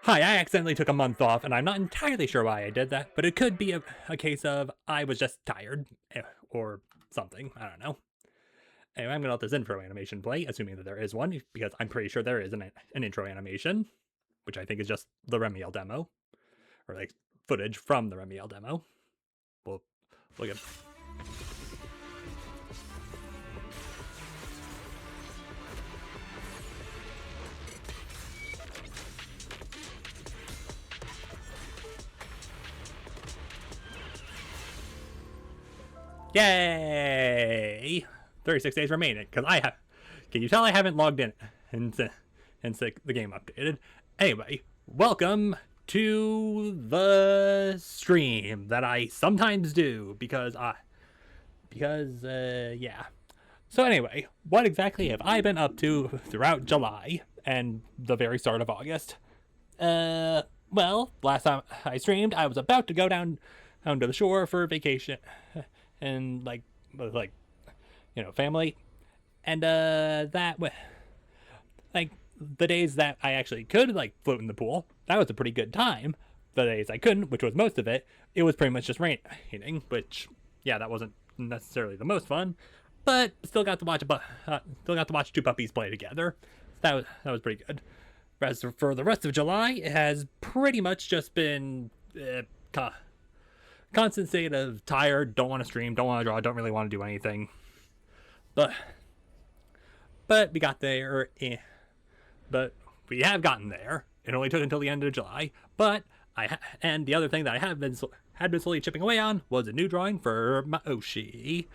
Hi, I accidentally took a month off, and I'm not entirely sure why I did that, but it could be a case of I was just tired, or something. I don't know. Anyway, I'm going to let this intro animation play, assuming that there is one, because I'm pretty sure there is an intro animation, which I think is just the Remiel demo, or like footage from the Remiel demo. We'll look at. Yay! 36 days remaining, because I have. Can you tell I haven't logged in since the game updated? Anyway, welcome to the stream that I sometimes do because yeah. So anyway, what exactly have I been up to throughout July and the very start of August? Well, last time I streamed, I was about to go down to the shore for vacation, and like family, and that like the days that I actually could like float in the pool, that was a pretty good time. The days I couldn't, which was most of it, it was pretty much just raining, which yeah, that wasn't necessarily the most fun, but still got to watch two puppies play together. That was pretty good. As for the rest of July, it has pretty much just been constant state of tired, don't want to stream, don't want to draw, don't really want to do anything. But we got there. But we have gotten there. It only took until the end of July. But and the other thing that I had been slowly chipping away on was a new drawing for Maoshi.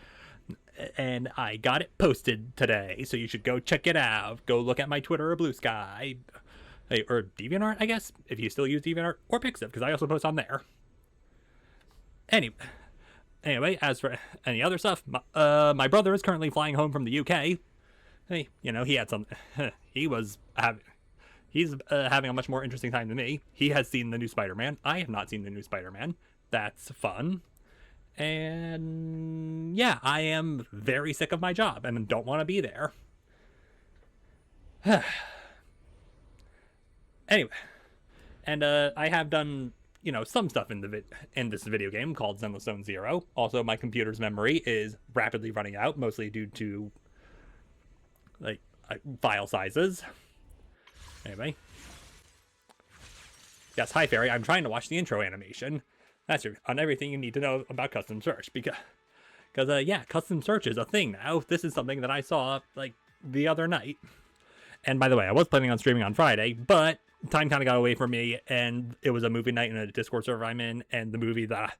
And I got it posted today, so you should go check it out. Go look at my Twitter or Blue Sky, or DeviantArt, I guess, if you still use DeviantArt, or Pixiv, because I also post on there. Anyway, as for any other stuff, my brother is currently flying home from the UK. Hey, he had some. He's having a much more interesting time than me. He has seen the new Spider-Man. I have not seen the new Spider-Man. That's fun. And yeah, I am very sick of my job and don't want to be there. Anyway, and I have done some stuff in this video game called Zenless Zone Zero. Also, my computer's memory is rapidly running out, mostly due to file sizes. Anyway, yes, hi Fairy. I'm trying to watch the intro animation. That's on everything you need to know about custom search because yeah, custom search is a thing now. This is something that I saw the other night. And by the way, I was planning on streaming on Friday, but time kind of got away from me, and it was a movie night in a Discord server I'm in, and the movie that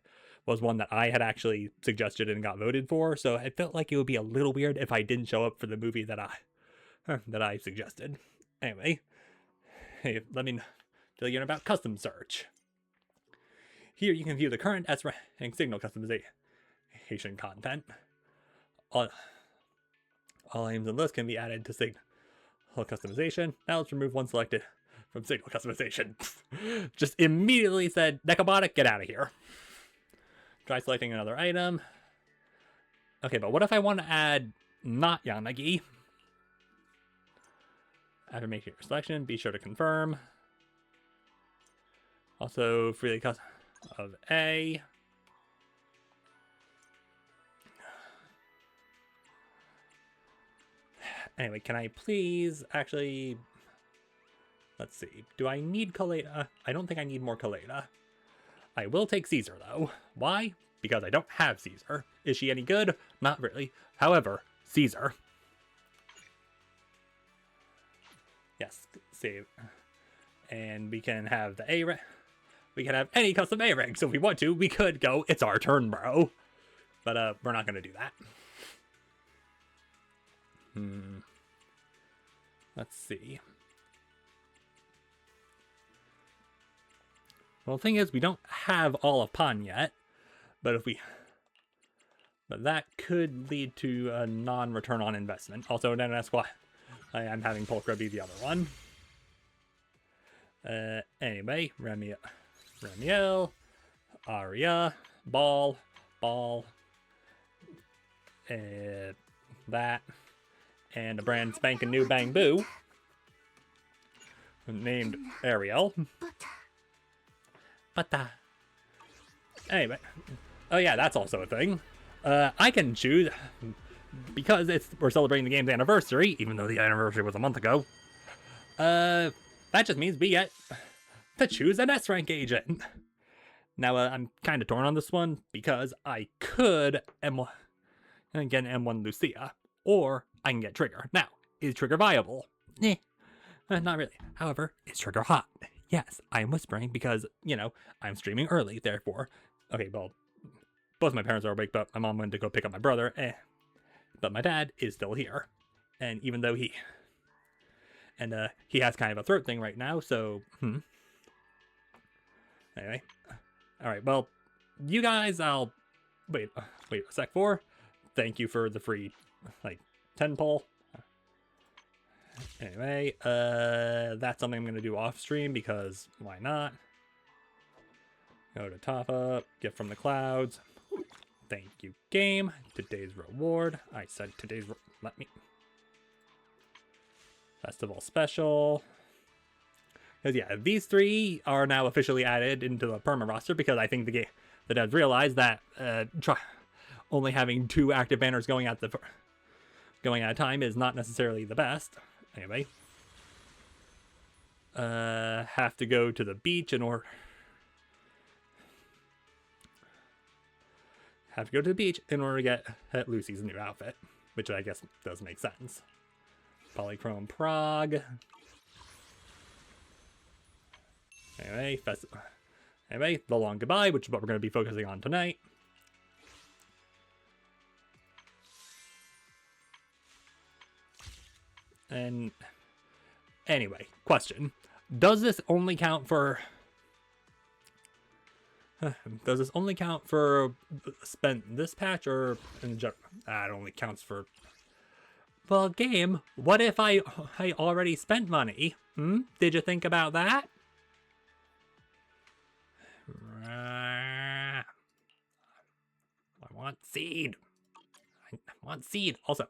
was one that I had actually suggested and got voted for, so it felt like it would be a little weird if I didn't show up for the movie that I suggested. Anyway, hey, let me tell you about custom search. Here you can view the current S-rank signal customization content. All items and lists can be added to signal customization. Now let's remove one selected from signal customization. Just immediately said, Nekobotic, get out of here. Try selecting another item. Okay, but what if I want to add not Yanagi? After making your selection, be sure to confirm. Also, freely custom of A. Anyway, can I please actually... Let's see. Do I need Kaleda? I don't think I need more Kaleda. I will take Caesar, though. Why? Because I don't have Caesar. Is she any good? Not really. However, Caesar. Yes, save. And we can have the A rank. We can have any custom A rank. So if we want to, we could go, it's our turn, bro. But we're not going to do that. Let's see. Well, the thing is, we don't have all of Pan yet, but that could lead to a non-return on investment. Also, don't ask why I'm having Pulchra be the other one. Anyway, Remiel, Aria, Ball, that, and a brand spanking new Bangboo. named Ariel. But, anyway. Oh yeah, that's also a thing. I can choose, because we're celebrating the game's anniversary, even though the anniversary was a month ago. That just means we get to choose an S-rank agent. Now, I'm kind of torn on this one, because I could M1, and get M1 Lucia, or I can get Trigger. Now, is Trigger viable? Not really. However, is Trigger hot? Yes, I am whispering because, I'm streaming early, therefore. Okay, well, both my parents are awake, but my mom went to go pick up my brother. But my dad is still here. And even though he has kind of a throat thing right now, so, Anyway. Alright, well, you guys, I'll... Wait a sec, 4. Thank you for the free, 10 poll. Anyway, that's something I'm going to do off stream because why not? Go to top up, get from the clouds. Thank you, game. Today's reward. I said today's, let me. Festival special. Because yeah, these 3 are now officially added into the perma roster because I think the devs realized that only having 2 active banners going at a time is not necessarily the best. Anyway, have to go to the beach in order. To get Lucy's new outfit, which I guess does make sense. Polychrome Prague. Anyway, the long goodbye, which is what we're going to be focusing on tonight. And anyway, question. Does this only count for spent this patch or in general? It only counts for... Well, game, what if I already spent money? Did you think about that? I want seed. Also,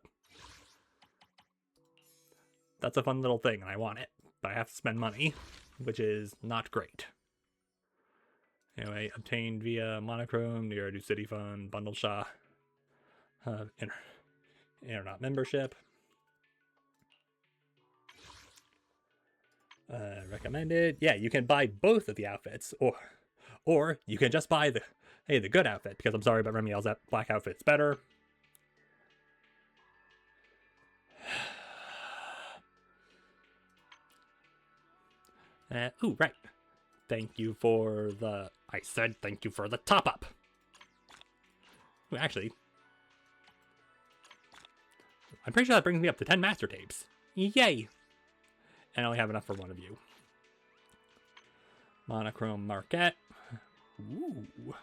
that's a fun little thing, and I want it. But I have to spend money, which is not great. Anyway, obtained via Monochrome, the Eridu City Fund, Bundle Shop, Internet membership. Recommended. Yeah, you can buy both of the outfits, or you can just buy the good outfit, because I'm sorry, but Remiel's that black outfit's better. Ooh, right. Thank you for the... I said thank you for the top-up. Actually, I'm pretty sure that brings me up to 10 master tapes. Yay! And I only have enough for one of you. Monochrome Marquette. Ooh.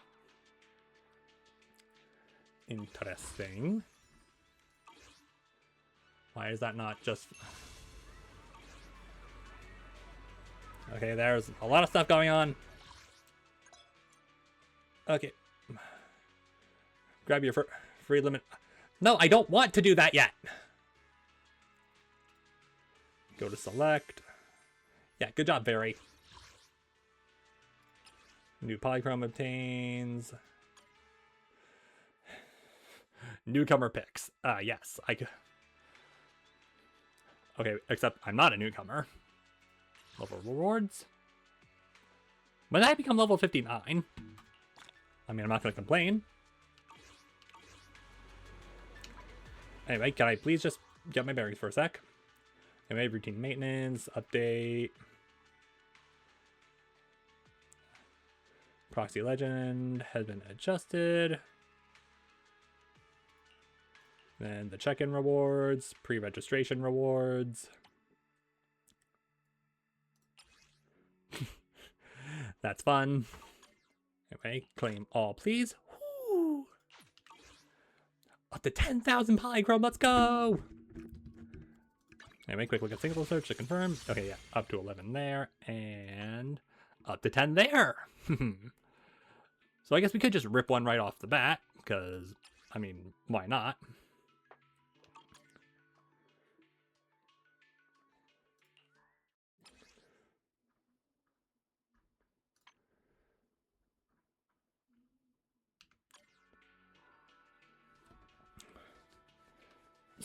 Interesting. Why is that not just... Okay, there's a lot of stuff going on. Okay. Grab your free limit. No, I don't want to do that yet. Go to select. Yeah, good job, Barry. New polychrome obtains. Newcomer picks. Yes, I could. Okay, except I'm not a newcomer. Level rewards. When did I become level 59? I mean, I'm not going to complain. Anyway, can I please just get my berries for a sec? Anyway, routine maintenance, update. Proxy legend has been adjusted. Then the check-in rewards, pre-registration rewards. That's fun. Anyway, claim all, please. Woo! Up to 10,000 polychrome, let's go! Anyway, quick look at single search to confirm. Okay, yeah, up to 11 there, and up to 10 there. So I guess we could just rip one right off the bat, because, I mean, why not?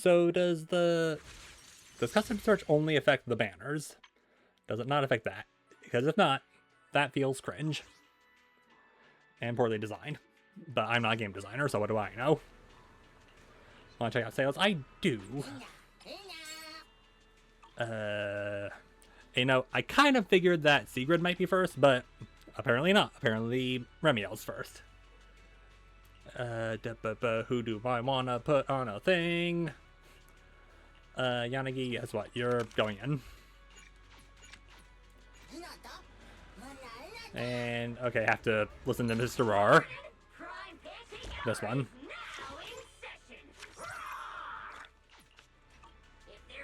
So does custom search only affect the banners? Does it not affect that? Because if not, that feels cringe. And poorly designed. But I'm not a game designer, so what do I know? Want to check out sales? I do. You know, I kind of figured that Sigrid might be first, but apparently not. Apparently Remiel's first. Who do I want to put on a thing? Yanagi, guess what? You're going in. And, okay, have to listen to Mr. Rar. This one.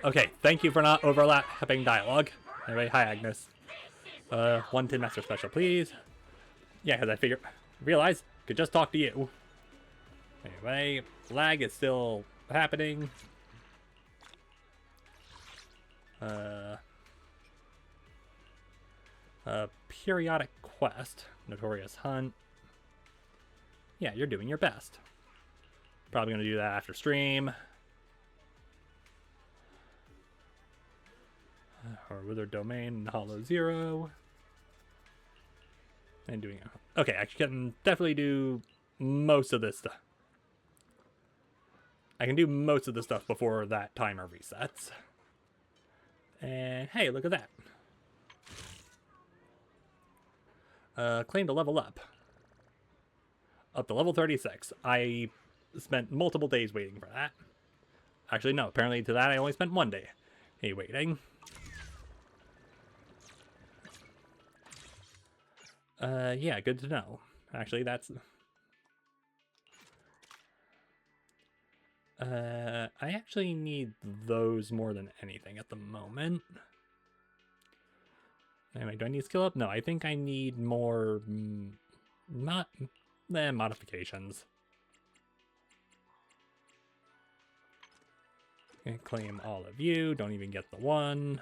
Okay, thank you for not overlapping dialogue. Anyway, hi Agnes. 1 Tin Master Special, please. Yeah, because I realized could just talk to you. Anyway, lag is still happening. Periodic quest, Notorious Hunt. Yeah, you're doing your best. Probably gonna do that after stream. Or Wither Domain, Hollow Zero. And doing it. Okay, I can definitely do most of this stuff. I can do most of the stuff before that timer resets. And hey, look at that. Claim to level up. Up to level 36. I spent multiple days waiting for that. Actually, no. Apparently to that I only spent 1 day. Hey, waiting. Yeah, good to know. Actually, that's... I actually need those more than anything at the moment. Anyway, do I need skill up? No, I think I need more... modifications. And claim all of you. Don't even get the one.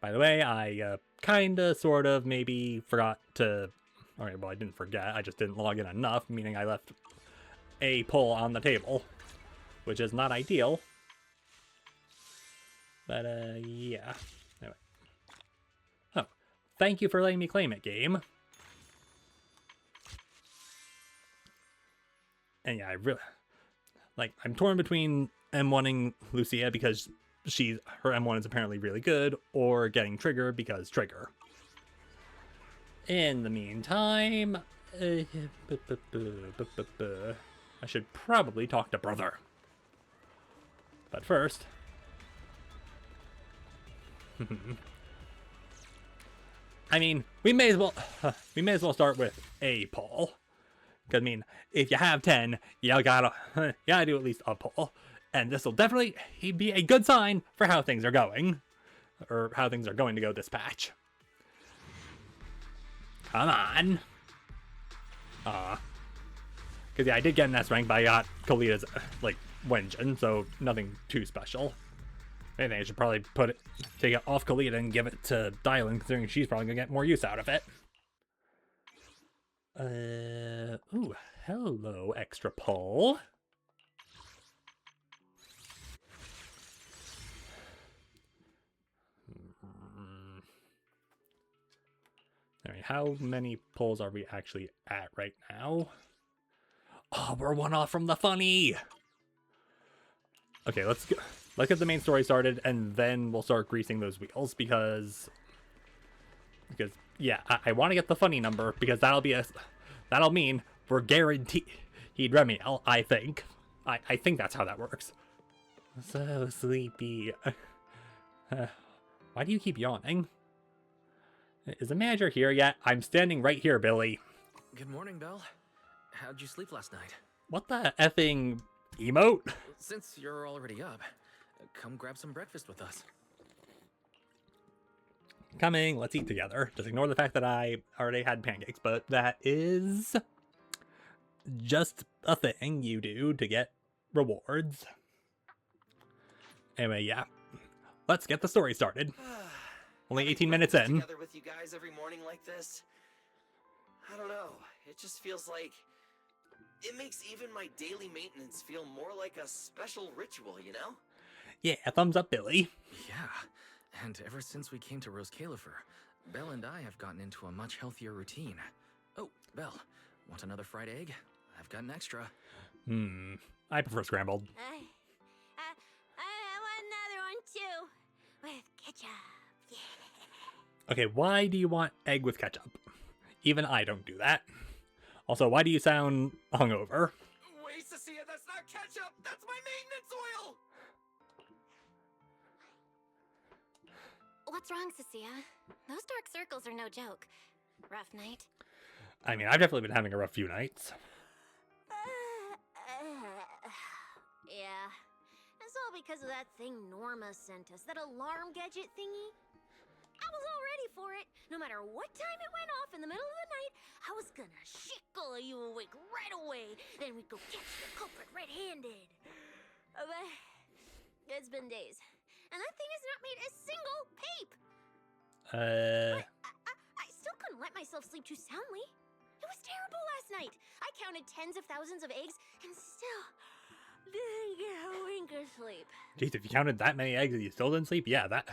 By the way, I kinda, sort of, maybe forgot to... Alright, well, I didn't forget. I just didn't log in enough, meaning I left a poll on the table, which is not ideal. But, yeah. Anyway. Oh, thank you for letting me claim it, game. And yeah, I really... Like, I'm torn between M1ing Lucia because her M1 is apparently really good, or getting Trigger because Trigger. In the meantime... I should probably talk to Brother. But first... I mean, we may as well start with a poll. Because, I mean, if you have 10, you gotta do at least a poll. And this will definitely be a good sign for how things are going. Or how things are going to go this patch. Come on. Because, yeah, I did get an S rank, but I got Kalita's, like, Wenjin, so nothing too special. I think I should probably take it off Kalita and give it to Dylan, considering she's probably gonna get more use out of it. Ooh, hello, extra pull. Alright, how many pulls are we actually at right now? Oh, we're 1 off from the funny! Okay, let's get the main story started, and then we'll start greasing those wheels, because yeah, I want to get the funny number, because that'll mean we're guaranteed Remiel, I think. I think that's how that works. So sleepy. Why do you keep yawning? Is the manager here yet? I'm standing right here, Billy. Good morning, Belle. How'd you sleep last night? What the effing emote? Since you're already up, come grab some breakfast with us. Coming, let's eat together. Just ignore the fact that I already had pancakes, but that is just a thing you do to get rewards. Anyway, yeah. Let's get the story started. Only 18 minutes in. Together with you guys every morning like this. I don't know. It just feels like It makes even my daily maintenance feel more like a special ritual, you know? Yeah, thumbs up, Billy. Yeah, and ever since we came to Roscaelifer, Belle and I have gotten into a much healthier routine. Oh, Belle, want another fried egg? I've got an extra. I prefer scrambled. I want another one too, with ketchup. Yeah. Okay, why do you want egg with ketchup? Even I don't do that. Also, why do you sound hungover? Wait, Cecilia, that's not ketchup! That's my maintenance oil! What's wrong, Cecilia? Those dark circles are no joke. Rough night? I mean, I've definitely been having a rough few nights. Yeah. It's all because of that thing Norma sent us, that alarm gadget thingy. I was all ready for it. No matter what time it went off in the middle of the night, I was gonna shickle you awake right away. Then we'd go catch the culprit red-handed. But it's been days, and that thing has not made a single peep. I still couldn't let myself sleep too soundly. It was terrible last night. I counted tens of thousands of eggs and still didn't get a wink of sleep. Jeez, if you counted that many eggs and you still didn't sleep, yeah, that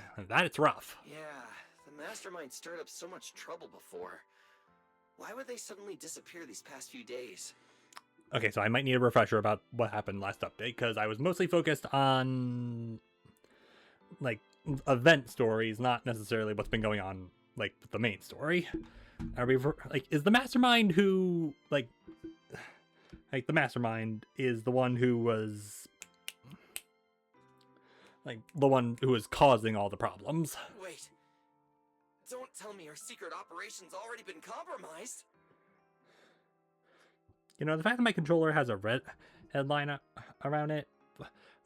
it's rough. Yeah, the mastermind stirred up so much trouble before. Why would they suddenly disappear these past few days? Okay, so I might need a refresher about what happened last update, because I was mostly focused on, like, event stories, not necessarily what's been going on, like, with the main story. Are we, like, is the mastermind who, like, the mastermind is the one who was, like, the one who was causing all the problems. Wait. Don't tell me our secret operation's already been compromised. You know, the fact that my controller has a red headline around it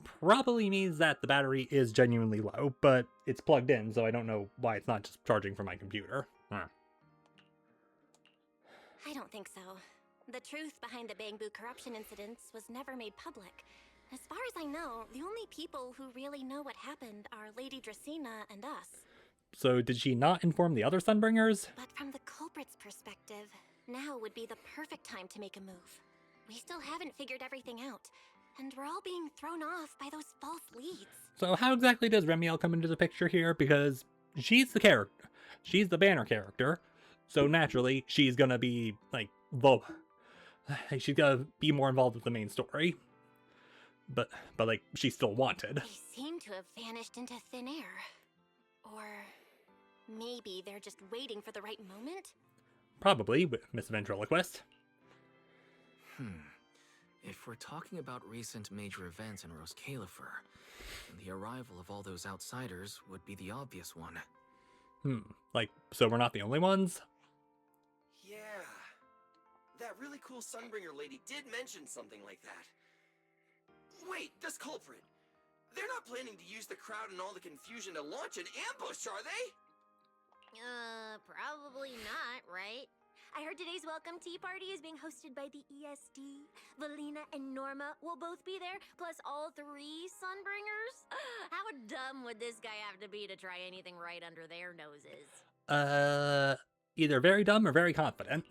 probably means that the battery is genuinely low, but it's plugged in, so I don't know why it's not just charging from my computer. I don't think so. The truth behind the Bangboo corruption incidents was never made public. As far as I know, the only people who really know what happened are Lady Dracena and us. So did she not inform the other Sunbringers? But from the culprit's perspective, now would be the perfect time to make a move. We still haven't figured everything out, and we're all being thrown off by those false leads. So how exactly does Remiel come into the picture here? Because she's the character. She's the banner character. So naturally, she's gonna be, like, she's gonna be more involved with the main story. But like, she's still wanted. They seem to have vanished into thin air. Or maybe they're just waiting for the right moment? Probably, with Miss Ventriloquist. If we're talking about recent major events in Roscaelifer, then the arrival of all those outsiders would be the obvious one. Like, so we're not the only ones? Yeah. That really cool Sunbringer lady did mention something like that. Wait, this culprit. They're not planning to use the crowd and all the confusion to launch an ambush, are they? Probably not, right? I heard today's welcome tea party is being hosted by the ESD. Valina and Norma will both be there, plus all three Sunbringers. How dumb would this guy have to be to try anything right under their noses? Either very dumb or very confident.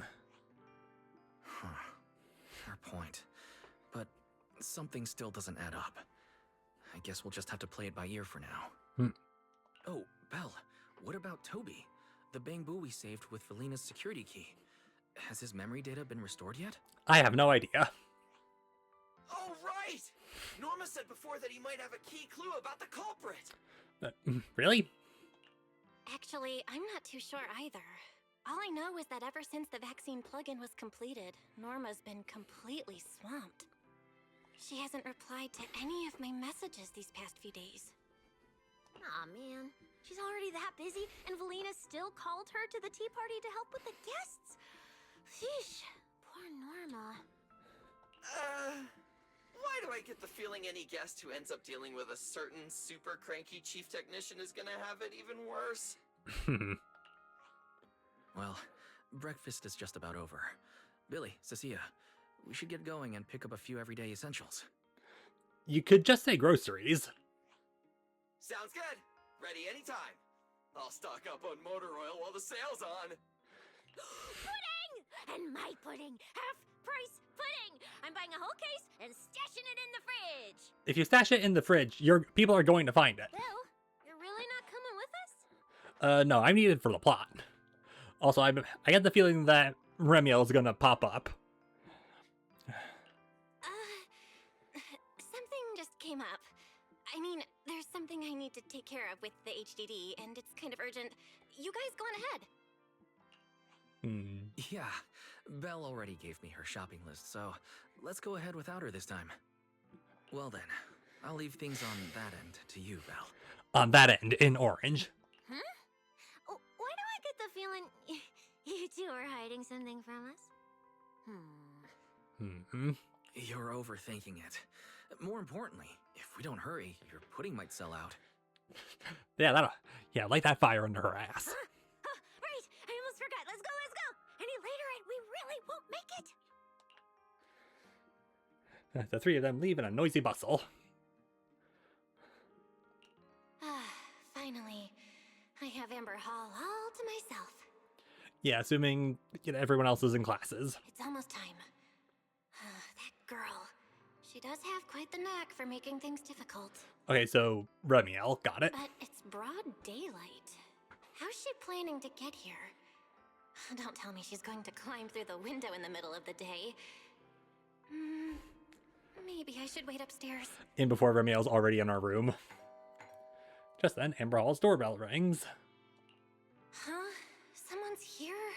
Fair point. But something still doesn't add up. I guess we'll just have to play it by ear for now. Oh, Belle, what about Toby? The Bangboo we saved with Valina's security key. Has his memory data been restored yet? I have no idea. Oh, right! Norma said before that he might have a key clue about the culprit. Really? Actually, I'm not too sure either. All I know is that ever since the vaccine plugin was completed, Norma's been completely swamped. She hasn't replied to any of my messages these past few days. Aw, man. She's already that busy, and Valina still called her to the tea party to help with the guests. Sheesh. Poor Norma. Why do I get the feeling any guest who ends up dealing with a certain super cranky chief technician is gonna have it even worse? Well, breakfast is just about over. Billy, Cecilia, we should get going and pick up a few everyday essentials. You could just say groceries. Sounds good. Ready anytime. I'll stock up on motor oil while the sale's on. Pudding! And my pudding! Half price pudding! I'm buying a whole case and stashing it in the fridge! If you stash it in the fridge, people are going to find it. Bill, you're really not coming with us? No, I'm needed for the plot. Also, I get the feeling that Remiel is gonna pop up. Something just came up. I mean, there's something I need to take care of with the HDD, and it's kind of urgent. You guys go on ahead. Yeah, Belle already gave me her shopping list, so let's go ahead without her this time. Well then, I'll leave things on that end to you, Belle. On that end, in orange. Huh? Oh, why do I get the feeling you two are hiding something from us? You're overthinking it. More importantly, if we don't hurry, your pudding might sell out. Yeah, light that fire under her ass. Right! I almost forgot. Let's go, let's go! Any later and we really won't make it! The three of them leave in a noisy bustle. Finally, I have Amber Hall all to myself. Yeah, assuming everyone else is in classes. It's almost time. That girl. She does have quite the knack for making things difficult. Okay, so Remiel, got it. But it's broad daylight. How's she planning to get here? Don't tell me she's going to climb through the window in the middle of the day. Maybe I should wait upstairs. In before Remiel's already in our room. Just then, Amber Hall's doorbell rings. Huh? Someone's here?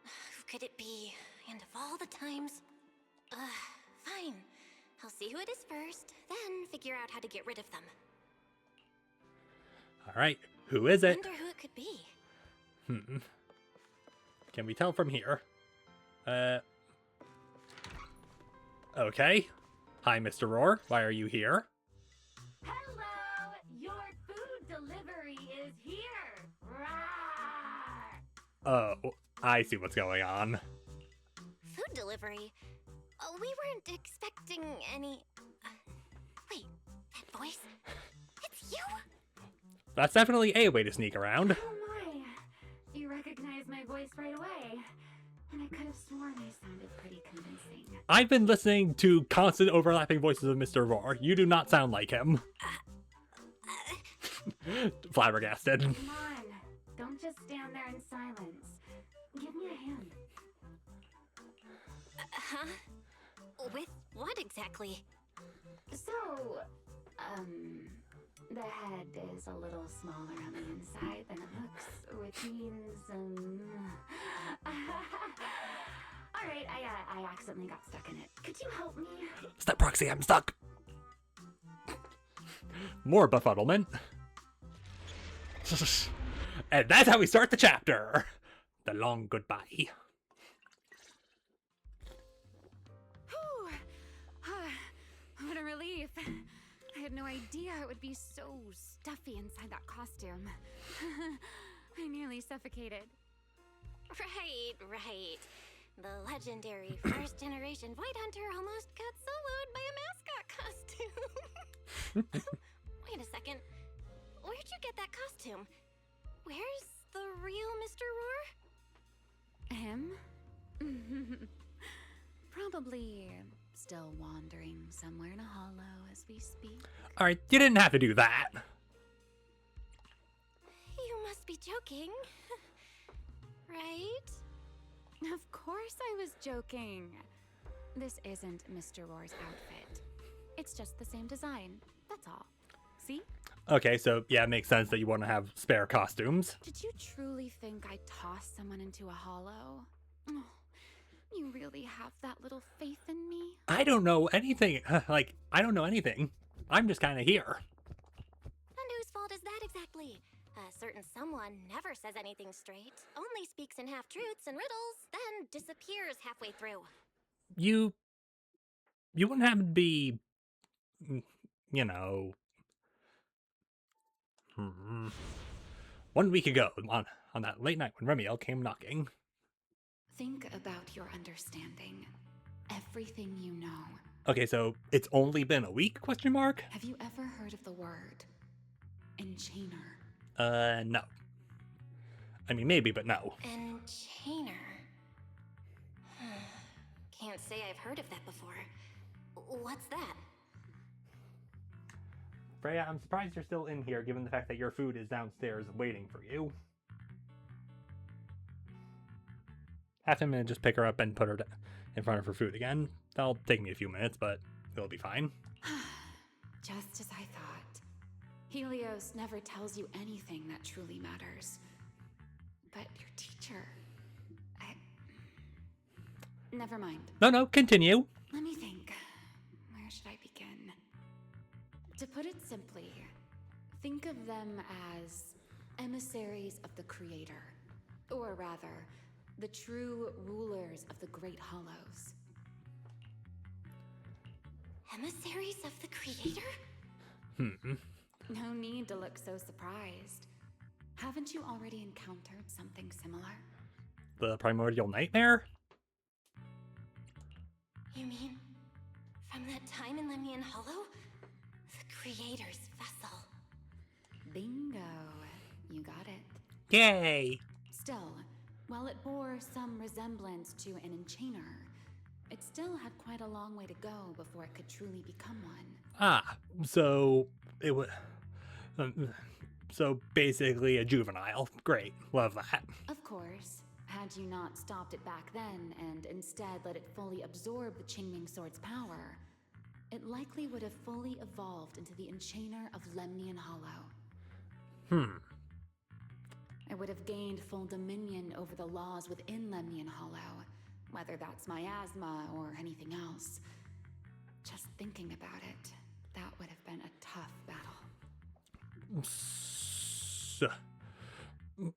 Who could it be? And of all the times... fine. I'll see who it is first, then figure out how to get rid of them. Alright, who is it? Wonder who it could be. Can we tell from here? Okay. Hi, Mr. Roar. Why are you here? Hello! Your food delivery is here! Rawr! Oh, I see what's going on. Food delivery? Oh, we weren't expecting any... wait, that voice? It's you? That's definitely a way to sneak around. Oh my! You recognized my voice right away. And I could have sworn I sounded pretty convincing. I've been listening to constant overlapping voices of Mr. Roar. You do not sound like him. Flabbergasted. Come on, don't just stand there in silence. Give me a hand. Huh? With what exactly? So, the head is a little smaller on the inside than it looks, which means, Alright, I accidentally got stuck in it. Could you help me? Stop, Proxy, I'm stuck. More befuddlement. And that's how we start the chapter. The long goodbye. Whew. What a relief. I had no idea it would be so stuffy inside that costume. I nearly suffocated. Right. The legendary first-generation Void Hunter almost got soloed by a mascot costume. Wait a second. Where'd you get that costume? Where's the real Mr. Roar? Him? Probably still wandering somewhere in a hollow as we speak. Alright, you didn't have to do that. You must be joking. Right? Of course I was joking. This isn't Mr. Roar's outfit. It's just the same design. That's all. See? Okay, so yeah, it makes sense that you want to have spare costumes. Did you truly think I'd toss someone into a hollow? Oh, you really have that little faith in me? I don't know anything. I don't know anything. I'm just kind of here. And whose fault is that exactly? A certain someone never says anything straight, only speaks in half-truths and riddles, then disappears halfway through. You wouldn't happen to be, you know... 1 week ago, on that late night when Remiel came knocking. Think about your understanding. Everything you know. Okay, so it's only been a week, question mark? Have you ever heard of the word enchainer? No. I mean, maybe, but no. Enchainer. Can't say I've heard of that before. What's that? Freya, I'm surprised you're still in here, given the fact that your food is downstairs waiting for you. Have him just pick her up and put her in front of her food again. That'll take me a few minutes, but it'll be fine. Just as I thought. Helios never tells you anything that truly matters. But your teacher... Never mind. No, continue. Let me think. Where should I begin? To put it simply, think of them as emissaries of the Creator. Or rather, the true rulers of the Great Hollows. Emissaries of the Creator? No need to look so surprised. Haven't you already encountered something similar? The primordial nightmare? You mean, from that time in Lemnian Hollow? The Creator's vessel. Bingo. You got it. Yay! Still, while it bore some resemblance to an enchainer, it still had quite a long way to go before it could truly become one. Ah, so it was... so basically a juvenile. Great, love that. Of course, had you not stopped it back then and instead let it fully absorb the Qingming Sword's power, it likely would have fully evolved into the enchainer of Lemnian Hollow. It would have gained full dominion over the laws within Lemnian Hollow, whether that's miasma or anything else. Just thinking about it, that would have been a tough battle.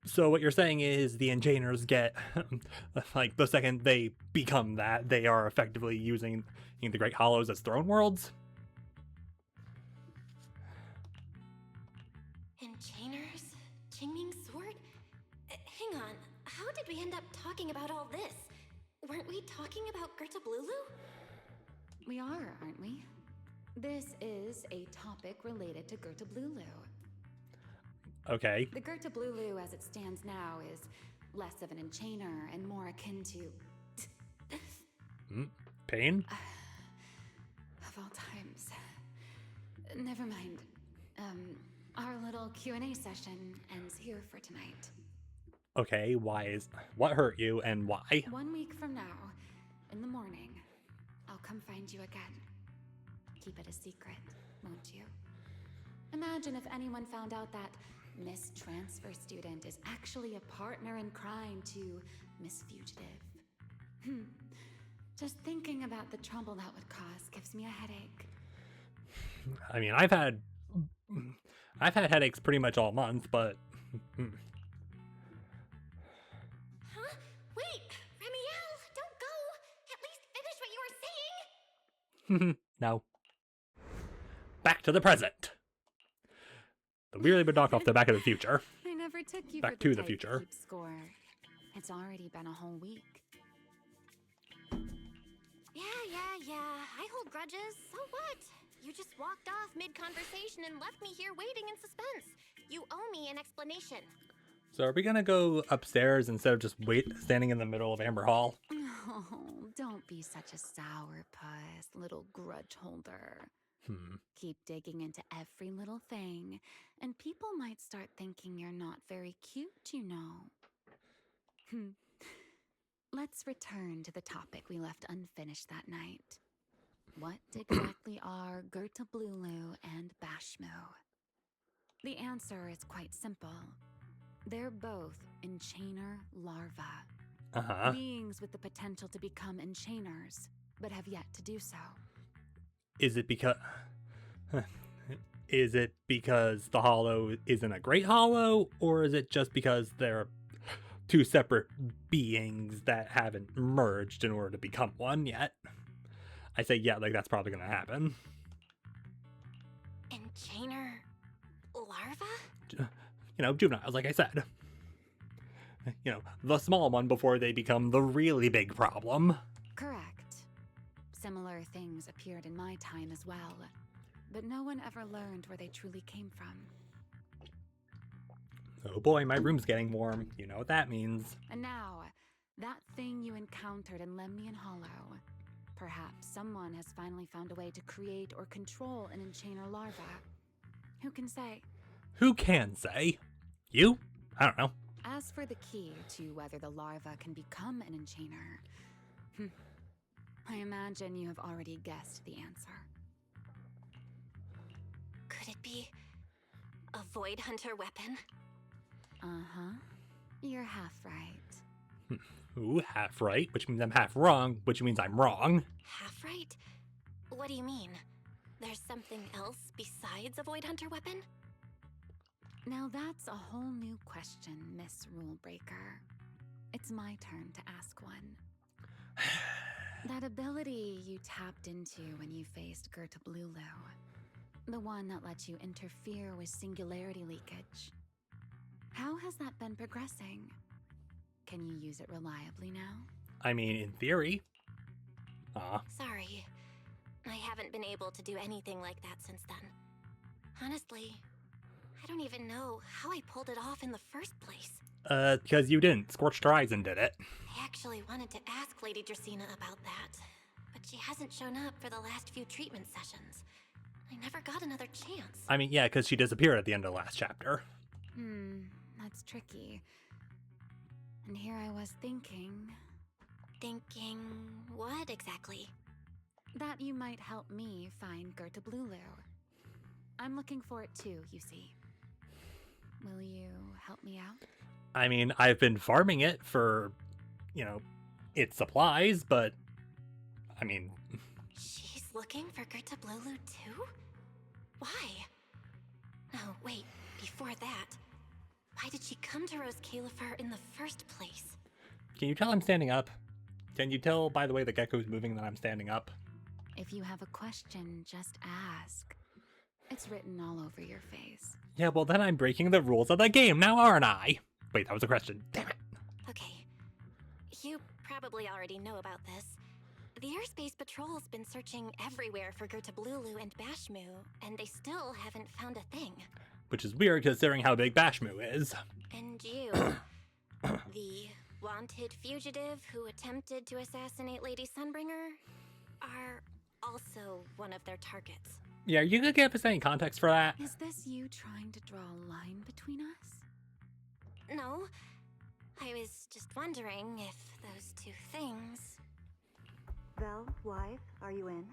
So what you're saying is the enchainers get, like, the second they become that, they are effectively using the Great Hollows as throne worlds? Enchainers? Qingming Sword? Hang on, how did we end up talking about all this? Weren't we talking about Gerta Blulu? We are, aren't we? This is a topic related to Gerta Blulu. Okay. The Gerta Blulu as it stands now is less of an enchainer and more akin to... Pain? Of all times. Never mind. Our little Q&A session ends here for tonight. Okay, what hurt you and why? 1 week from now, in the morning, I'll come find you again. Keep it a secret, won't you? Imagine if anyone found out that Miss Transfer Student is actually a partner in crime to Miss Fugitive. Just thinking about the trouble that would cause gives me a headache. I mean, I've had headaches pretty much all month, but... Huh? Wait! Ramiel, don't go! At least finish what you were saying! No. Back to the present. The weirdly but knock off the Back of the Future. I never took you Back for to the type future. keep score. It's already been a whole week. Yeah. I hold grudges. So what? You just walked off mid-conversation and left me here waiting in suspense. You owe me an explanation. So are we gonna go upstairs instead of just standing in the middle of Amber Hall? Oh, don't be such a sourpuss, little grudge holder. Keep digging into every little thing, and people might start thinking you're not very cute, you know. Let's return to the topic we left unfinished that night. What exactly are Gerta Blulu and Bashmo? The answer is quite simple. They're both enchainer larvae. Beings with the potential to become enchainers, but have yet to do so. Is it because the hollow isn't a great hollow, or is it just because they're two separate beings that haven't merged in order to become one yet? I say yeah, like that's probably gonna happen. Enchainer larva? Juveniles, like I said. The small one before they become the really big problem. Correct. Similar things appeared in my time as well, but no one ever learned where they truly came from. Oh boy, my room's getting warm. You know what that means. And now, that thing you encountered in Lemnian Hollow, Perhaps someone has finally found a way to create or control an enchainer larva. Who can say? Who can say? You? I don't know. As for the key to whether the larva can become an enchainer, I imagine you have already guessed the answer. Could it be a Void Hunter weapon? Uh-huh. You're half right. Ooh, half right, which means I'm half wrong, which means I'm wrong. Half right? What do you mean? There's something else besides a Void Hunter weapon? Now that's a whole new question, Miss Rulebreaker. It's my turn to ask one. That ability you tapped into when you faced Gertablulu, the one that lets you interfere with singularity leakage. How has that been progressing? Can you use it reliably now? I mean, in theory. Sorry. I haven't been able to do anything like that since then. Honestly, I don't even know how I pulled it off in the first place. Because you didn't. Scorched Horizon did it. I actually wanted to ask Lady Dracaena about that, but she hasn't shown up for the last few treatment sessions. I never got another chance. I mean, yeah, because she disappeared at the end of the last chapter. That's tricky. And here I was thinking... Thinking what exactly? That you might help me find Gertablulu. I'm looking for it too, you see. Will you help me out? I mean, I've been farming it for, its supplies, but, I mean... She's looking for Gertablulu too? Why? No, wait, before that, why did she come to Roscaelifer in the first place? Can you tell I'm standing up? Can you tell by the way the gecko's moving that I'm standing up? If you have a question, just ask. It's written all over your face. Yeah, well then I'm breaking the rules of the game now, aren't I? Wait, that was a question. Damn it. Okay. You probably already know about this. The Airspace Patrol's been searching everywhere for Gertablulu and Bashmu, and they still haven't found a thing. Which is weird considering how big Bashmu is. And you, the wanted fugitive who attempted to assassinate Lady Sunbringer, are also one of their targets. Yeah, you could give us any context for that? Is this you trying to draw a line between us? No. I was just wondering if those two things... Vel, wife, are you in?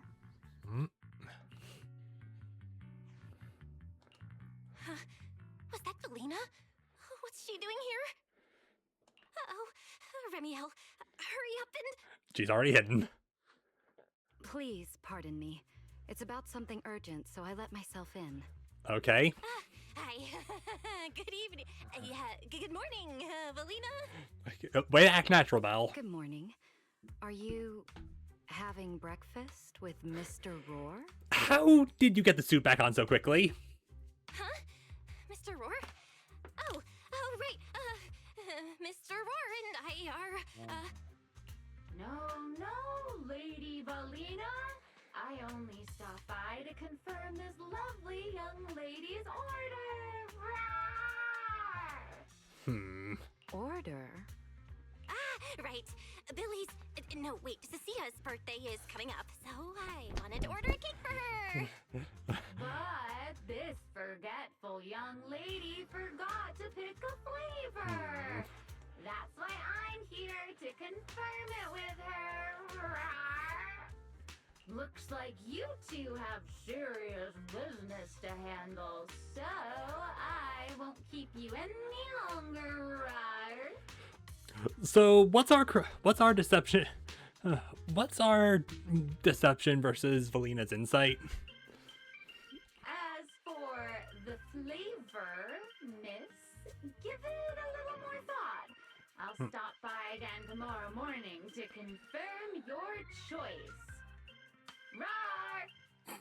Huh? Was that Valina? What's she doing here? Uh-oh. Remiel, hurry up and... She's already hidden. Please pardon me. It's about something urgent, so I let myself in. Okay. Hi. Good evening. Good morning, Valina. Way to act natural, Belle. Good morning. Are you having breakfast with Mr. Roar? How did you get the suit back on so quickly? Huh? Mr. Roar? Oh, right. Mr. Roar and I are, No, Lady Valina. I only stopped by to confirm this lovely young lady's order. Order? right. Billy's, no, wait, Cecia's birthday is coming up, so I wanted to order a cake for her. But this forgetful young lady forgot to pick a flavor. That's why I'm here to confirm it with her. Looks like you two have serious business to handle, so I won't keep you any longer, So what's our deception? What's our deception versus Valina's insight? As for the flavor, miss, give it a little more thought. I'll stop by again tomorrow morning to confirm your choice. Roar!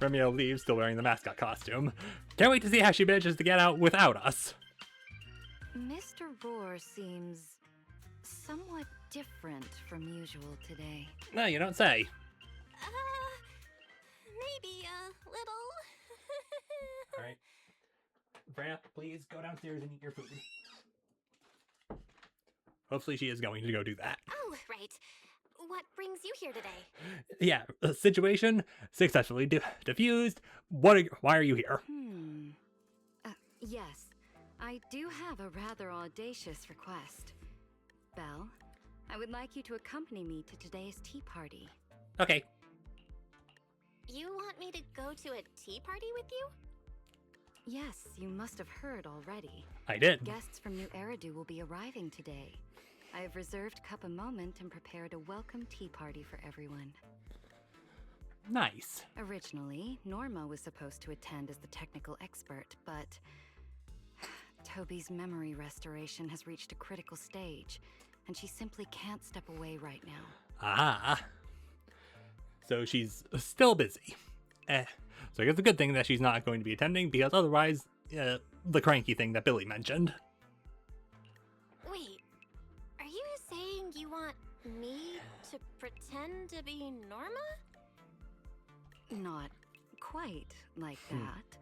Remiel leaves still wearing the mascot costume. Can't wait to see how she manages to get out without us. Mr. Roar seems somewhat different from usual today. No, you don't say. Maybe a little. Alright. Freya, please go downstairs and eat your food. Hopefully she is going to go do that. Oh, right. what brings you here today? Yeah, the situation successfully diffused. Why are you here? Yes, I do have a rather audacious request. Belle, I would like you to accompany me to today's tea party. Okay. You want me to go to a tea party with you? Yes, you must have heard already. I did. Guests from New Eridu will be arriving today. I have reserved Cup a moment and prepared a welcome tea party for everyone. Nice. Originally, Norma was supposed to attend as the technical expert, but Toby's memory restoration has reached a critical stage, and she simply can't step away right now. Ah. So she's still busy. So I guess it's a good thing that she's not going to be attending, because otherwise, the cranky thing that Billy mentioned. Wait, are you saying you want me to pretend to be Norma? Not quite like that.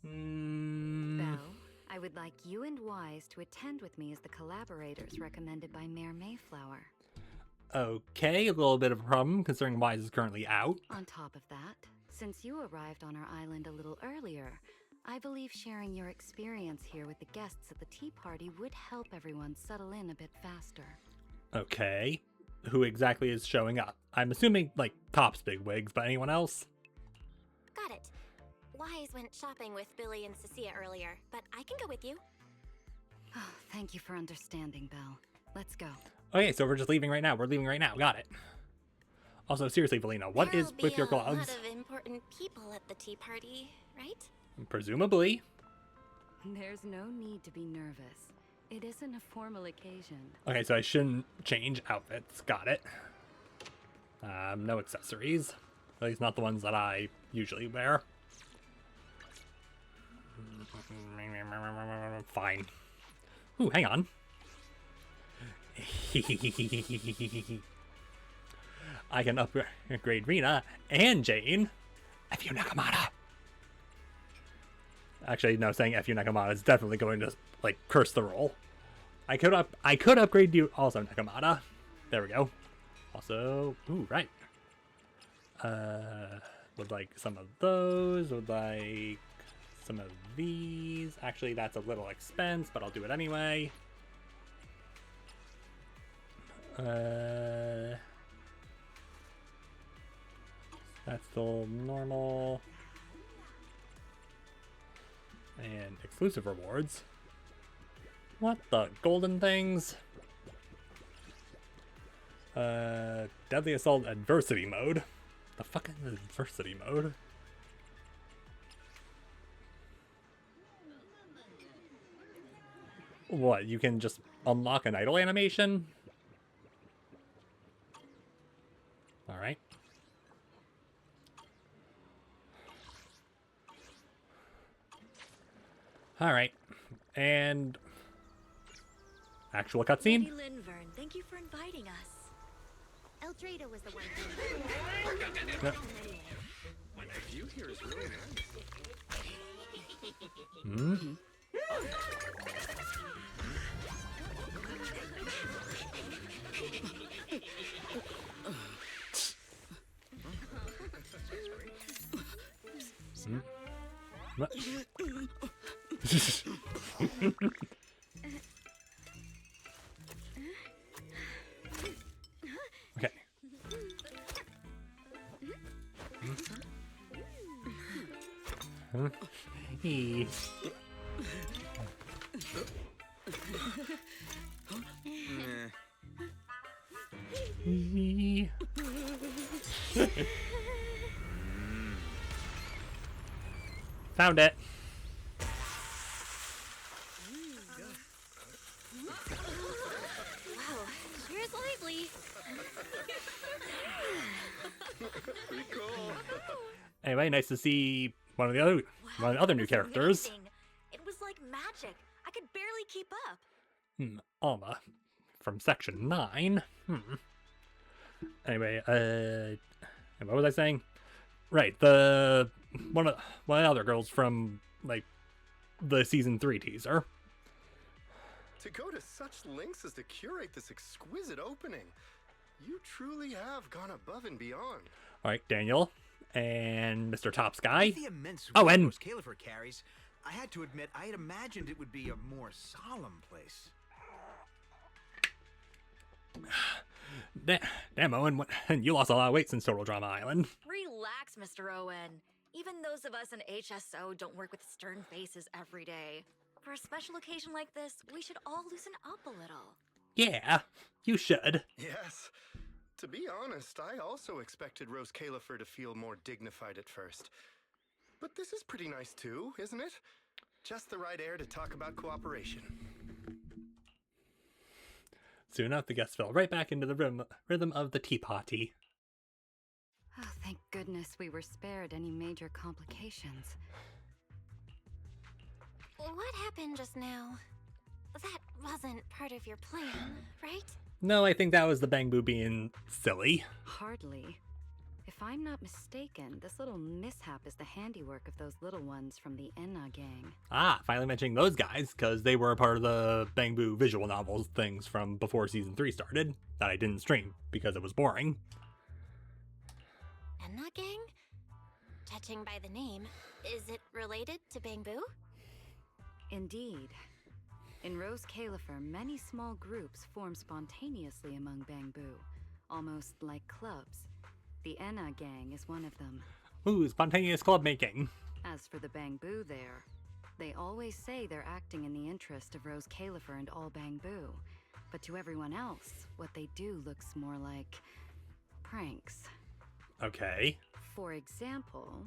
Belle, I would like you and Wise to attend with me as the collaborators recommended by Mayor Mayflower. Okay, a little bit of a problem considering Wise is currently out. On top of that, since you arrived on our island a little earlier, I believe sharing your experience here with the guests at the tea party would help everyone settle in a bit faster. Okay. Who exactly is showing up? I'm assuming, like, Top's bigwigs, but anyone else? Got it. Wise went shopping with Billy and Cecilia earlier, but I can go with you. Oh, thank you for understanding, Belle. Let's go. Okay, so we're just leaving right now. We're leaving right now. Got it. Also, seriously, Valina, what is with your gloves? There'll be a lot of important people at the tea party, right? Presumably. There's no need to be nervous. It isn't a formal occasion. Okay, so I shouldn't change outfits. Got it. No accessories. At least not the ones that I usually wear. Fine. Ooh, hang on. I can upgrade Rina and Jane. F.U. Nakamata. Actually, no, saying F.U. Nakamata is definitely going to, like, curse the roll. I could upgrade you also, Nakamata. There we go. Also, ooh, right. Would like some of those. Would like some of these. Actually, that's a little expense, but I'll do it anyway. That's still normal. And exclusive rewards. What the golden things? Deadly Assault Adversity Mode. The fuck is Adversity Mode? What, you can just unlock an idle animation? Alright. Alright. And actual cutscene? Lady Linvern, thank you for inviting us. Eldrada was the one. Yep. My view here is really nice. Mm-hmm. What? Okay. Huh? Hey. Found it. Wow, sure is lively. Pretty cool. Anyway, nice to see one of the other new was characters. amazing. It was like magic. I could barely keep up. Alma from section 9. Anyway, what was I saying? Right, one of the other girls from, like, the season 3 teaser. To go to such lengths as to curate this exquisite opening. You truly have gone above and beyond. All right, Daniel and Mr. Top Sky. With the immense Oh, weight and Roscaelifer carries, I had to admit I had imagined it would be a more solemn place. Damn, Owen, you lost a lot of weight since Total Drama Island. Relax, Mr. Owen. Even those of us in HSO don't work with stern faces every day. For a special occasion like this, we should all loosen up a little. Yeah, you should. Yes. To be honest, I also expected Roscaelifer to feel more dignified at first. But this is pretty nice too, isn't it? Just the right air to talk about cooperation. Soon enough, the guests fell right back into the rhythm of the teapotty. Oh, thank goodness we were spared any major complications. What happened just now? That wasn't part of your plan, right? No, I think that was the Bangboo being silly. Hardly. If I'm not mistaken, this little mishap is the handiwork of those little ones from the Enna gang. Ah, finally mentioning those guys, because they were a part of the Bangboo visual novels things from before Season 3 started, that I didn't stream, because it was boring. Enna gang? Judging by the name, is it related to Bangboo? Indeed. In Roscaelifer, many small groups form spontaneously among Bangboo, almost like clubs. The Enna gang is one of them. Ooh, spontaneous club making. As for the Bangboo there, they always say they're acting in the interest of Roscaelifer and all Bangboo. But to everyone else, what they do looks more like pranks. Okay. For example,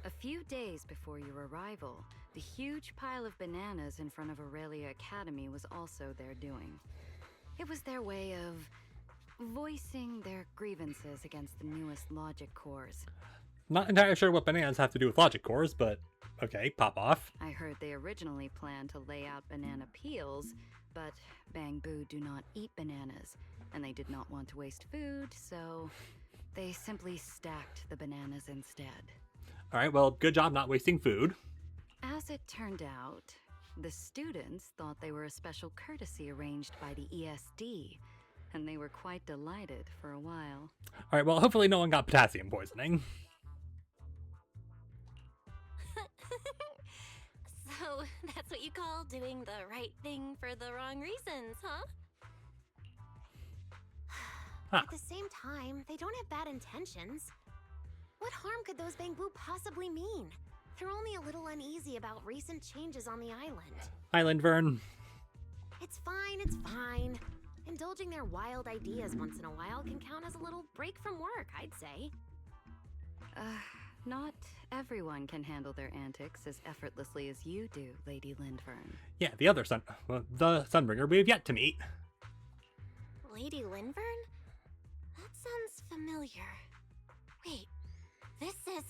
a few days before your arrival, the huge pile of bananas in front of Aurelia Academy was also their doing. It was their way of voicing their grievances against the newest logic cores. Not entirely sure what bananas have to do with logic cores, but okay, pop off. I heard they originally planned to lay out banana peels, but Bangboo do not eat bananas, and they did not want to waste food, so they simply stacked the bananas instead. Alright, well, good job not wasting food. As it turned out, the students thought they were a special courtesy arranged by the ESD, and they were quite delighted for a while. Alright, well, hopefully no one got potassium poisoning. So, that's what you call doing the right thing for the wrong reasons, huh? At the same time, they don't have bad intentions. What harm could those Bangboo possibly mean? They're only a little uneasy about recent changes on the island. Island Vern. It's fine, it's fine. Indulging their wild ideas once in a while can count as a little break from work, I'd say. Not everyone can handle their antics as effortlessly as you do, Lady Lindvern. Yeah, the Sunbringer we have yet to meet. Lady Lindvern? That sounds familiar. Wait, this is...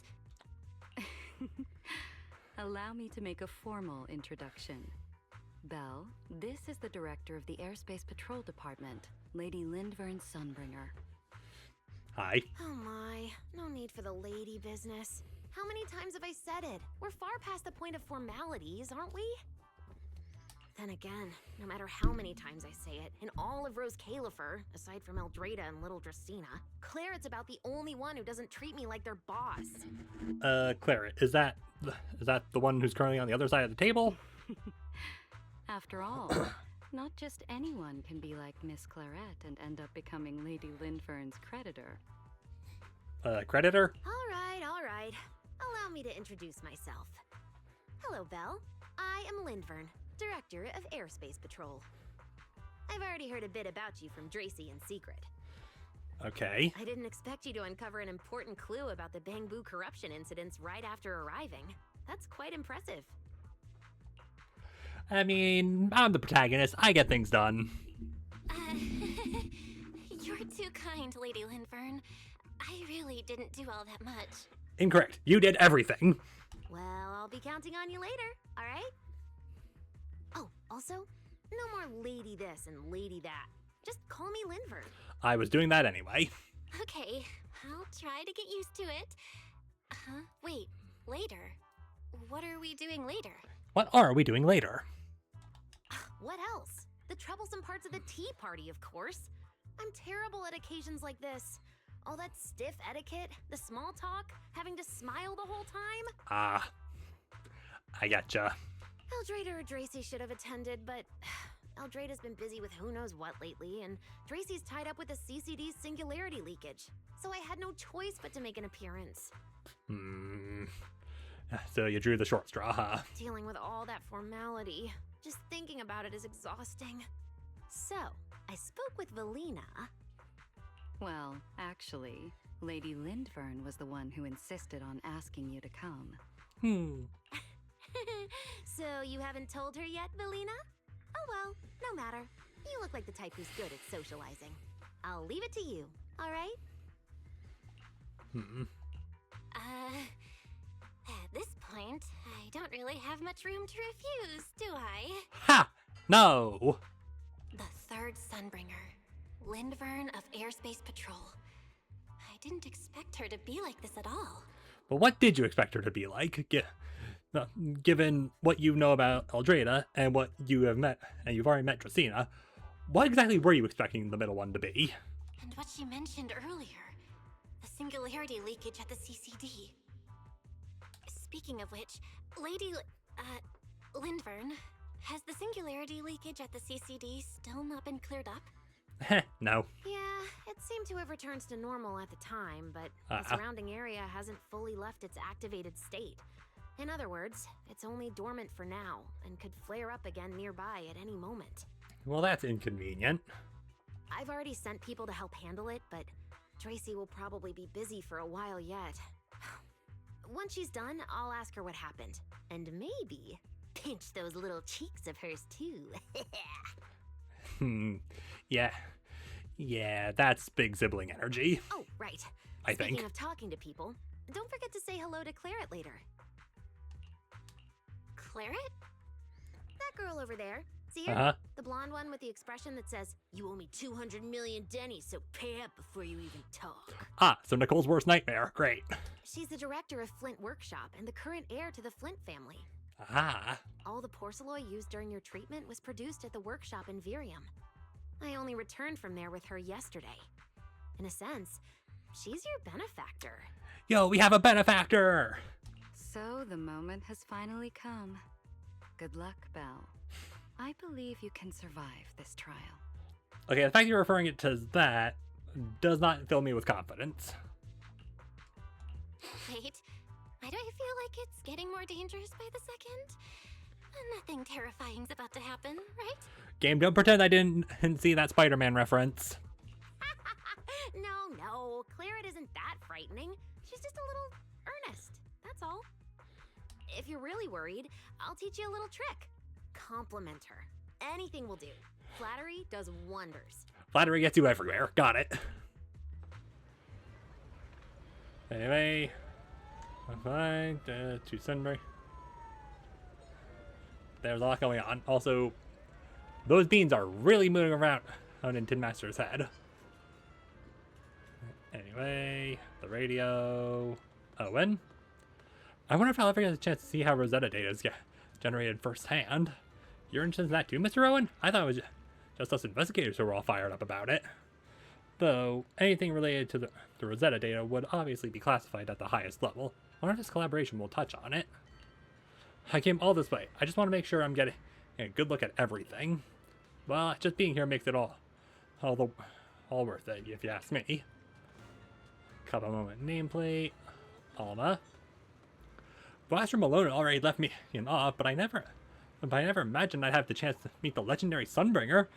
Allow me to make a formal introduction. Belle, this is the director of the Airspace Patrol Department, Lady Lindvern Sunbringer. Hi. Oh my, no need for the lady business. How many times have I said it? We're far past the point of formalities, aren't we? Then again, no matter how many times I say it, in all of Roscaelifer, aside from Eldrada and Little Dracena, Claret's about the only one who doesn't treat me like their boss. Claret, is that the one who's currently on the other side of the table? After all, not just anyone can be like Miss Claret and end up becoming Lady Lindvern's creditor. Creditor? All right. Allow me to introduce myself. Hello, Belle. I am Lindvern, Director of Airspace Patrol. I've already heard a bit about you from Dracy in secret. Okay. I didn't expect you to uncover an important clue about the Bangboo corruption incidents right after arriving. That's quite impressive. I mean, I'm the protagonist. I get things done. You're too kind, Lady Lindvern. I really didn't do all that much. Incorrect. You did everything. Well, I'll be counting on you later, all right? Oh, also, no more lady this and lady that. Just call me Lindvern. I was doing that anyway. Okay, I'll try to get used to it. Wait, later? What are we doing later? What are we doing later? What else? The troublesome parts of the tea party, of course. I'm terrible at occasions like this. All that stiff etiquette, the small talk, having to smile the whole time. Ah, I gotcha. Eldrada or Dracy should have attended, but Eldrada's been busy with who knows what lately, and Dracy's tied up with the CCD's singularity leakage. So I had no choice but to make an appearance. So you drew the short straw, huh? Dealing with all that formality. Just thinking about it is exhausting. So, I spoke with Valina. Well, actually, Lady Lindvern was the one who insisted on asking you to come. So, you haven't told her yet, Valina? Oh well, no matter. You look like the type who's good at socializing. I'll leave it to you, alright? At this point, I don't really have much room to refuse, do I? Ha! No! The third Sunbringer, Lindvern of Airspace Patrol. I didn't expect her to be like this at all. But what did you expect her to be like? Given what you know about Eldrada and what you have met, and you've already met Dracena, what exactly were you expecting the middle one to be? And what she mentioned earlier, the singularity leakage at the CCD. Speaking of which, Lady Lindvern, has the singularity leakage at the CCD still not been cleared up? No. Yeah, it seemed to have returned to normal at the time, but the surrounding area hasn't fully left its activated state. In other words, it's only dormant for now, and could flare up again nearby at any moment. Well, that's inconvenient. I've already sent people to help handle it, but Tracy will probably be busy for a while yet. Once she's done, I'll ask her what happened. And maybe pinch those little cheeks of hers too. Yeah, that's big sibling energy. Oh, right. I think. Speaking of talking to people, don't forget to say hello to Claret later. Claret? That girl over there. See her? The blonde one with the expression that says, "You owe me 200 million dennies, so pay up before you even talk." Ah, so Nicole's worst nightmare. Great. She's the director of Flint Workshop and the current heir to the Flint family. Ah. All the porcelain used during your treatment was produced at the workshop in Virium. I only returned from there with her yesterday. In a sense, she's your benefactor. Yo, we have a benefactor! So the moment has finally come. Good luck, Belle. I believe you can survive this trial. Okay, the fact you're referring it to that does not fill me with confidence. Wait, why do I feel like it's getting more dangerous by the second? Nothing terrifying's about to happen, right? Game, don't pretend I didn't see that Spider-Man reference. No, Claret isn't that frightening. She's just a little earnest, that's all. If you're really worried, I'll teach you a little trick. Compliment her. Anything will do. Flattery does wonders. Flattery gets you everywhere. Got it. Anyway, I'm fine. To Sunbringer. There's a lot going on. Also, those beans are really moving around in Tin Master's head. Anyway, the radio. Owen? I wonder if I'll ever get a chance to see how Rosetta data is generated firsthand. You're interested in that too, Mr. Owen? I thought it was just us investigators who were all fired up about it. Though, anything related to the Rosetta data would obviously be classified at the highest level. I wonder if this collaboration will touch on it. I came all this way. I just want to make sure I'm getting a good look at everything. Well, just being here makes it all worth it, if you ask me. Couple moment nameplate. Alma. Blaster Malone already left me in awe, but I never imagined I'd have the chance to meet the legendary Sunbringer.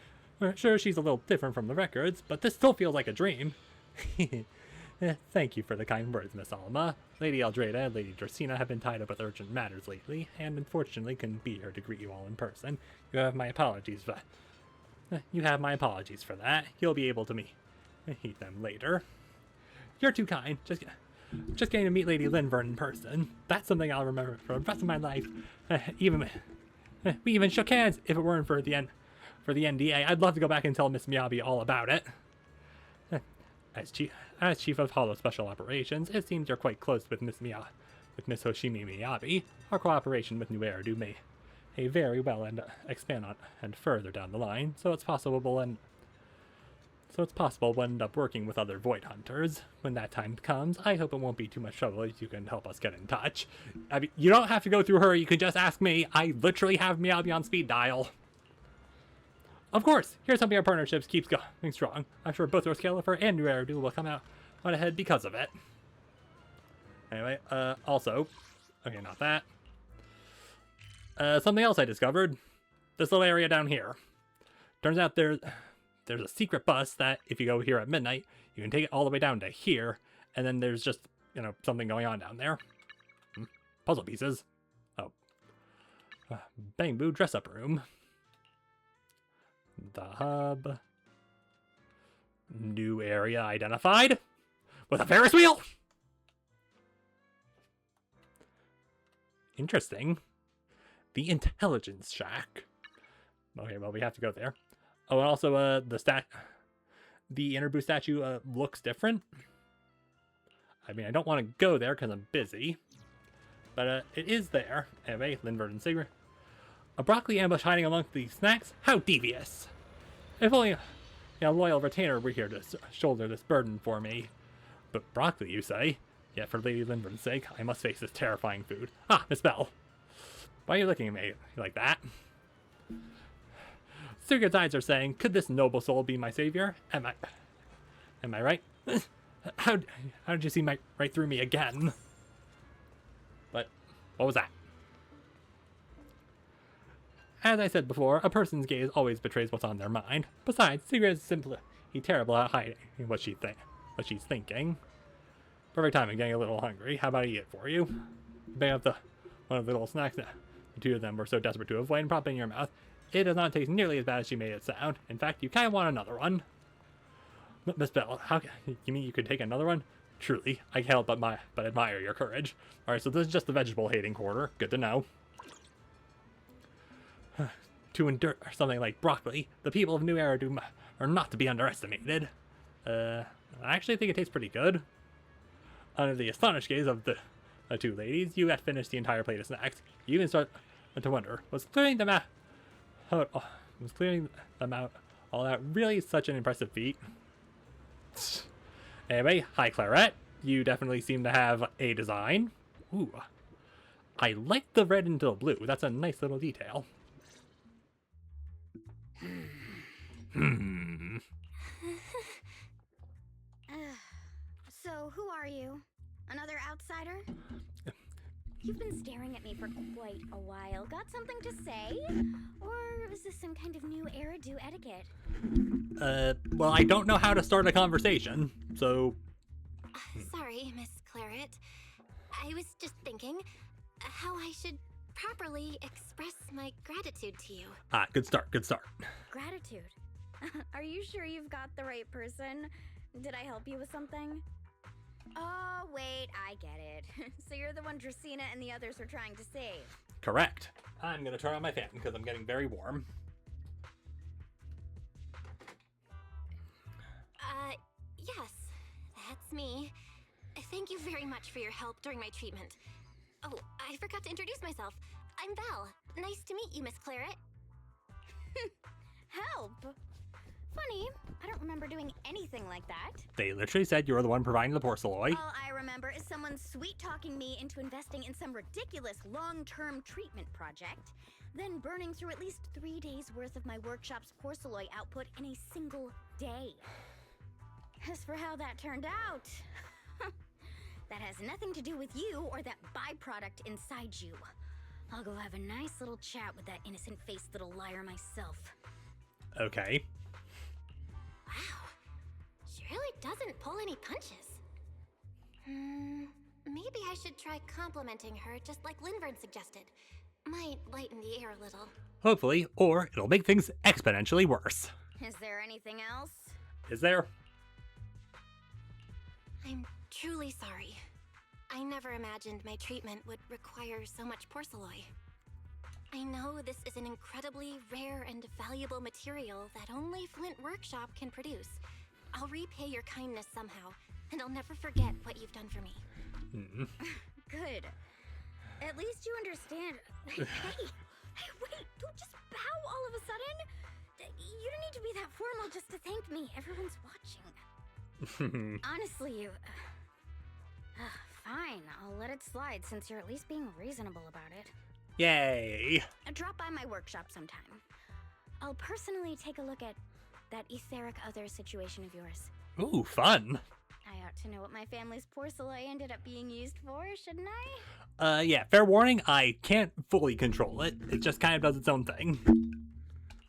Sure, she's a little different from the records, but this still feels like a dream. Thank you for the kind words, Miss Alma. Lady Eldrada and Lady Dracena have been tied up with urgent matters lately, and unfortunately couldn't be here to greet you all in person. You have my apologies for that. You'll be able to meet them later. You're too kind. Just getting to meet Lady Lindvern in person. That's something I'll remember for the rest of my life. We even shook hands. If it weren't for the NDA, I'd love to go back and tell Miss Miyabi all about it. As chief of Hollow Special Operations, it seems you're quite close with Miss Hoshimi Miyabi. Our cooperation with New Eridu may very well expand on and further down the line, so it's possible So it's possible we'll end up working with other Void Hunters. When that time comes, I hope it won't be too much trouble if you can help us get in touch. I mean, you don't have to go through her, you can just ask me. I literally have Meowby on speed dial. Of course, here's hoping our partnerships keeps going strong. I'm sure both Roscaelifer and New Eridu will come out on ahead because of it. Anyway, also, okay, not that. Something else I discovered. This little area down here. Turns out there's a secret bus that if you go here at midnight, you can take it all the way down to here, and then there's just, you know, something going on down there. Puzzle pieces. Oh. Bangboo dress-up room. The hub. New area identified. With a Ferris wheel! Interesting. The Intelligence Shack. Okay, well, we have to go there. Oh, and also, the Eridu statue, looks different. I mean, I don't want to go there because I'm busy. But, it is there. Anyway, Linvert and Sigrid. A broccoli ambush hiding amongst the snacks? How devious! If only a loyal retainer were here to shoulder this burden for me. But broccoli, you say? Yet for Lady Linvert's sake, I must face this terrifying food. Ah, Miss Bell. Why are you looking at me like that? Sigurd's eyes are saying, could this noble soul be my savior? Am I right? How did you see right through me again? But, what was that? As I said before, a person's gaze always betrays what's on their mind. Besides, Sigrid is simply terrible at hiding what she's thinking. Perfect time, I'm getting a little hungry. How about I eat it for you? Bang up one of the little snacks that the two of them were so desperate to avoid and prop it in your mouth. It does not taste nearly as bad as she made it sound. In fact, you kind of want another one. Miss Bell, you mean you could take another one? Truly, I can't help but admire your courage. Alright, so this is just the vegetable-hating quarter. Good to know. To endure something like broccoli, the people of New Eridu are not to be underestimated. I actually think it tastes pretty good. Under the astonished gaze of the two ladies, you had finished the entire plate of snacks. You even start to wonder, was clearing them out all out really such an impressive feat? Anyway, hi Claret. You definitely seem to have a design. Ooh. I like the red into the blue. That's a nice little detail. So, who are you? Another outsider? You've been staring at me for quite a while. Got something to say? Or is this some kind of new Eridu etiquette? Well, I don't know how to start a conversation, so... Sorry, Miss Claret. I was just thinking how I should properly express my gratitude to you. Ah, good start, good start. Gratitude? Are you sure you've got the right person? Did I help you with something? Oh, wait, I get it. So you're the one Dracaena and the others were trying to save. Correct. I'm gonna turn on my fan because I'm getting very warm. Yes, that's me. Thank you very much for your help during my treatment. Oh, I forgot to introduce myself. I'm Belle. Nice to meet you, Miss Claret. Help? Funny, I don't remember doing anything like that. They literally said you were the one providing the porcelain. All I remember is someone sweet-talking me into investing in some ridiculous long-term treatment project, then burning through at least 3 days' worth of my workshop's porcelain output in a single day. As for how that turned out, that has nothing to do with you or that byproduct inside you. I'll go have a nice little chat with that innocent-faced little liar myself. Okay. Wow, she really doesn't pull any punches. Maybe I should try complimenting her just like Linvern suggested. Might lighten the air a little. Hopefully, or it'll make things exponentially worse. Is there anything else? Is there? I'm truly sorry. I never imagined my treatment would require so much porcelain. I know this is an incredibly rare and valuable material that only Flint Workshop can produce. I'll repay your kindness somehow, and I'll never forget what you've done for me. Good. At least you understand. Hey, wait, don't just bow all of a sudden. You don't need to be that formal just to thank me. Everyone's watching. Honestly, you... fine, I'll let it slide since you're at least being reasonable about it. Yay! Drop by my workshop sometime. I'll personally take a look at that etheric other situation of yours. Ooh, fun. I ought to know what my family's porcelain ended up being used for, shouldn't I? Yeah, fair warning, I can't fully control it. It just kind of does its own thing.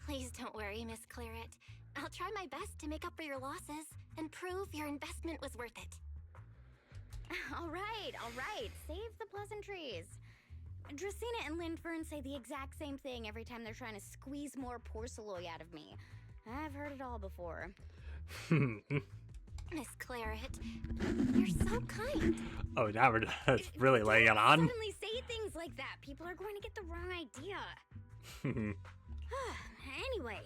Please don't worry, Miss Claret. I'll try my best to make up for your losses and prove your investment was worth it. All right. Save the pleasantries. Dracena and Lindfern say the exact same thing every time they're trying to squeeze more porcelain out of me. I've heard it all before. Miss Claret, you're so kind. Oh, now we're just really laying it on. Suddenly say things like that. People are going to get the wrong idea. Anyway,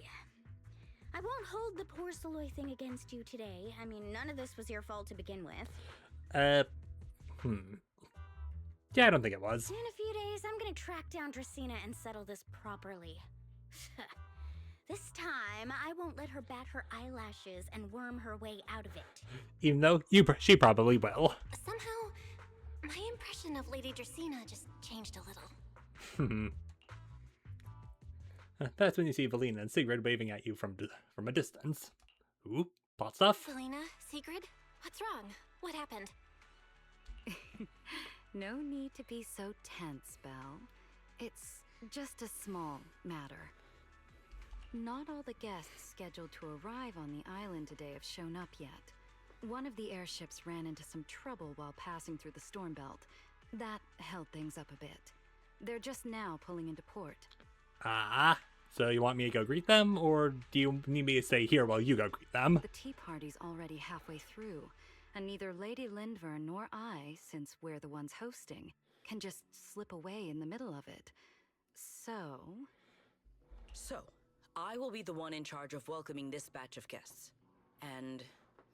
I won't hold the porcelain thing against you today. I mean, none of this was your fault to begin with. Yeah, I don't think it was. In a few days, I'm gonna track down Dracena and settle this properly. This time, I won't let her bat her eyelashes and worm her way out of it. Even though she probably will. Somehow, my impression of Lady Dracena just changed a little. That's when you see Valina and Sigrid waving at you from a distance. Ooh, plot stuff. Valina, Sigrid, what's wrong? What happened? No need to be so tense, Belle. It's just a small matter. Not all the guests scheduled to arrive on the island today have shown up yet. One of the airships ran into some trouble while passing through the storm belt. That held things up a bit. They're just now pulling into port. Ah, so you want me to go greet them, or do you need me to stay here while you go greet them? The tea party's already halfway through, and neither Lady Lindvern nor I, since we're the ones hosting, can just slip away in the middle of it. So, I will be the one in charge of welcoming this batch of guests. And,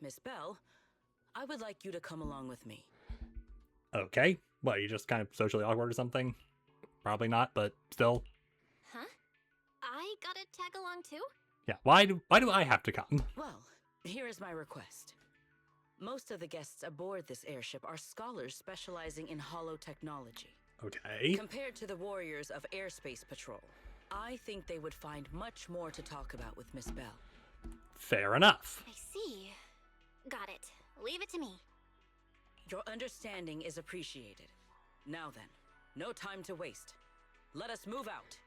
Miss Belle, I would like you to come along with me. Okay. What, are you just kind of socially awkward or something? Probably not, but still. Huh? I gotta tag along too? Yeah, why do I have to come? Well, here is my request. Most of the guests aboard this airship are scholars specializing in hollow technology. Okay. Compared to the warriors of Airspace Patrol, I think they would find much more to talk about with Miss Belle. Fair enough. I see. Got it. Leave it to me. Your understanding is appreciated. Now then, no time to waste. Let us move out.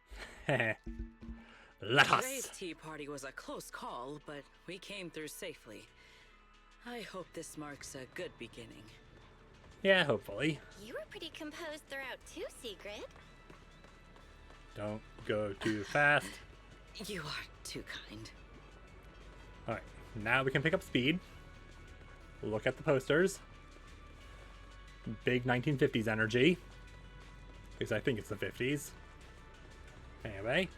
Let Today's us. tea party was a close call, but we came through safely. I hope this marks a good beginning. Yeah, hopefully. You were pretty composed throughout too, Sigrid. Don't go too fast. You are too kind. Alright, now we can pick up speed. Look at the posters. Big 1950s energy. Because I think it's the 50s. Anyway.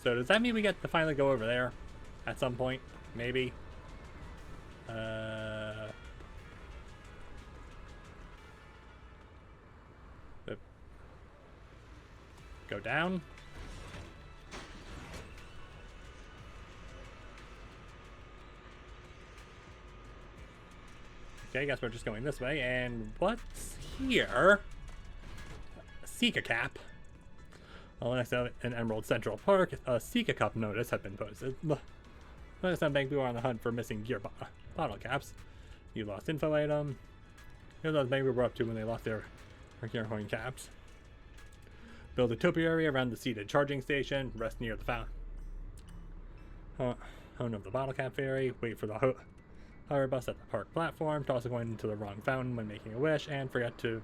So does that mean we get to finally go over there? At some point? Maybe? Go down. Okay, I guess we're just going this way. And what's here? A Sika cap. Well, next to in Emerald Central Park, a Sika cup notice had been posted. Notice on Bangboo are on the hunt for missing gear bottle caps. You lost info item. Here's what Bangboo were up to when they lost their gear coin caps. Build a topiary around the seated charging station. Rest near the fountain. Hone of the bottle cap ferry. Wait for the hover bus at the park platform. Toss a coin into the wrong fountain when making a wish. And forget to...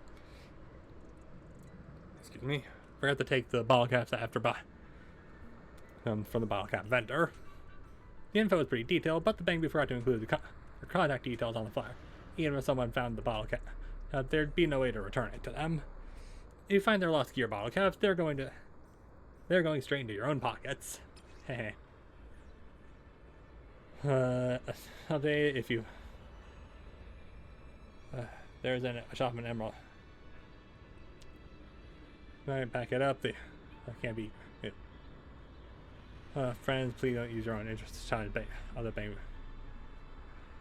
Excuse me. Forgot to take the bottle caps after from the bottle cap vendor. The info is pretty detailed, but the Bangboo forgot to include the contact details on the flyer. Even if someone found the bottle cap, there'd be no way to return it to them. If you find their lost gear bottle caps, they're going straight into your own pockets. Heh. Someday, if you there's a shop in Emerald. Alright, back it up. That can't be. Friends, please don't use your own interest to challenge other Bangboo.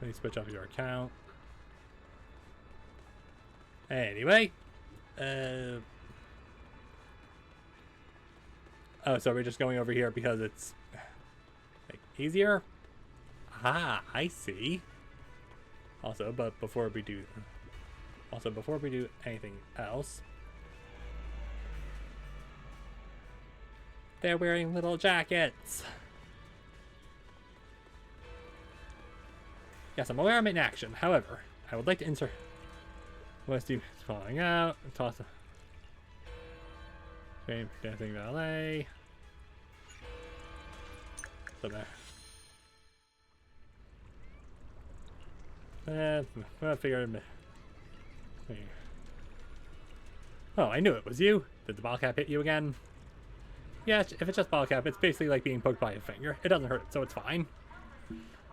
Please switch off your account. Anyway. Oh, so we're just going over here because it's like, easier? Ah, I see. Also, but before we do anything else, they're wearing little jackets. Yes, I'm aware I'm in action. However, I would like to insert. Let's do falling out. Toss a dancing ballet. So there. I figured. Oh, I knew it was you. Did the ball cap hit you again? Yeah, if it's just ball cap, it's basically like being poked by a finger. It doesn't hurt, so it's fine.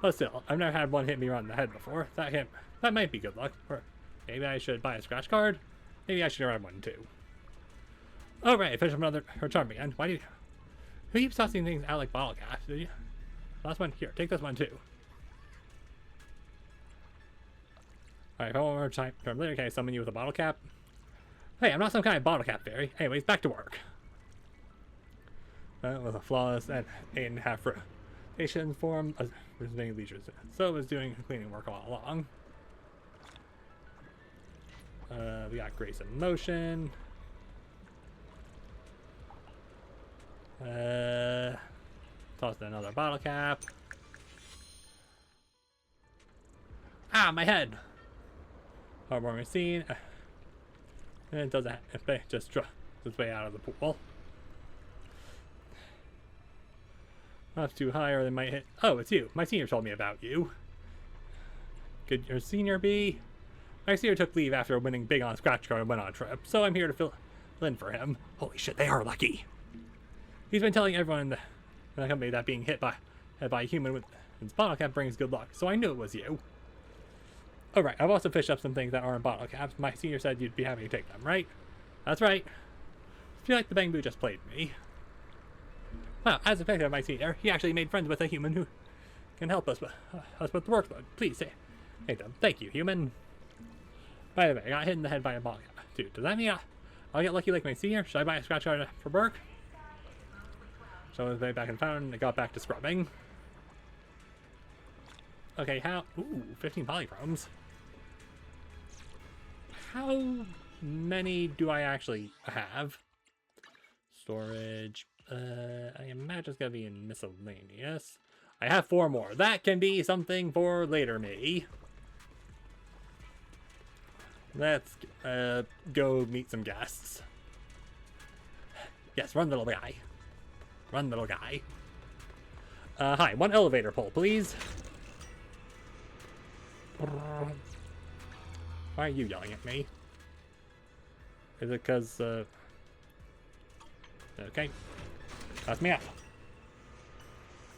But still, I've never had one hit me right in the head before. That might be good luck. Or maybe I should buy a scratch card. Maybe I should grab one too. Oh right, I finished another her charm again. Who keeps tossing things out like bottle caps? Did you? Last one here. Take this one too. Alright, one more time. From later, can I summon you with a bottle cap? Hey, I'm not some kind of bottle cap fairy. Anyways, back to work. With a flawless and 8.5 rotation form, visiting leisures. So it was doing cleaning work all along. We got Grace in motion. Tossed another bottle cap. Ah, my head! Heartwarming scene. And it doesn't. It just dropped its way out of the pool. Not too high or they might hit. Oh, it's you. My senior told me about you. Could your senior be? My senior took leave after winning big on scratch card and went on a trip, so I'm here to fill in for him. Holy shit, they are lucky. He's been telling everyone in the company that being hit by a human with his bottle cap brings good luck, so I knew it was you. Alright, I've also fished up some things that aren't bottle caps. My senior said you'd be happy to take them, right? That's right. I feel like the Bangboo just played me. Well, as expected of my senior, he actually made friends with a human who can help us with the workload. Please take them. Thank you, human. By the way, I got hit in the head by a bottle cap, too. Does that mean I'll get lucky like my senior? Should I buy a scratch card for Burke? So I was way back in town and I got back to scrubbing. Okay, how? Ooh, 15 polychromes. How many do I actually have? Storage. I imagine it's gonna be in miscellaneous. I have 4 more. That can be something for later me. Let's go meet some guests. Yes, run, little guy. Run, little guy. Hi, 1 elevator pole, please. Why are you yelling at me? Is it because, okay. That's me up.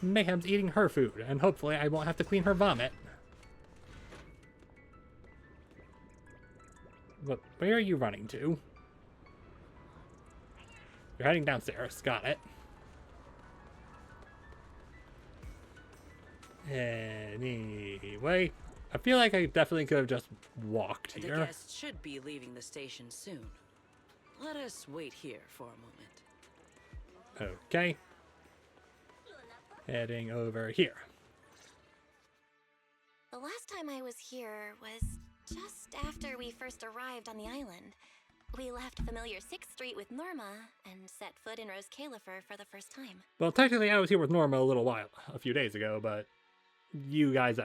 Mayhem's eating her food, and hopefully I won't have to clean her vomit. But where are you running to? You're heading downstairs. Got it. Anyway, I feel like I definitely could have just walked here. The guests should be leaving the station soon. Let us wait here for a moment. Okay. Heading over here. The last time I was here was just after we first arrived on the island. We left familiar 6th Street with Norma and set foot in Roscaelifer for the first time. Well, technically I was here with Norma a few days ago, but you guys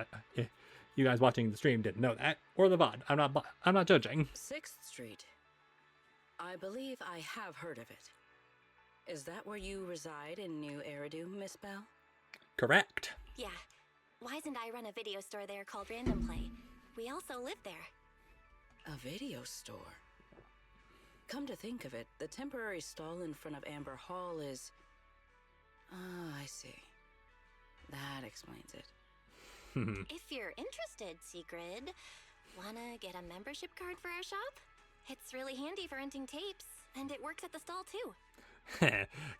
watching the stream didn't know that, or the VOD. I'm not judging. 6th Street. I believe I have heard of it. Is that where you reside in New Eridu, Miss Bell? Correct. Yeah. Wise and I run a video store there called Random Play. We also live there. A video store? Come to think of it, the temporary stall in front of Amber Hall is... Ah, I see. That explains it. If you're interested, Secret, wanna get a membership card for our shop? It's really handy for renting tapes, and it works at the stall too.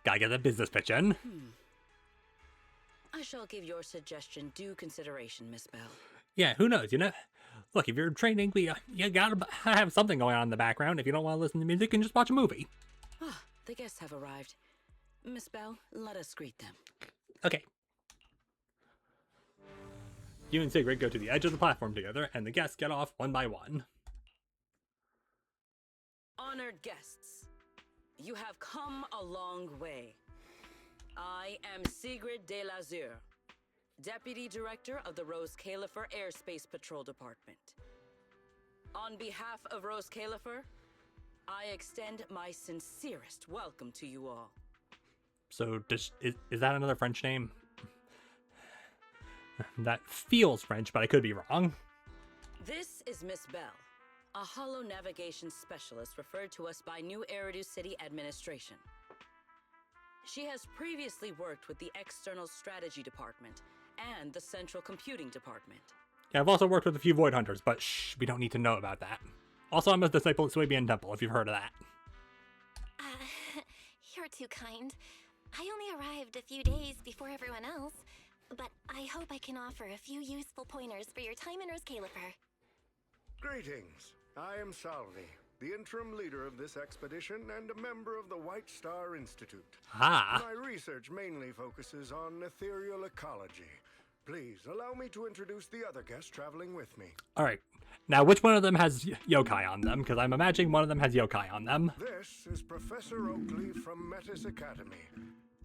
Gotta get the business pitch in. I shall give your suggestion due consideration, Miss Bell. Yeah, who knows, you know? Look, if you're training, you gotta have something going on in the background if you don't want to listen to music and just watch a movie. Ah, the guests have arrived. Miss Bell, let us greet them. Okay. You and Sigrid go to the edge of the platform together, and the guests get off one by one. Honored guests, you have come a long way. I am Sigrid de Lazure, Deputy Director of the Roscaelifer Airspace Patrol Department. On behalf of Roscaelifer, I extend my sincerest welcome to you all. So, is that another French name? That feels French, but I could be wrong. This is Miss Bell, a holo navigation specialist referred to us by New Eridu City Administration. She has previously worked with the External Strategy Department and the Central Computing Department. Yeah, I've also worked with a few Void Hunters, but shh, we don't need to know about that. Also, I'm a disciple at Swabian Temple, if you've heard of that. You're too kind. I only arrived a few days before everyone else, but I hope I can offer a few useful pointers for your time in Roscaelifer. Greetings. I am Salvi, the interim leader of this expedition and a member of the White Star Institute. Ah. My research mainly focuses on ethereal ecology. Please allow me to introduce the other guests traveling with me. Alright. Now, which one of them has yokai on them? Because I'm imagining one of them has yokai on them. This is Professor Oakley from Metis Academy.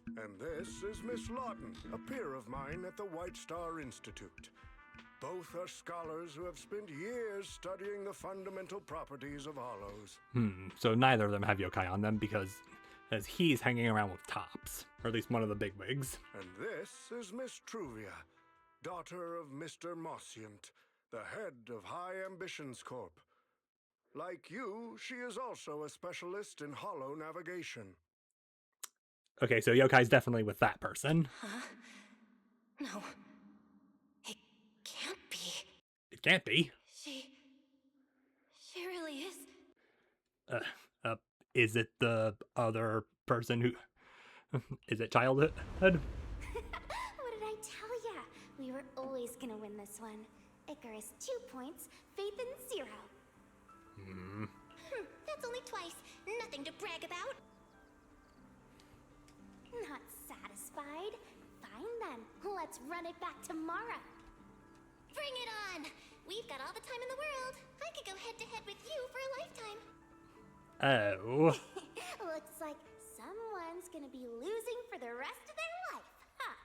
And this is Miss Lawton, a peer of mine at the White Star Institute. Both are scholars who have spent years studying the fundamental properties of hollows. So neither of them have yokai on them because as he's hanging around with tops, or at least one of the bigwigs. And this is Miss Truvia, daughter of Mr. Mossiant, the head of High Ambitions Corp. Like you, she is also a specialist in holo navigation. Okay, so yokai's definitely with that person. Huh? No. It can't be. It can't be. She really is. Is it the other person who... Is it childhood? What did I tell ya? We were always gonna win this one. Icarus 2 points, Phaethon 0. That's only twice. Nothing to brag about. Not satisfied? Fine then. Let's run it back tomorrow. Bring it on! We've got all the time in the world. I could go head-to-head with you for a lifetime. Oh. Looks like someone's gonna be losing for the rest of their life, huh?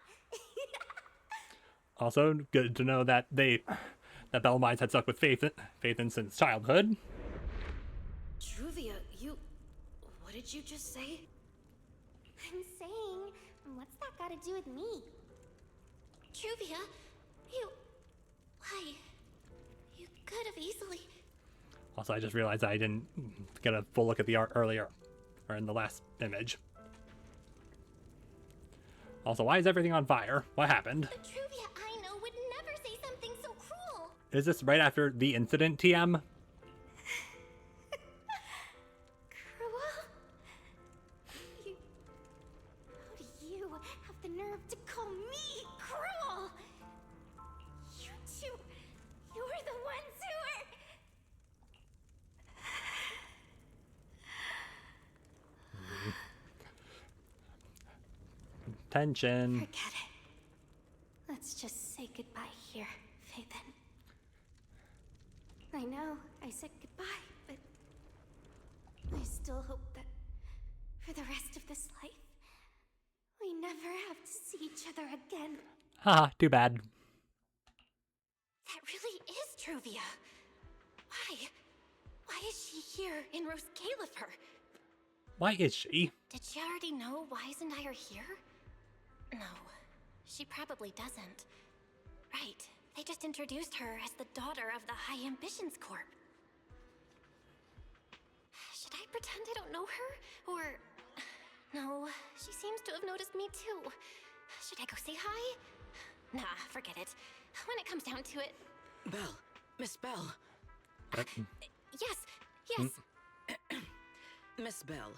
Also, good to know that that Belmides had stuck with Phaethon since childhood. Truvia, what did you just say? I'm saying, what's that got to do with me? Truvia, why? You could have easily... Also, I just realized I didn't get a full look at the art earlier, or in the last image. Also, why is everything on fire? What happened? The Truvia I know would never say something so cruel. Is this right after the incident, TM? Cruel? How do you have the nerve to call me cruel? You two, you're the ones who are... Tension. Forget it. Let's just say goodbye here, Phaethon. I know I said goodbye, but I still hope that for the rest of this life, we never have to see each other again. Haha, too bad. That really is Truvia. Why? Why is she here in Roscaelifer? Why is she? Did she already know Wise and I are here? No, she probably doesn't. Right, they just introduced her as the daughter of the High Ambitions Corp. Should I pretend I don't know her? Or... No, she seems to have noticed me too. Should I go say hi? Nah, forget it. When it comes down to it... Belle. Miss Belle. Yes. Miss Belle,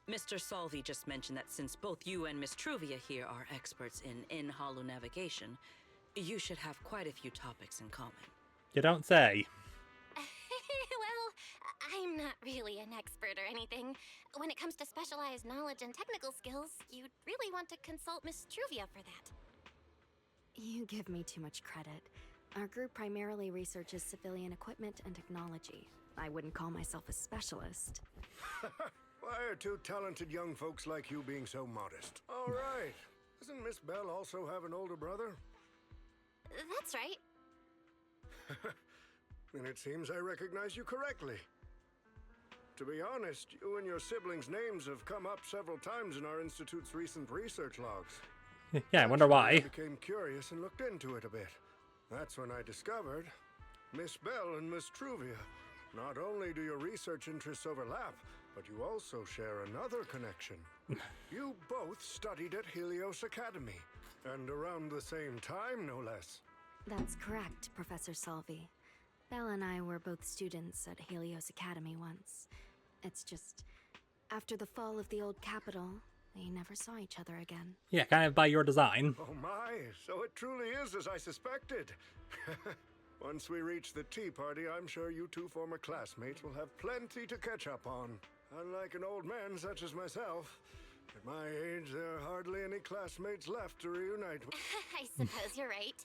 Mr. Salvi just mentioned that since both you and Miss Truvia here are experts in hollow navigation, you should have quite a few topics in common. You don't say. Well, I'm not really an expert or anything. When it comes to specialized knowledge and technical skills, you'd really want to consult Miss Truvia for that. You give me too much credit. Our group primarily researches civilian equipment and technology. I wouldn't call myself a specialist. Why are two talented young folks like you being so modest? All right. Doesn't Miss Bell also have an older brother? That's right. Then it seems I recognize you correctly. To be honest, you and your siblings' names have come up several times in our institute's recent research logs. Yeah, I wonder why. I became curious and looked into it a bit. That's when I discovered Miss Bell and Miss Truvia. Not only do your research interests overlap, but you also share another connection. You both studied at Helios Academy, and around the same time, no less. That's correct, Professor Salvi. Belle and I were both students at Helios Academy once. It's just, after the fall of the old capital, we never saw each other again. Yeah, kind of by your design. Oh my, so it truly is as I suspected. Once we reach the tea party, I'm sure you two former classmates will have plenty to catch up on. Unlike an old man such as myself, at my age, there are hardly any classmates left to reunite with. I suppose you're right.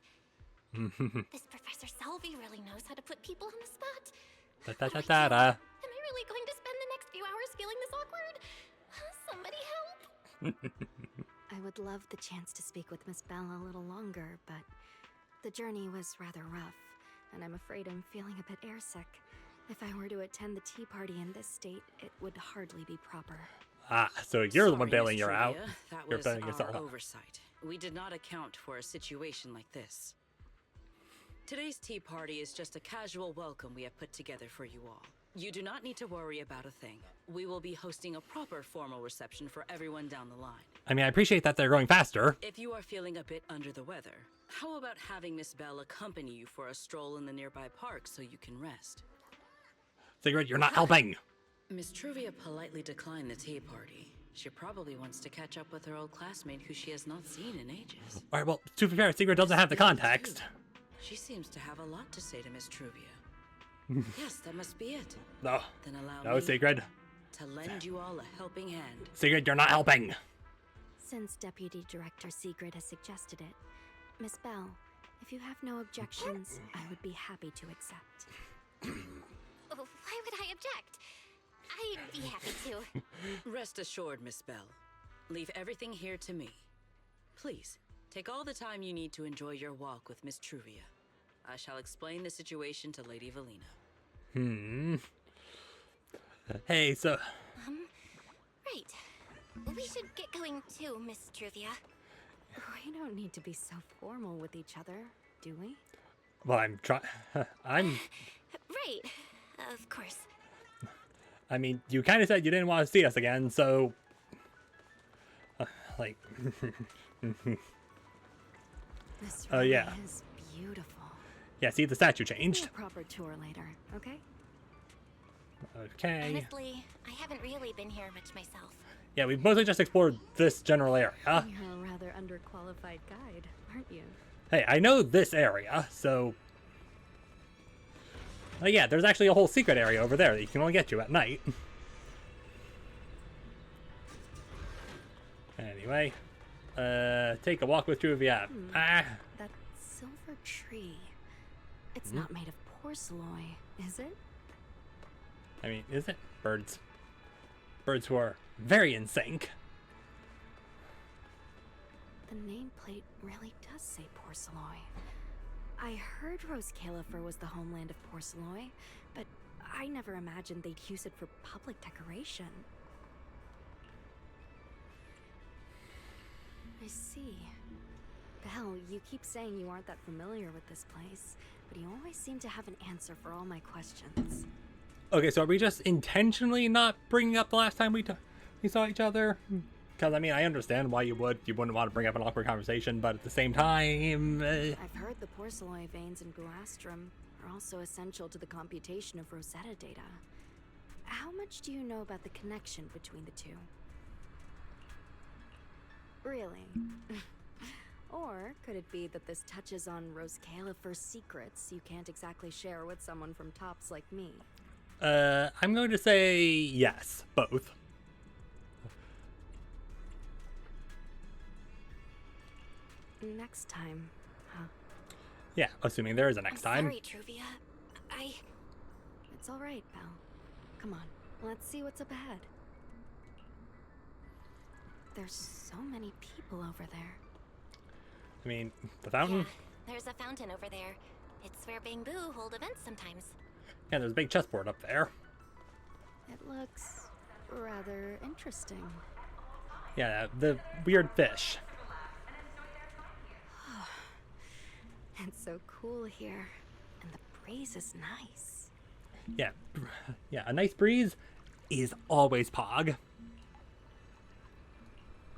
This Professor Salvi really knows how to put people on the spot. Da-da-da-da-da. Am I really going to spend the next few hours feeling this awkward? Somebody help! I would love the chance to speak with Miss Bell a little longer, but the journey was rather rough, and I'm afraid I'm feeling a bit airsick. If I were to attend the tea party in this state, it would hardly be proper. Ah, so you're the one Sorry, bailing Miss her out. Truvia. That You're was bailing our yourself out. oversight. We did not account for a situation like this. Today's tea party is just a casual welcome we have put together for you all. You do not need to worry about a thing. We will be hosting a proper formal reception for everyone down the line. I mean, I appreciate that they're going faster. If you are feeling a bit under the weather, how about having Miss Bell accompany you for a stroll in the nearby park so you can rest? Sigrid, you're not helping. Miss Truvia politely declined the tea party. She probably wants to catch up with her old classmate who she has not seen in ages. All right, well, to be fair, Sigrid doesn't have the context. She seems to have a lot to say to Miss Truvia. Yes, that must be it. No. Then allow No, me Sigrid. to lend you all a helping hand. Sigrid, you're not helping. Since Deputy Director Sigrid has suggested it, Miss Bell, if you have no objections, I would be happy to accept. Why would I object? I'd be happy to. Rest assured, Miss Bell. Leave everything here to me. Please, take all the time you need to enjoy your walk with Miss Truvia. I shall explain the situation to Lady Valina. Hey, so... Right. We should get going too, Miss Truvia. We don't need to be so formal with each other, do we? Well, I'm trying... I'm... Right. Of course. I mean, you kind of said you didn't want to see us again, so... like... This Oh, yeah. is beautiful. Yeah, see, the statue changed. Do a proper tour later, okay? Okay. Honestly, I haven't really been here much myself. Yeah, we've mostly just explored this general area. You're a rather underqualified guide, aren't you? Hey, I know this area, so... yeah, there's actually a whole secret area over there that you can only get to at night. Anyway, take a walk with Truvia. That silver tree. It's not made of porcelain, is it? I mean, is it? Birds. Birds who are very in sync. The nameplate really does say porcelain. I heard Roscaelifer was the homeland of porcelain, but I never imagined they'd use it for public decoration. I see. Belle, you keep saying you aren't that familiar with this place, but you always seem to have an answer for all my questions. Okay, so are we just intentionally not bringing up the last time we saw each other? Because, I mean, I understand why you wouldn't want to bring up an awkward conversation, but at the same time... I've heard the porcelain veins in Buastrum are also essential to the computation of Rosetta data. How much do you know about the connection between the two? Really? Or could it be that this touches on Roscaelifer's secrets you can't exactly share with someone from Tops like me? I'm going to say yes, both. Next time, huh? Yeah, assuming there is a next time. Sorry, Truvia. It's all right, Belle. Come on, let's see what's up ahead. There's so many people over there. I mean, the fountain? Yeah, there's a fountain over there. It's where Bangboo hold events sometimes. Yeah, there's a big chessboard up there. It looks rather interesting. Yeah, the weird fish. It's so cool here, and the breeze is nice. Yeah, a nice breeze is always pog.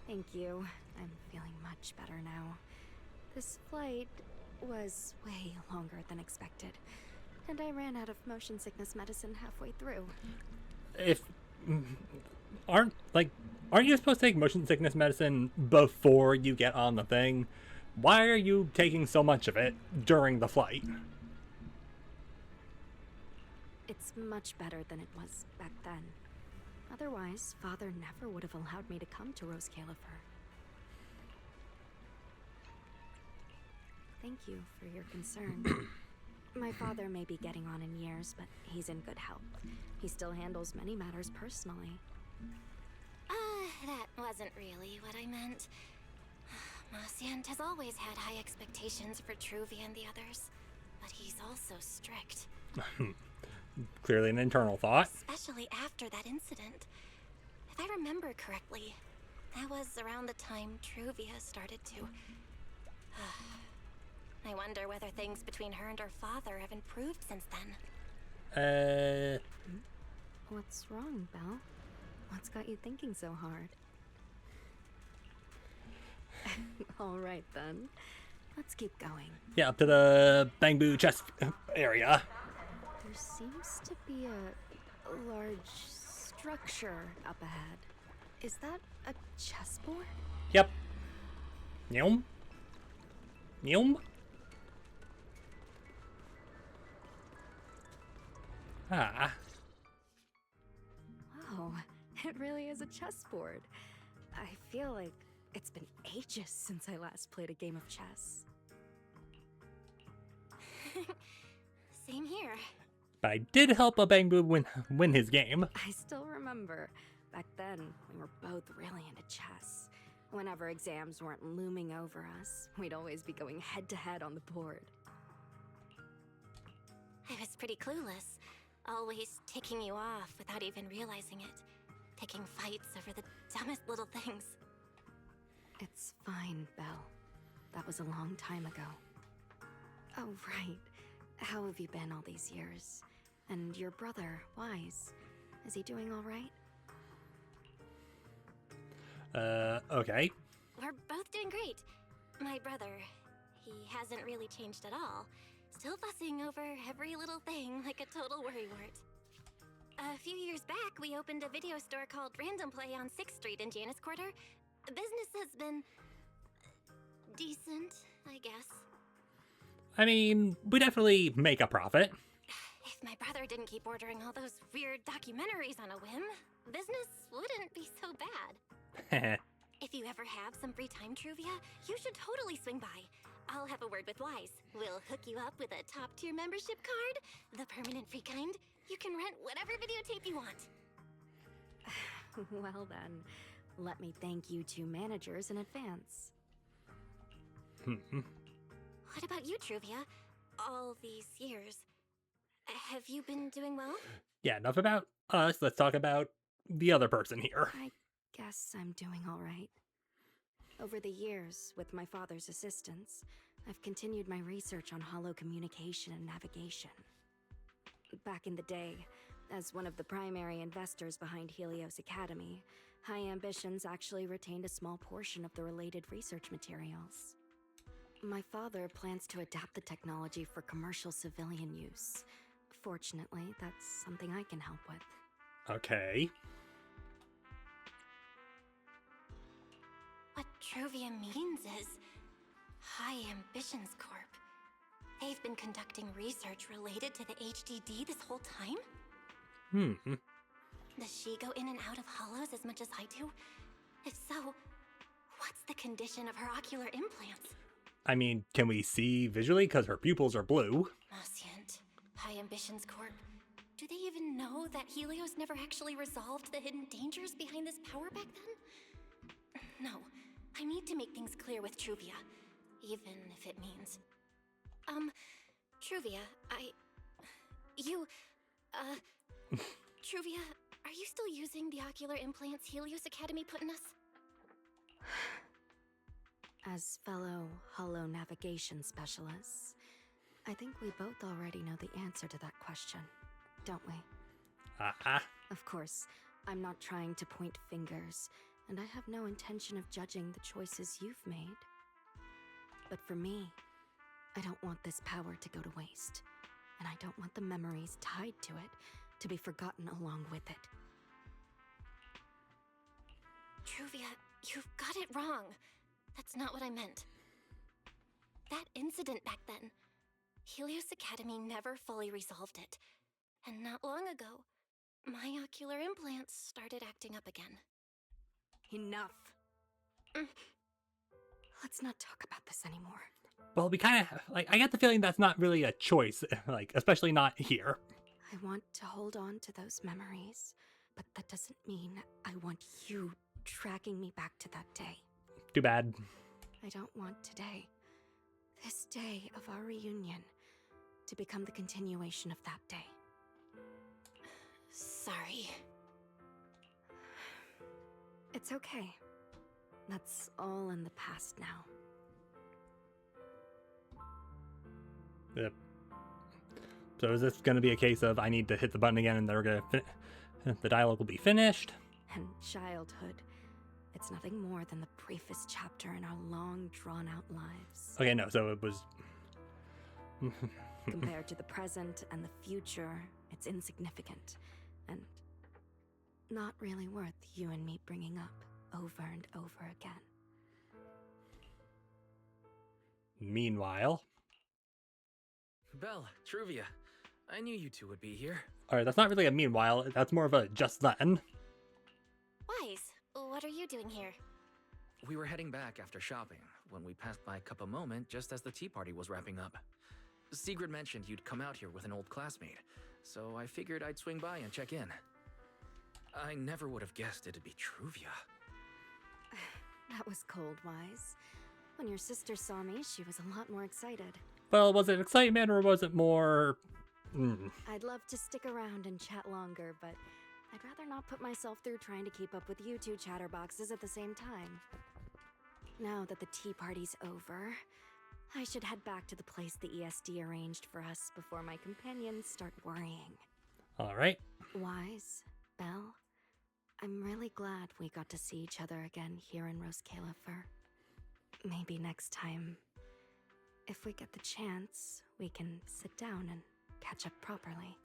Thank you. I'm feeling much better now. This flight was way longer than expected, and I ran out of motion sickness medicine halfway through. Aren't you supposed to take motion sickness medicine before you get on the thing? Why are you taking so much of it during the flight? It's much better than it was back then. Otherwise, Father never would have allowed me to come to Roscaelifer. Thank you for your concern. My father may be getting on in years, but he's in good health. He still handles many matters personally. That wasn't really what I meant. Marciant has always had high expectations for Truvia and the others, but he's also strict. Clearly an internal thought. Especially after that incident. If I remember correctly, that was around the time Truvia started to... I wonder whether things between her and her father have improved since then. What's wrong, Belle? What's got you thinking so hard? All right, then. Let's keep going. Yeah, up to the Bangboo chest area. There seems to be a large structure up ahead. Is that a chessboard? Yep. Nyom. Nyom. Ah. Wow, it really is a chessboard. I feel like it's been ages since I last played a game of chess. Same here. But I did help a Bangboo win his game. I still remember. Back then, we were both really into chess. Whenever exams weren't looming over us, we'd always be going head-to-head on the board. I was pretty clueless. Always ticking you off without even realizing it. Picking fights over the dumbest little things. It's fine, Belle. That was a long time ago. Oh, right. How have you been all these years? And your brother, Wise, is he doing all right? Okay. We're both doing great. My brother, he hasn't really changed at all. Still fussing over every little thing like a total worrywart. A few years back, we opened a video store called Random Play on 6th Street in Janus Quarter. Business has been... decent, I guess. I mean, we definitely make a profit. If my brother didn't keep ordering all those weird documentaries on a whim, business wouldn't be so bad. If you ever have some free time, Truvia, you should totally swing by. I'll have a word with Wise. We'll hook you up with a top-tier membership card, the permanent free kind. You can rent whatever videotape you want. Well then, let me thank you two managers in advance. What about you, Truvia? All these years, have you been doing well? Yeah, enough about us. Let's talk about the other person here. I guess I'm doing all right. Over the years, with my father's assistance, I've continued my research on holo communication and navigation. Back in the day, as one of the primary investors behind Helios Academy, High Ambitions actually retained a small portion of the related research materials. My father plans to adapt the technology for commercial civilian use. Fortunately, that's something I can help with. Okay. What Truvia means is High Ambitions Corp. They've been conducting research related to the HDD this whole time? Does she go in and out of hollows as much as I do? If so, what's the condition of her ocular implants? I mean, can we see visually? Because her pupils are blue. Oscient, High Ambitions Corp. Do they even know that Helios never actually resolved the hidden dangers behind this power back then? No, I need to make things clear with Truvia, even if it means... Truvia, Truvia, are you still using the ocular implants Helios Academy put in us? As fellow hollow navigation specialists, I think we both already know the answer to that question, don't we? Of course, I'm not trying to point fingers, and I have no intention of judging the choices you've made. But for me, I don't want this power to go to waste, and I don't want the memories tied to it to be forgotten along with it. Truvia, you've got it wrong. That's not what I meant. That incident back then, Helios Academy never fully resolved it. And not long ago, my ocular implants started acting up again. Enough. Let's not talk about this anymore. Well, we kind of, like, I get the feeling that's not really a choice, like, especially not here. I want to hold on to those memories, but that doesn't mean I want you tracking me back to that day. Too bad. I don't want today, this day of our reunion, to become the continuation of that day. Sorry. It's okay. That's all in the past now. Yep. So is this going to be a case of I need to hit the button again and they're going to the dialogue will be finished? And childhood, it's nothing more than the briefest chapter in our long, drawn-out lives. Okay, no, so it was... Compared to the present and the future, it's insignificant. And not really worth you and me bringing up over and over again. Meanwhile... Belle, Truvia, I knew you two would be here. Alright, that's not really a meanwhile, that's more of a just then. Wise, what are you doing here? We were heading back after shopping when we passed by Cup a Moment just as the tea party was wrapping up. Sigrid mentioned you'd come out here with an old classmate, so I figured I'd swing by and check in. I never would have guessed it'd be Truvia. That was cold, Wise. When your sister saw me, she was a lot more excited. Well, was it excitement or was it more... I'd love to stick around and chat longer, but I'd rather not put myself through trying to keep up with you two chatterboxes at the same time. Now that the tea party's over, I should head back to the place the ESD arranged for us before my companions start worrying. Alright. Wise, Belle, I'm really glad we got to see each other again here in Roscaelifer. Maybe next time, if we get the chance, we can sit down and catch up properly.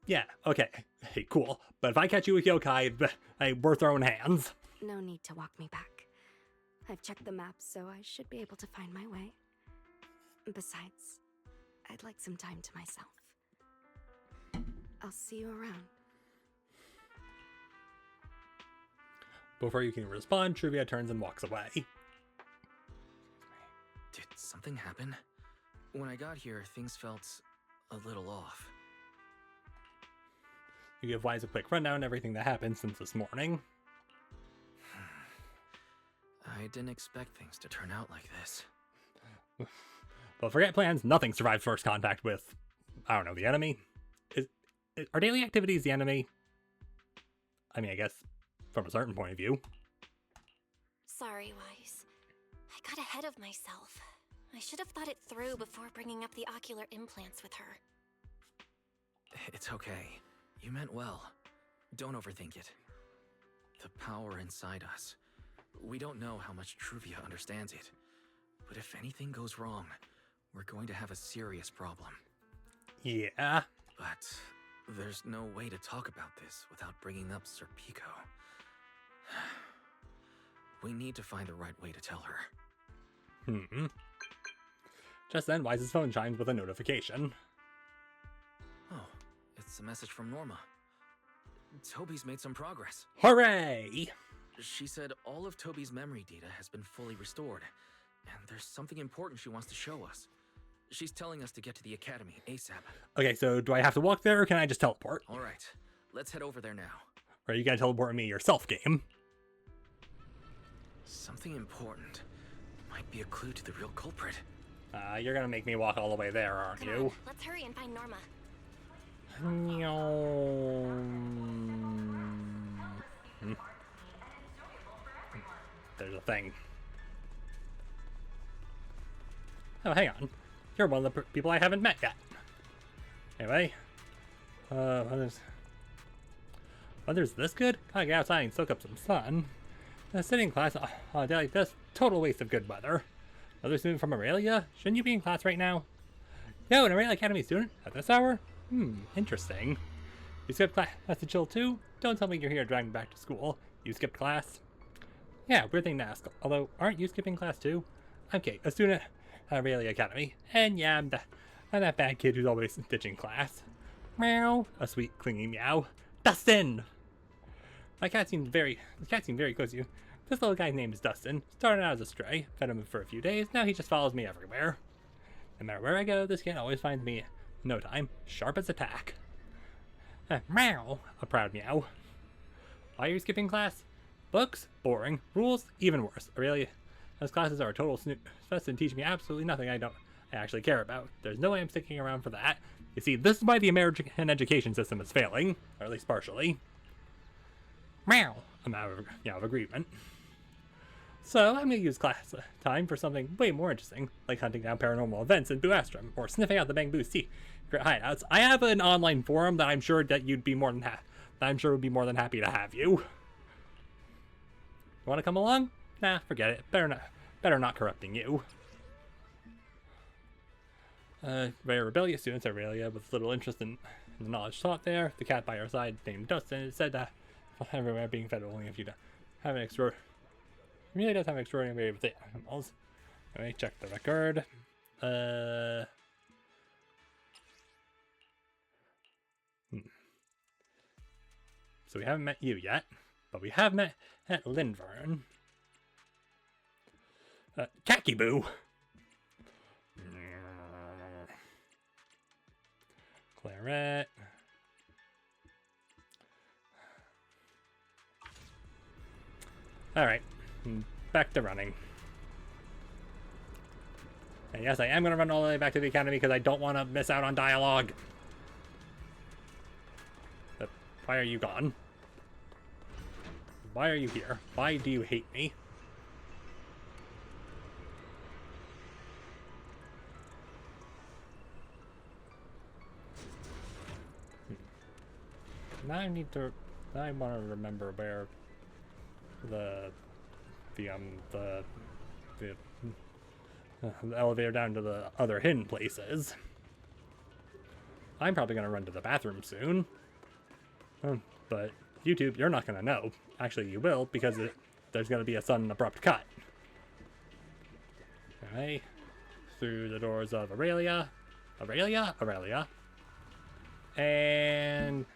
Yeah, okay. Hey, cool. But if I catch you with yokai, we're throwing hands. No need to walk me back. I've checked the map, so I should be able to find my way. Besides, I'd like some time to myself. I'll see you around. Before you can respond, Truvia turns and walks away. Did something happen? When I got here, things felt a little off. You give Wise a quick rundown of everything that happened since this morning. I didn't expect things to turn out like this. But forget plans, nothing survives first contact with, I don't know, the enemy? Are daily activities the enemy? I mean, I guess from a certain point of view. Sorry, Wise. I got ahead of myself. I should have thought it through before bringing up the ocular implants with her. It's okay. You meant well. Don't overthink it. The power inside us. We don't know how much Truvia understands it. But if anything goes wrong, we're going to have a serious problem. Yeah. But there's no way to talk about this without bringing up Sir Pico. We need to find the right way to tell her. Just then, Wise's phone chimes with a notification. Oh, it's a message from Norma. Toby's made some progress. Hooray! She said all of Toby's memory data has been fully restored, and there's something important she wants to show us. She's telling us to get to the academy ASAP. Okay, so do I have to walk there, or can I just teleport? All right, let's head over there now. Or you gotta teleport me yourself, game. Something important. Might be a clue to the real culprit. You're gonna make me walk all the way there, aren't you? On, let's hurry and find Norma. There's a thing. Oh, hang on. You're one of the people I haven't met yet. Anyway. Weather's this good? Gotta get outside and soak up some sun. Sitting in class on a day like this, total waste of good weather. Another student from Aurelia? Shouldn't you be in class right now? Yo, an Aurelia Academy student? At this hour? Interesting. You skipped class to chill too? Don't tell me you're here driving back to school. You skipped class? Yeah, weird thing to ask. Although, aren't you skipping class too? I'm Kate, a student at Aurelia Academy. And yeah, I'm that bad kid who's always ditching class. Meow. A sweet, clingy meow. Dustin! The cat seemed very close to you. This little guy's name is Dustin. Started out as a stray, fed him for a few days, now he just follows me everywhere. No matter where I go, this kid always finds me in no time, sharp as a tack. Meow, a proud meow. Why are you skipping class? Books? Boring. Rules? Even worse. Aurelia, those classes are a total fest and teach me absolutely nothing I actually care about. There's no way I'm sticking around for that. You see, this is why the American education system is failing, or at least partially. Meow. I'm out of agreement. So I'm gonna use class time for something way more interesting, like hunting down paranormal events in Buastrom, or sniffing out the Bangboo secret hideouts. I have an online forum that I'm sure that you'd be more than would be more than happy to have you. You want to come along? Nah, forget it. Better not corrupting you. Very rebellious students at Aurelia with little interest in the knowledge taught there. The cat by our side named Dustin. It said that everywhere being fed only if you have an really does have an extraordinary way with the animals. Let me check the record. So we haven't met you yet, but we have met at Lindvern. Kakiboo! Claret. Alright, back to running. And yes, I am going to run all the way back to the academy because I don't want to miss out on dialogue. But why are you gone? Why are you here? Why do you hate me? Now I want to remember where the elevator down to the other hidden places. I'm probably going to run to the bathroom soon. But YouTube, you're not going to know. Actually, you will, because there's going to be a sudden abrupt cut. Okay. Through the doors of Aurelia. Aurelia. And...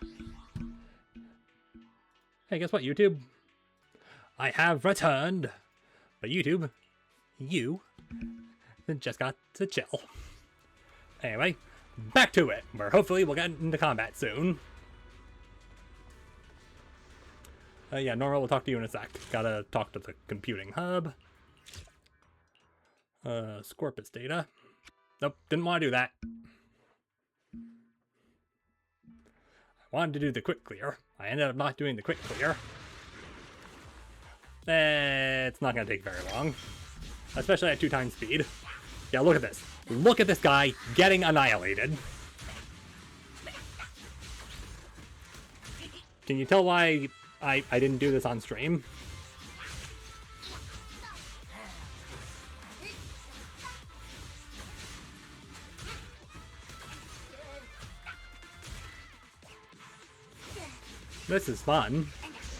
hey, guess what, YouTube? I have returned. But YouTube, you just got to chill. Anyway, back to it, where hopefully we'll get into combat soon. Yeah, Nora will talk to you in a sec. Gotta talk to the computing hub. Scorpus data. Nope, didn't want to do that. I wanted to do the quick clear. I ended up not doing the quick clear. It's not gonna take very long. Especially at 2x speed. Yeah, look at this. Look at this guy getting annihilated. Can you tell why I didn't do this on stream? This is fun.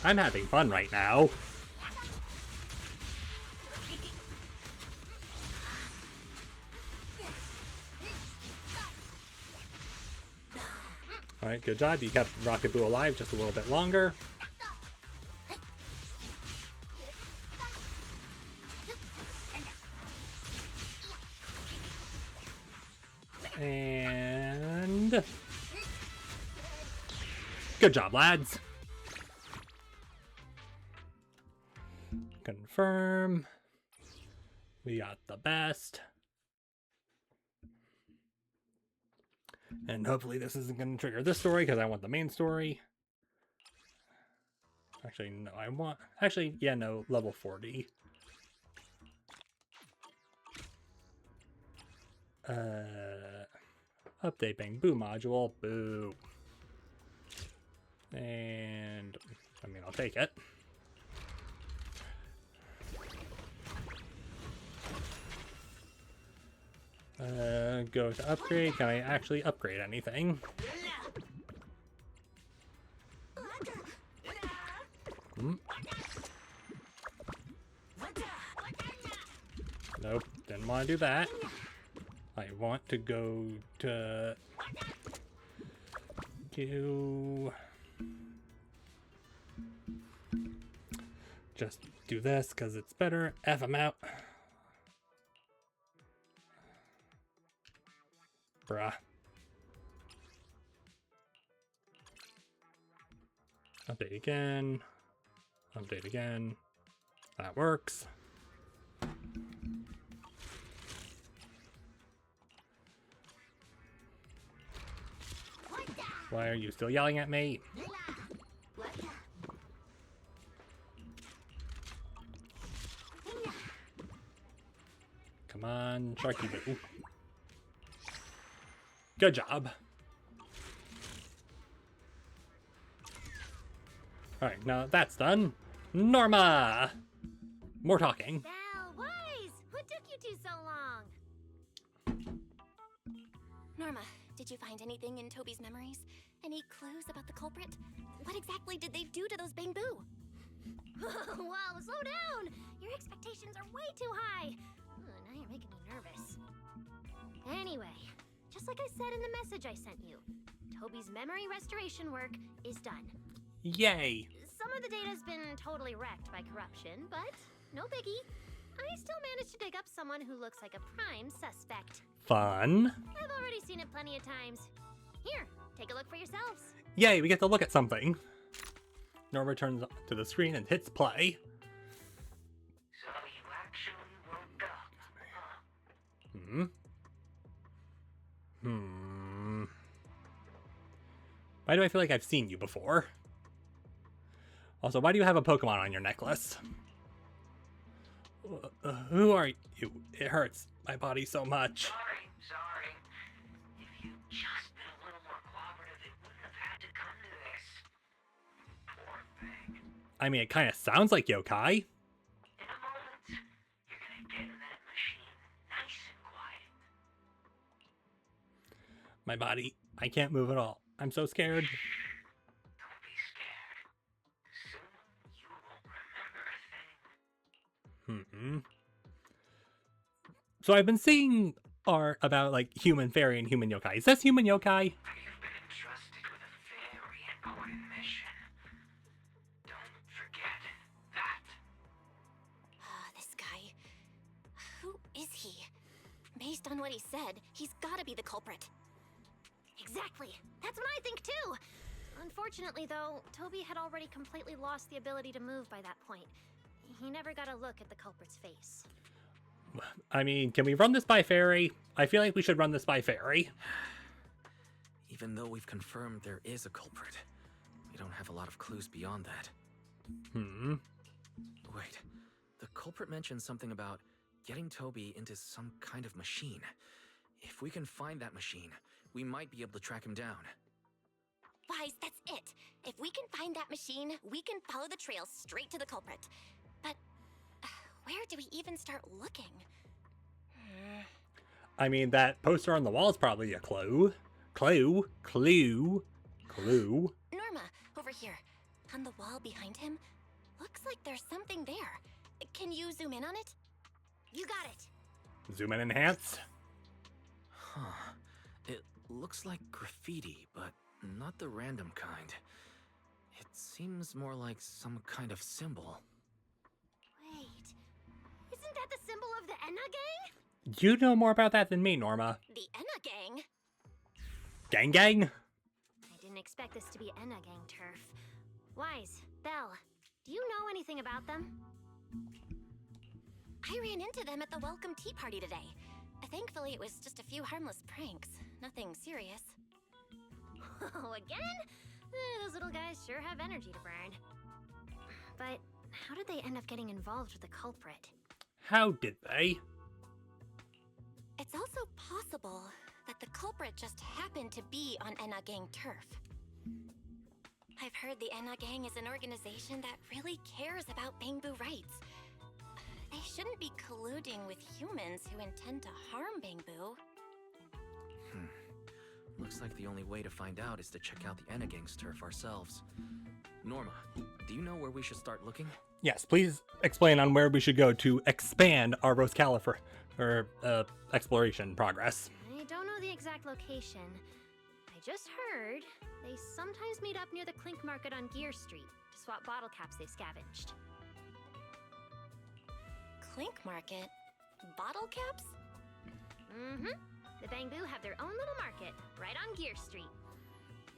I'm having fun right now. Alright, good job. You kept Rocket Boo alive just a little bit longer. And... good job, lads. Confirm. We got the best. And hopefully this isn't going to trigger this story because I want the main story. Actually, no, I want... actually, yeah, no, level 40. Update Bangboo module. Boo. And... I mean, I'll take it. Go to upgrade. Can I actually upgrade anything? Nope, didn't want to do that. I want to go to... just do this because it's better. F them out. Bruh. Update again. Update again. That works. Why are you still yelling at me? Come on, Sharky Boo. Good job. Alright, now that's done. Norma! More talking. Belle, Wise! What took you two so long? Norma, did you find anything in Toby's memories? Any clues about the culprit? What exactly did they do to those Bangboo? Whoa, slow down! Your expectations are way too high. Now you're making me nervous. Anyway, just like I said in the message I sent you, Toby's memory restoration work is done. Yay! Some of the data's been totally wrecked by corruption, but no biggie. I still managed to dig up someone who looks like a prime suspect. Fun. I've already seen it plenty of times. Here, take a look for yourselves. Yay, we get to look at something. Norma turns to the screen and hits play. So you actually woke up, huh? Why do I feel like I've seen you before? Also, why do you have a Pokemon on your necklace? Who are you? It hurts my body so much. Sorry. If you'd just been a little more cooperative, it wouldn't have had to come to this. Poor thing. I mean, it kind of sounds like yokai. In a moment, you're gonna get in that machine, nice and quiet. My body, I can't move at all. I'm so scared. Don't be scared. Soon you won't remember a thing. So I've been seeing art about like human fairy and human yokai. Is this human yokai? You've been entrusted with a very important mission. Don't forget that. This guy. Who is he? Based on what he said, he's gotta be the culprit. Exactly. That's what I think too. Unfortunately, though, Toby had already completely lost the ability to move by that point. He never got a look at the culprit's face. I mean, can we run this by fairy? I feel like we should run this by fairy. Even though we've confirmed there is a culprit, we don't have a lot of clues beyond that. Wait, the culprit mentioned something about getting Toby into some kind of machine. If we can find that machine, we might be able to track him down. Wise, that's it. If we can find that machine, we can follow the trail straight to the culprit. But where do we even start looking? I mean, that poster on the wall is probably a clue. Clue. Norma, over here. On the wall behind him, looks like there's something there. Can you zoom in on it? You got it. Zoom and enhance. Huh. It looks like graffiti, but not the random kind. It seems more like some kind of symbol. Wait, isn't that the symbol of the Enna gang? You know more about that than me, Norma. The Enna gang? Gang gang? I didn't expect this to be Enna gang turf. Wise, Belle, do you know anything about them? I ran into them at the welcome tea party today. Thankfully, it was just a few harmless pranks. Nothing serious. Oh, again? Those little guys sure have energy to burn. But how did they end up getting involved with the culprit? How did they? It's also possible that the culprit just happened to be on Enna Gang turf. I've heard the Enna Gang is an organization that really cares about Bangboo rights. They shouldn't be colluding with humans who intend to harm Bangboo. Looks like the only way to find out is to check out the Enna Gang's turf ourselves. Norma, do you know where we should start looking? Yes, please explain on where we should go to expand our Roscaelifer, or exploration progress. I don't know the exact location. I just heard they sometimes meet up near the Clink Market on Gear Street to swap bottle caps they've scavenged. Clink Market? Bottle caps? Mm-hmm. The Bangboo have their own little market, right on Gear Street.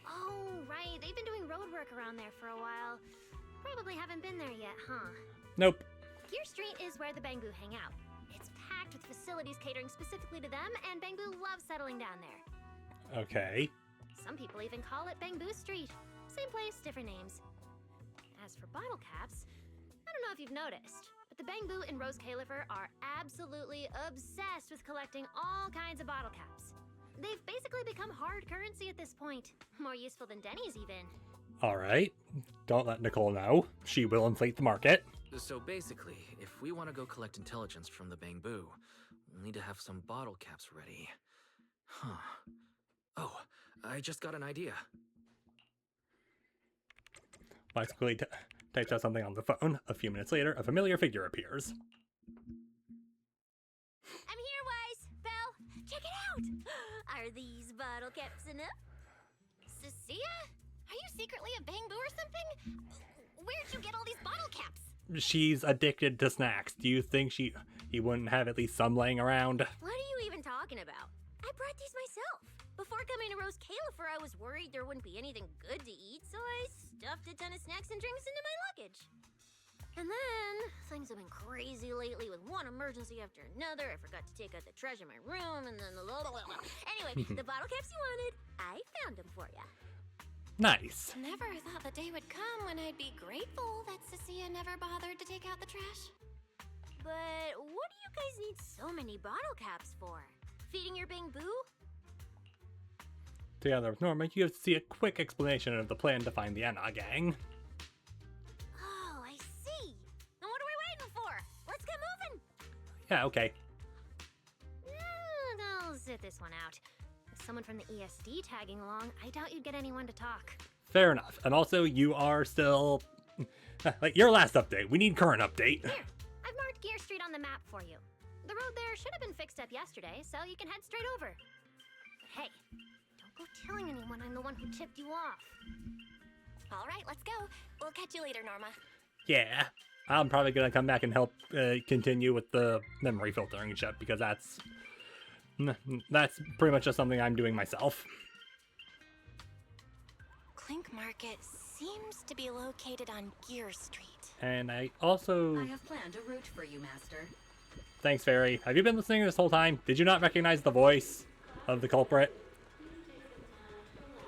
Oh, right, they've been doing road work around there for a while. Probably haven't been there yet, huh? Nope. Gear Street is where the Bangboo hang out. It's packed with facilities catering specifically to them, and Bangboo loves settling down there. Okay. Some people even call it Bangboo Street. Same place, different names. As for bottle caps, I don't know if you've noticed, but the Bangboo and Roscaelifer are absolutely obsessed with collecting all kinds of bottle caps. They've basically become hard currency at this point. More useful than Denny's even. Alright. Don't let Nicole know. She will inflate the market. So basically, if we want to go collect intelligence from the Bangboo, we'll need to have some bottle caps ready. Huh. Oh, I just got an idea. Basically types out something on the phone. A few minutes later, a familiar figure appears. I'm here, Wise! Belle, check it out! Are these bottle caps enough? Cecilia? Are you secretly a Bangboo or something? Where'd you get all these bottle caps? She's addicted to snacks. Do you think he wouldn't have at least some laying around? What are you even talking about? I brought these myself. Before coming to Roscaelifer, I was worried there wouldn't be anything good to eat, so I stuffed a ton of snacks and drinks into my luggage. And then, things have been crazy lately with one emergency after another. I forgot to take out the trash in my room, and then Anyway, the bottle caps you wanted, I found them for you. Nice. Never thought the day would come when I'd be grateful that Cecilia never bothered to take out the trash. But what do you guys need so many bottle caps for? Feeding your Bangboo? Together with Norma, you get to see a quick explanation of the plan to find the Enna Gang. Oh, I see. Then what are we waiting for? Let's get moving. Yeah, okay. I'll sit this one out. With someone from the ESD tagging along, I doubt you'd get anyone to talk. Fair enough. And also, you are still... like, your last update. We need current update. Here, I've marked Gear Street on the map for you. The road there should have been fixed up yesterday, so you can head straight over. But hey, don't go telling anyone I'm the one who tipped you off. All right, let's go. We'll catch you later, Norma. Yeah. I'm probably going to come back and help continue with the memory filtering shit, because that's pretty much just something I'm doing myself. Clink Market seems to be located on Gear Street. And I also... I have planned a route for you, Master. Thanks, Fairy. Have you been listening this whole time? Did you not recognize the voice of the culprit?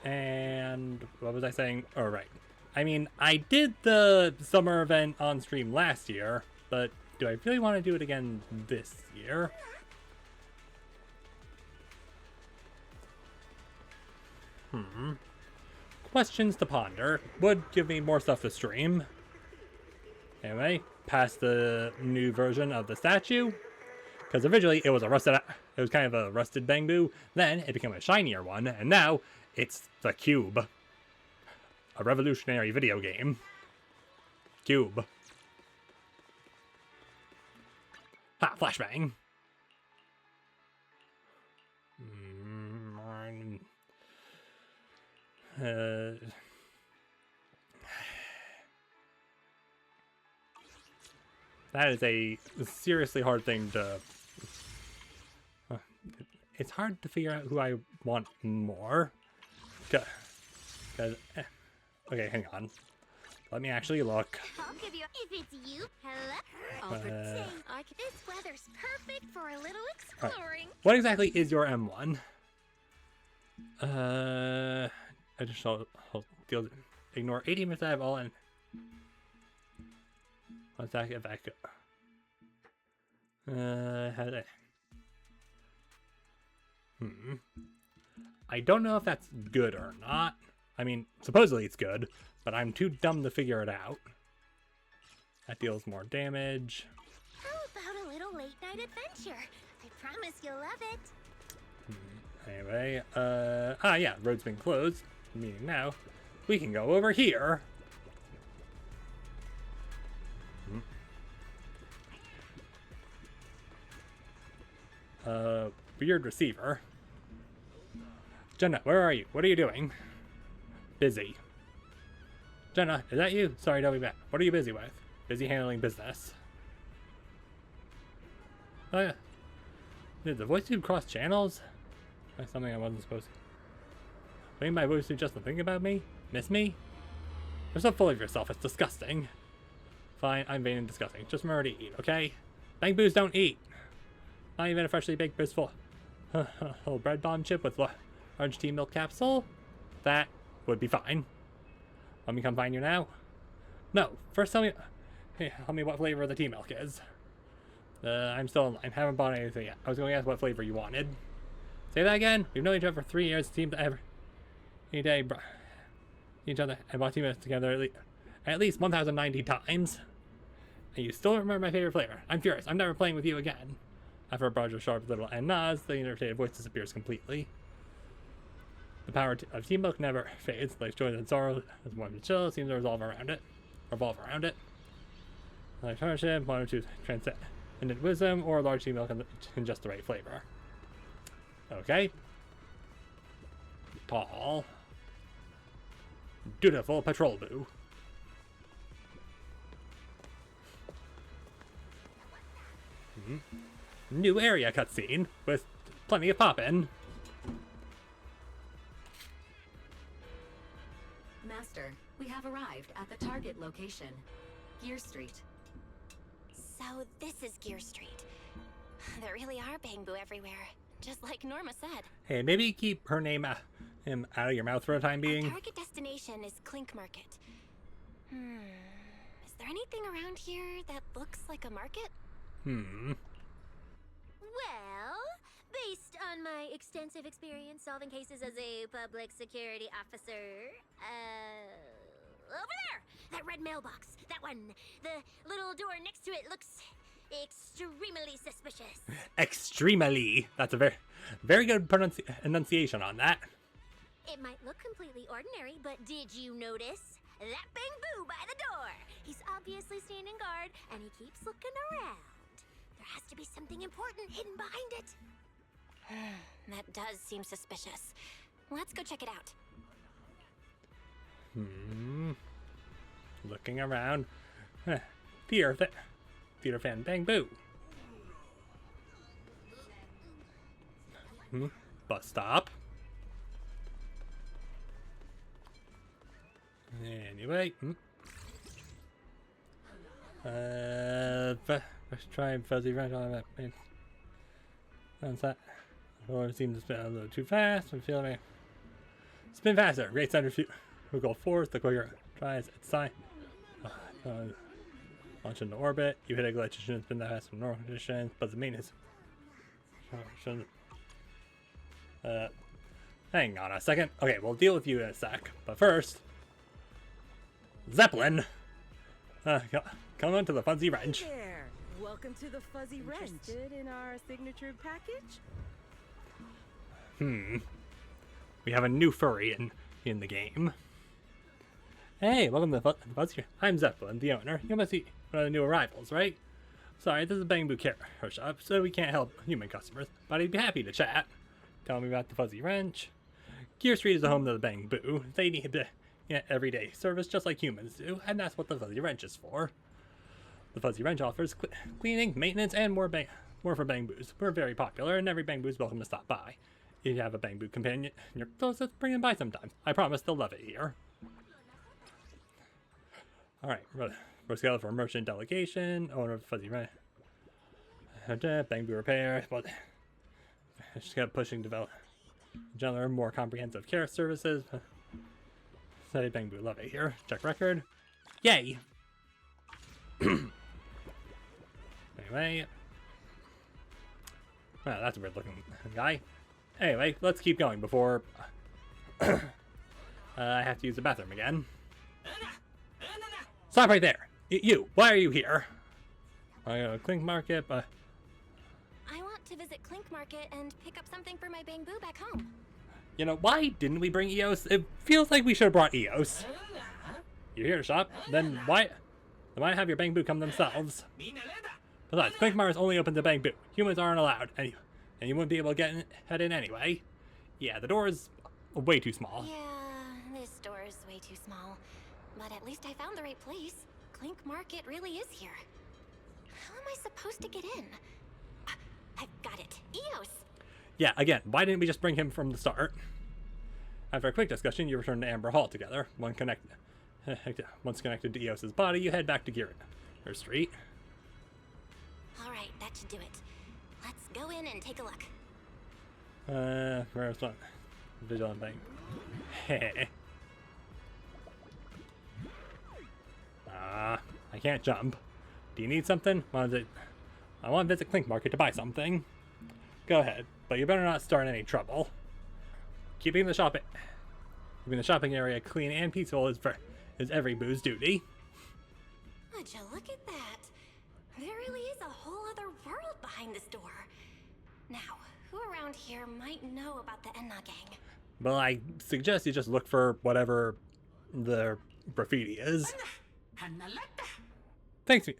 And what was I saying? Oh, right. I mean, I did the summer event on stream last year, but do I really want to do it again this year? Questions to ponder. Would give me more stuff to stream. Anyway, past the new version of the statue. Because originally it was kind of a rusted Bangboo, then it became a shinier one, and now it's the Cube. A revolutionary video game. Cube. Ha, flashbang. That is a seriously hard thing to... it's hard to figure out who I want more. Because... okay, hang on. Let me actually look. I'll give you if it's you. Hello. This weather's perfect for a little exploring. Right. What exactly is your M1? Additional deal. Ignore 80 minutes I have all in. What's that if I go? How did I don't know if that's good or not. I mean, supposedly it's good, but I'm too dumb to figure it out. That deals more damage. How about a little late night adventure? I promise you'll love it. Anyway, yeah, road's been closed, meaning now we can go over here. Weird receiver. Jenna, where are you? What are you doing? Busy. Jenna, is that you? Sorry, don't be back. What are you busy with? Busy handling business. Oh yeah. Did the voice tube cross channels? That's something I wasn't supposed to. Putting my voice tube just to think about me? Miss me? You're so full of yourself, it's disgusting. Fine, I'm vain and disgusting. Just remember to eat, okay? Bangboos don't eat. Not even a freshly baked full. Little bread bomb chip with large tea milk capsule? That would be fine. Want me come find you now? No. First tell me what flavor the tea milk is. I'm still in line. Haven't bought anything yet. I was going to ask what flavor you wanted. Say that again? We've known each other for 3 years. It seems ever any day each other and bought 2 minutes together at least 1,090 times. And you still don't remember my favorite flavor. I'm furious. I'm never playing with you again. After a barrage of sharp little and nods, the irritated voice disappears completely. The power of team milk never fades. Life's joy and sorrow as warm and chill seems to revolve around it. Like partnership, one or two transcendent wisdom, or large team milk in just the right flavor. Okay. Tall. Dutiful patrol boo. New area cutscene with plenty of poppin'. Master, we have arrived at the target location, Gear Street. So this is Gear Street. There really are Bangboo everywhere, just like Norma said. Hey, maybe keep her name out of your mouth for a time being. Our target destination is Clink Market. Is there anything around here that looks like a market? Well, based on my extensive experience solving cases as a public security officer, over there! That red mailbox. That one. The little door next to it looks extremely suspicious. Extremely. That's a very good enunciation on that. It might look completely ordinary, but did you notice that Bangboo by the door? He's obviously standing guard, and he keeps looking around. There has to be something important hidden behind it. That does seem suspicious. Let's go check it out. Looking around. Theater fan Bangboo. Bus stop. Anyway. Let's try fuzzy wrench on that. That's that. Well, it seems to spin a little too fast. I'm feeling it. Spin faster. Great centrifugal force. The quicker tries its sign. Launch into orbit. You hit a glitch. It shouldn't spin that fast from normal conditions, but the maintenance. Hang on a second. Okay, we'll deal with you in a sec. But first, Zeppelin. Come on to the fuzzy wrench. Hey there. Welcome to the fuzzy wrench. Interested in our signature package? We have a new furry in the game. Hey, welcome to the fuzzy. I'm Zeppelin, the owner. You must be one of the new arrivals, right? Sorry, this is Bangboo Care Shop, so we can't help human customers, but I'd be happy to chat. Tell me about the fuzzy wrench. Gear Street is the home of the Bangboo. They need everyday service just like humans do, and that's what the Fuzzy Wrench is for. The Fuzzy Wrench offers cleaning, maintenance, and more for Bangboos. We're very popular, and every Bangboo is welcome to stop by. If you have a Bangboo companion, you're close to bring them by sometime. I promise they'll love it here. Alright, Roscaelifer Merchant Delegation, owner of Fuzzy Wrench. Bangboo Repair, but just kept pushing develop gentler, more comprehensive care services. Study Bangboo, love it here. Check record. Yay! Anyway. Wow, that's a weird looking guy. Anyway, let's keep going before I have to use the bathroom again. Stop right there! You, why are you here? I go to Clink Market, but... I want to visit Clink Market and pick up something for my Bangboo back home. You know, why didn't we bring Eos? It feels like we should have brought Eos. You're here to shop? Then why have your Bangboo come themselves? Besides, Clink Market is only open to Bangboo. Humans aren't allowed, and you wouldn't be able to head in anyway. Yeah, the door is way too small. Yeah, this door is way too small. But at least I found the right place. Clink Market really is here. How am I supposed to get in? I've got it. Eos! Yeah, again, why didn't we just bring him from the start? After a quick discussion, you return to Amber Hall together. Once connected to Eos's body, you head back to Gear Street. Alright, that should do it. Let's go in and take a look. Where's one? Vigilant Bank. Hey. I can't jump. Do you need something? I want to visit Clink Market to buy something. Go ahead, but you better not start any trouble. Keeping the shopping area clean and peaceful is every boo's duty. Would you look at that? There really is a whole other world behind this door. Now, who around here might know about the Enna gang? Well, I suggest you just look for whatever the graffiti is. Thank you,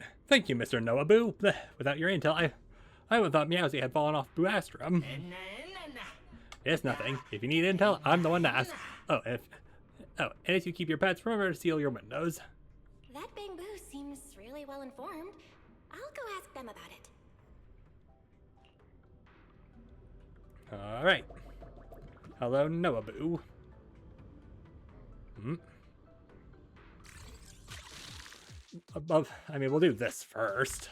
Mr. Noaboo. Without your intel, I would have thought Meowsy had fallen off Boastrum. It's nothing. If you need intel, I'm the one to ask. And if you keep your pets, remember to seal your windows. That Bangboo seems really well informed. I'll go ask them about it. Alright. Hello, Noaboo. We'll do this first.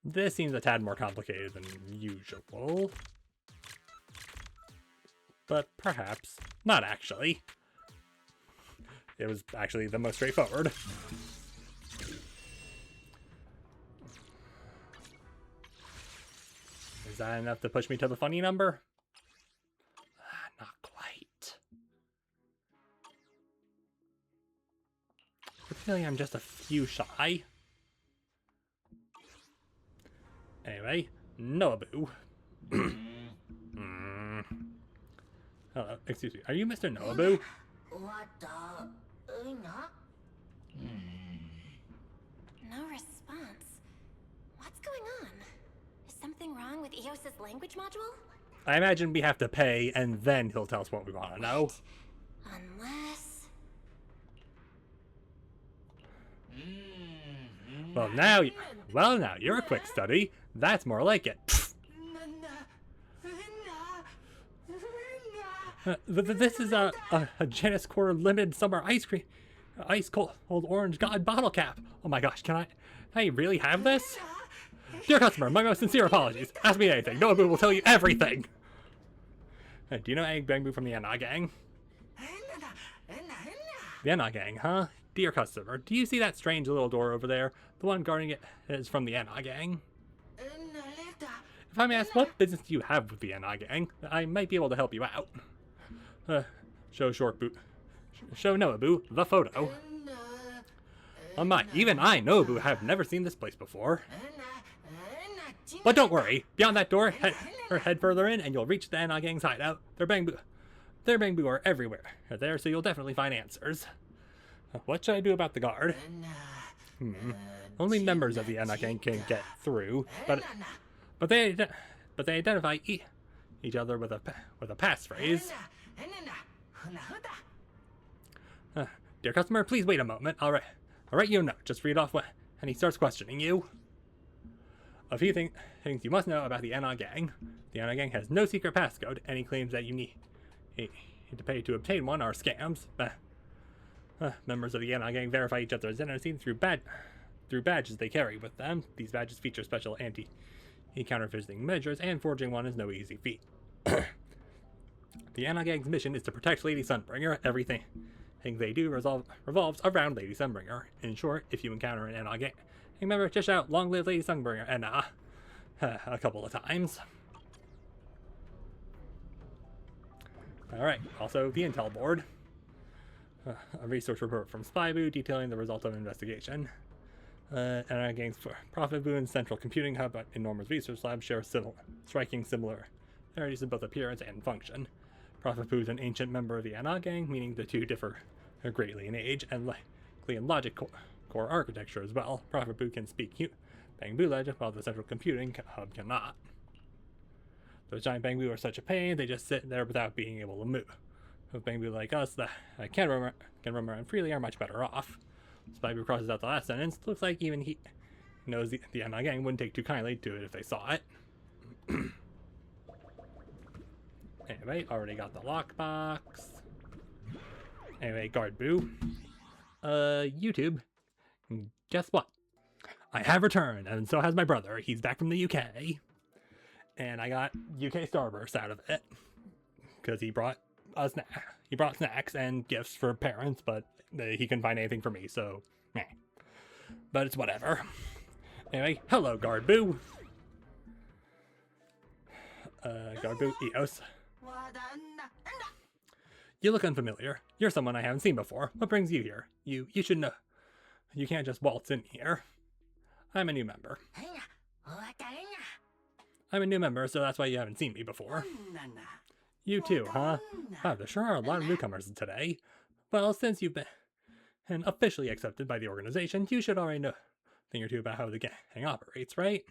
This seems a tad more complicated than usual. But perhaps not actually. It was actually the most straightforward. Is that enough to push me to the funny number? Not quite. I feel like I'm just a few shy. Anyway, Noaboo. Hello, excuse me. Are you Mr. Noaboo? No response. What's going on? Is something wrong with Eos's language module? I imagine we have to pay, and then he'll tell us what we want to know. Unless... Well, now, you're a quick study. That's more like it. This is a Janus Core limited summer ice cold orange god bottle cap. Oh my gosh, can I really have this? Dear customer, my most sincere apologies. Ask me anything. Noaboo will tell you everything. Do you know any Bangboo from the Enna gang? The Enna gang, huh? Dear customer, do you see that strange little door over there? The one guarding it is from the Enna gang. If I may ask, what business do you have with the Enna gang? I might be able to help you out. Show Noaboo the photo. Oh my, even I, Noaboo, have never seen this place before. But don't worry, beyond that door, head further in and you'll reach the Enna gang's hideout. Their Bangboo are everywhere there, so you'll definitely find answers. What should I do about the guard? Only members of the Enna gang can get through, but they identify each other with a passphrase. Dear customer, please wait a moment. I'll write you a note. Just read off what... And he starts questioning you. A few things you must know about the Anna Gang. The Anna Gang has no secret passcode. Any claims that you need to pay to obtain one are scams. Members of the Anna Gang verify each other's identity through badges they carry with them. These badges feature special anti-counterfeiting measures, and forging one is no easy feat. The Anna Gang's mission is to protect Lady Sunbringer. Everything they do revolves around Lady Sunbringer. In short, if you encounter an Anna Gang member, just shout, "Long live Lady Sunbringer," and a couple of times. Alright, also the intel board. A research report from Bangboo detailing the result of an investigation. Anna Gang's profit boon central computing hub in Norma's research lab share striking similarities in both appearance and function. Profit Boo is an ancient member of the Anna Gang, meaning the two differ greatly in age and likely in logic core architecture as well. Profit Boo can speak Bangboo legend, while the central computing hub cannot. Those giant Bangboo are such a pain, they just sit there without being able to move. Bangboo like us that can roam around freely are much better off. Bangboo crosses out the last sentence. Looks like even he knows the Anna Gang wouldn't take too kindly to it if they saw it. Anyway, already got the lockbox. Anyway, guard Boo. YouTube. Guess what? I have returned, and so has my brother. He's back from the UK. And I got UK Starburst out of it. Because he brought snacks and gifts for parents, but he couldn't find anything for me, so meh. But it's whatever. Anyway, hello, Guard Boo. Guard Boo, Eos. You look unfamiliar. You're someone I haven't seen before. What brings you here? You should know. You can't just waltz in here. I'm a new member. I'm a new member, so that's why you haven't seen me before. You too, huh? Wow, there sure are a lot of newcomers today. Well, since you've been officially accepted by the organization, you should already know a thing or two about how the gang operates, right?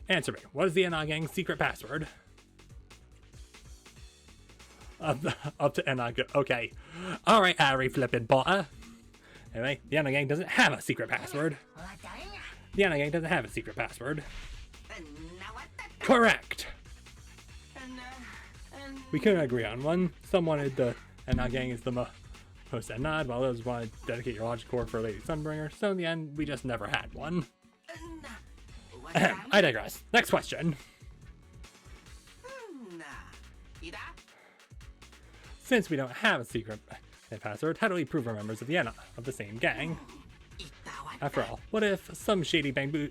Answer me. What is the Anna Gang's secret password? Up to Anna. Okay. Alright, Harry Flippin' Potter. Anyway, the Anna Gang doesn't have a secret password. The Anna Gang doesn't have a secret password. Correct! We couldn't agree on one. Some wanted the Anna Gang is the most Anad, while others wanted to dedicate your logic core for Lady Sunbringer, so in the end, we just never had one. I digress. Next question. Since we don't have a secret password, how do we prove we're members of the same gang? After all, what if some shady Bangboo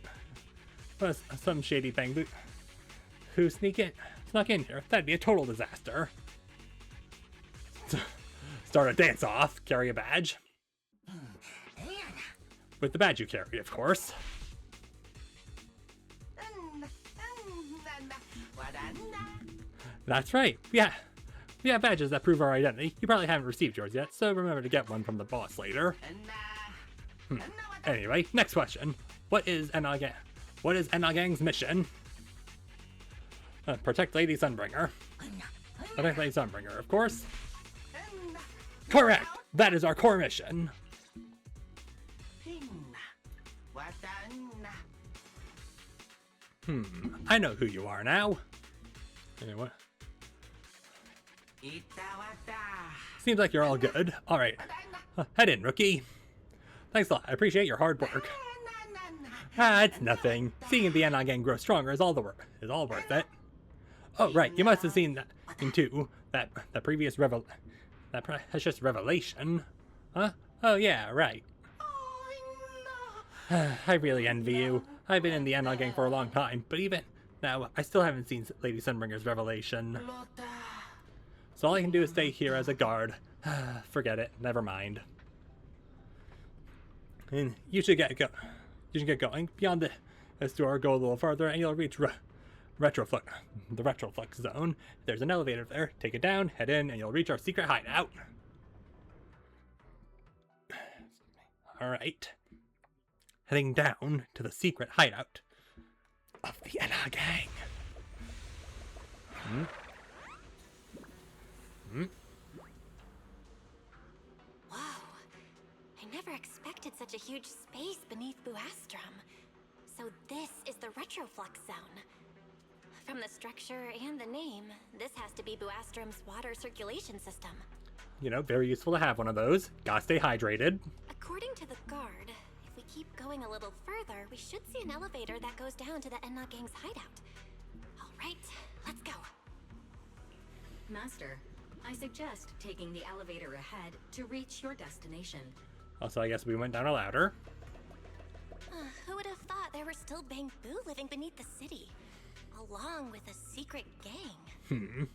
who snuck in here? That'd be a total disaster. Start a dance off, carry a badge. With the badge you carry, of course. That's right. Yeah. We have badges that prove our identity. You probably haven't received yours yet, so remember to get one from the boss later. Anyway, next question. What is Anna Gang's mission? Protect Lady Sunbringer. Protect Lady Sunbringer, of course. Correct! That is our core mission. I know who you are now. Anyway. Seems like you're all good. Alright. Head in, rookie. Thanks a lot. I appreciate your hard work. It's nothing. Seeing the Anna Gang grow stronger is all worth it. Oh, right. You must have seen that thing too. That precious revelation. Huh? Oh, yeah, right. I really envy you. I've been in the Anna Gang for a long time, but even now, I still haven't seen Lady Sunbringer's revelation. So all I can do is stay here as a guard. Forget it. Never mind. And you should get going. Beyond this door, go a little farther, and you'll reach the Retroflux zone. There's an elevator there. Take it down, head in, and you'll reach our secret hideout. Alright. Heading down to the secret hideout of the Anna Gang. Whoa. I never expected such a huge space beneath Buastrum. So this is the retroflux zone. From the structure and the name, this has to be Buastrum's water circulation system. You know, very useful to have one of those. Gotta stay hydrated. According to the guard, if we keep going a little further, we should see an elevator that goes down to the Enna Gang's hideout. All right, let's go. Master, I suggest taking the elevator ahead to reach your destination. Also, I guess we went down a ladder. Who would have thought there were still Bangboo living beneath the city, along with a secret gang?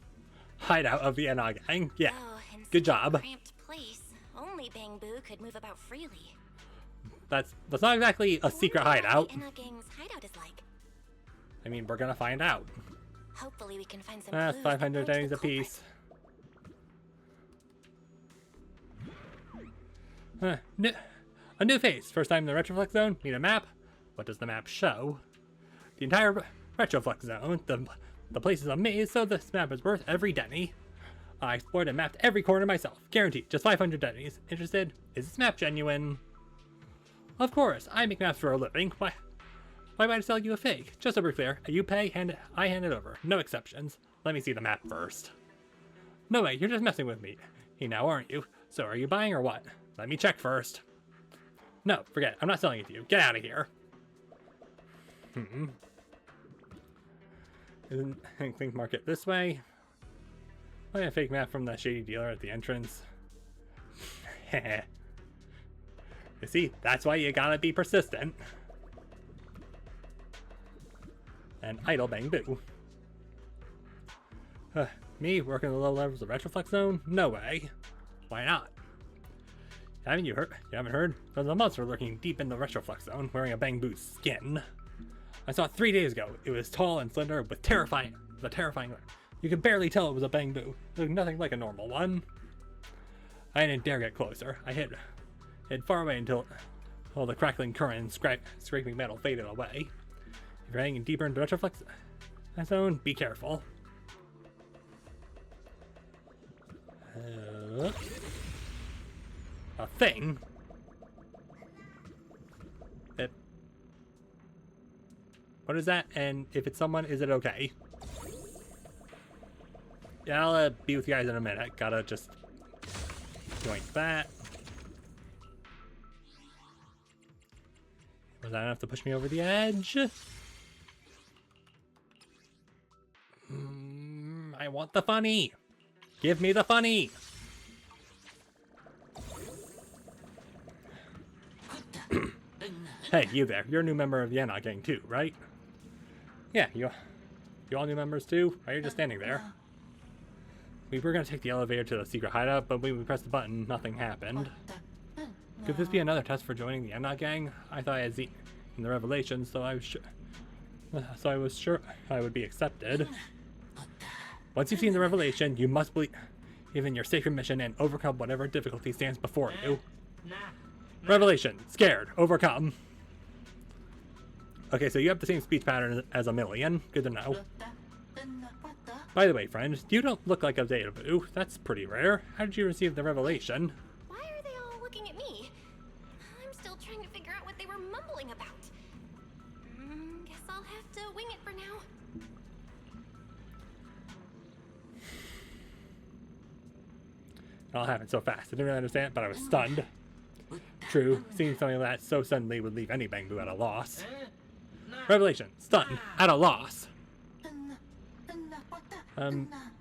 Hideout of the Enna Gang. Yeah, in good such a job. cramped place, only Bangboo could move about freely. That's not exactly a secret hideout. What Enna Gang's hideout is like. I mean, we're gonna find out. Hopefully we can find some That's clues that 500 point to the days apiece. A new phase. First time in the Retroflux Zone. Need a map? What does the map show? The entire Retroflux Zone. The place is a maze, so this map is worth every denny. I explored and mapped every corner myself. Guaranteed. Just 500 dennies. Interested? Is this map genuine? Of course. I make maps for a living. Why would I sell you a fake? Just so we're clear. You pay, I hand it over. No exceptions. Let me see the map first. No way. You're just messing with me. You now, aren't you? So are you buying or what? Let me check first. No, forget it. I'm not selling it to you. Get out of here. Isn't think market this way? Buy a fake map from the shady dealer at the entrance. You see, that's why you gotta be persistent. And idle Bangboo. Me working the low levels of Retroflux Zone? No way. Why not? Haven't you heard? You haven't heard? There's a monster lurking deep in the Retroflux Zone, wearing a Bangboo skin. I saw it 3 days ago. It was tall and slender, with terrifying. You could barely tell it was a Bangboo. It looked nothing like a normal one. I didn't dare get closer. I hid far away until all the crackling current and scraping metal faded away. If you're hanging deeper into Retroflux Zone, be careful. A thing? What is that? And if it's someone, is it okay? Yeah, I'll be with you guys in a minute. Gotta just joint that. Was that enough to push me over the edge? I want the funny. Give me the funny. Hey, you there. You're a new member of the Enna Gang too, right? Yeah, you all new members too? Why are you just standing there? We were gonna take the elevator to the secret hideout, but when we pressed the button, nothing happened. Could this be another test for joining the Enna Gang? I thought I had seen in the Revelations, so I was sure I would be accepted. Once you've seen the Revelation, you must believe in your sacred mission and overcome whatever difficulty stands before you. Revelation. Scared. Overcome. Okay, so you have the same speech pattern as a million. Good to know. By the way, friend, you don't look like a Eridu. That's pretty rare. How did you receive the revelation? Why are they all looking at me? I'm still trying to figure out what they were mumbling about. Guess I'll have to wing it for now. It all happened so fast. I didn't really understand, but I was stunned. True, seeing something like that so suddenly would leave any Bangboo at a loss. Revelation. Stunned. At a loss.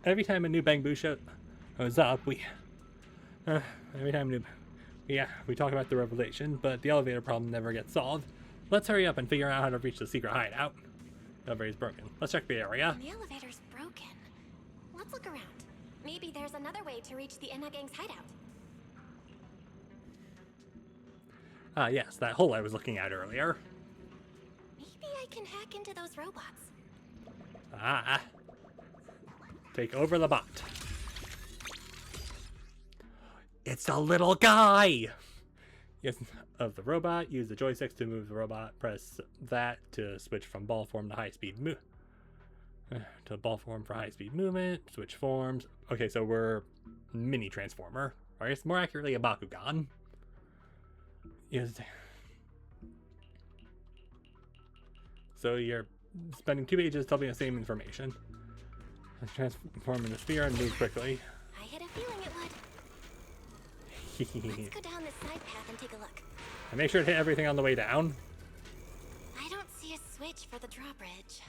Every time a new Bangboo shows up, we talk about the revelation, but the elevator problem never gets solved. Let's hurry up and figure out how to reach the secret hideout. The elevator's broken. Let's check the area. The elevator's broken. Let's look around. Maybe there's another way to reach the Enna Gang's hideout. Yes, that hole I was looking at earlier. Maybe I can hack into those robots. Take over the bot. It's a little guy! Yes, of the robot, use the joysticks to move the robot. Press that to switch from ball form to high speed move. To ball form for high-speed movement, switch forms. Okay, so we're mini transformer. Or I guess more accurately a Bakugan. So you're spending 2 pages telling me the same information. Let's transform in the sphere and move quickly. I had a feeling it would. Let's go down this side path and take a look. And make sure to hit everything on the way down. I don't see a switch for the drawbridge.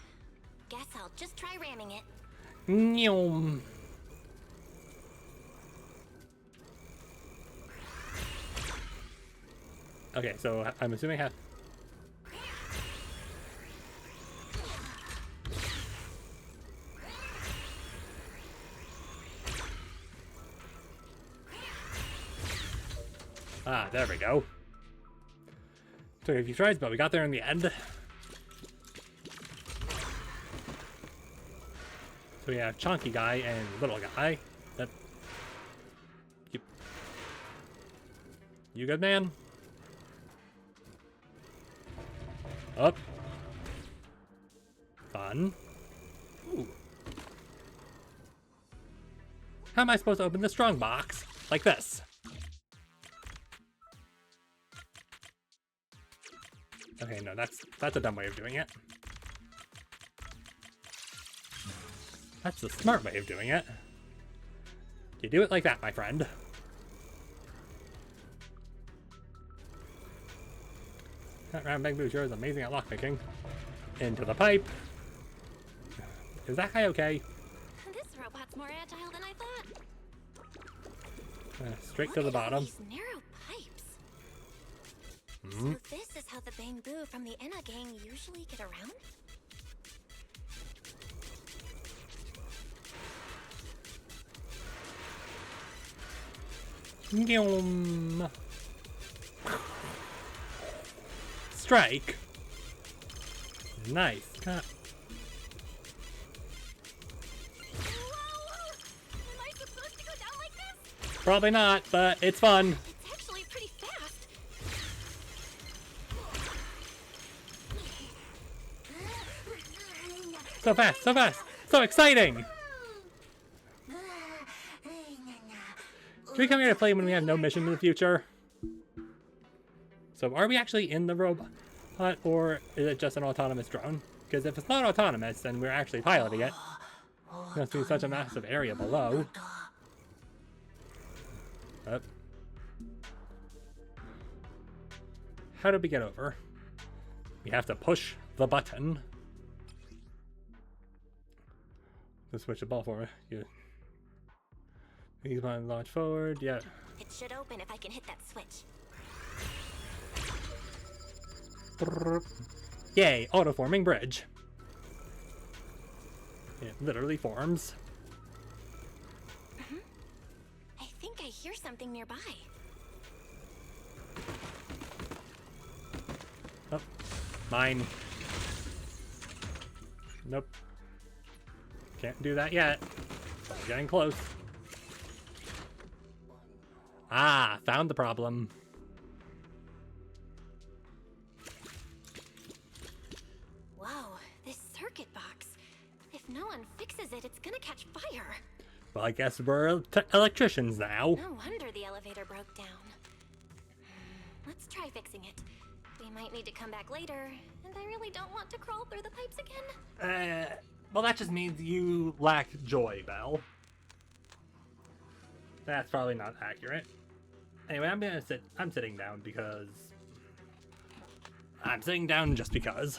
Guess I'll just try ramming it. Nyom. Okay, so I'm assuming I have... Ah, there we go. Took a few tries, but we got there in the end. So we have Chonky Guy and Little Guy. You good, man? Up. Fun. Ooh. How am I supposed to open the strong box? Like this. Okay, no, that's a dumb way of doing it. That's the smart way of doing it. You do it like that, my friend. That round Bangboo sure is amazing at lockpicking. Into the pipe. Is that guy okay? This robot's more agile than I thought. Straight to the bottom. These narrow pipes. Mm-hmm. So this is how the Bangboo from the Enna gang usually get around? Nyom. Strike. Nice. Whoa! Am I supposed to go down like this? Probably not, but it's fun. It's actually pretty fast. So fast, so fast, so exciting! Should we come here to play when we have no mission in the future? So are we actually in the robot, or is it just an autonomous drone? Because if it's not autonomous, then we're actually piloting it. It must be such a massive area below. Up. How did we get over? We have to push the button. To switch the ball for you. These buttons launch forward, yeah. It should open if I can hit that switch. Yay, auto-forming bridge. It literally forms. I think I hear something nearby. Oh, mine. Nope. Can't do that yet. Getting close. Ah, found the problem. Whoa, this circuit box. If no one fixes it, it's gonna catch fire. Well, I guess we're electricians now. No wonder the elevator broke down. Let's try fixing it. We might need to come back later, and I really don't want to crawl through the pipes again. Well, that just means you lack joy, Belle. That's probably not accurate. Anyway, I'm sitting down because... I'm sitting down just because.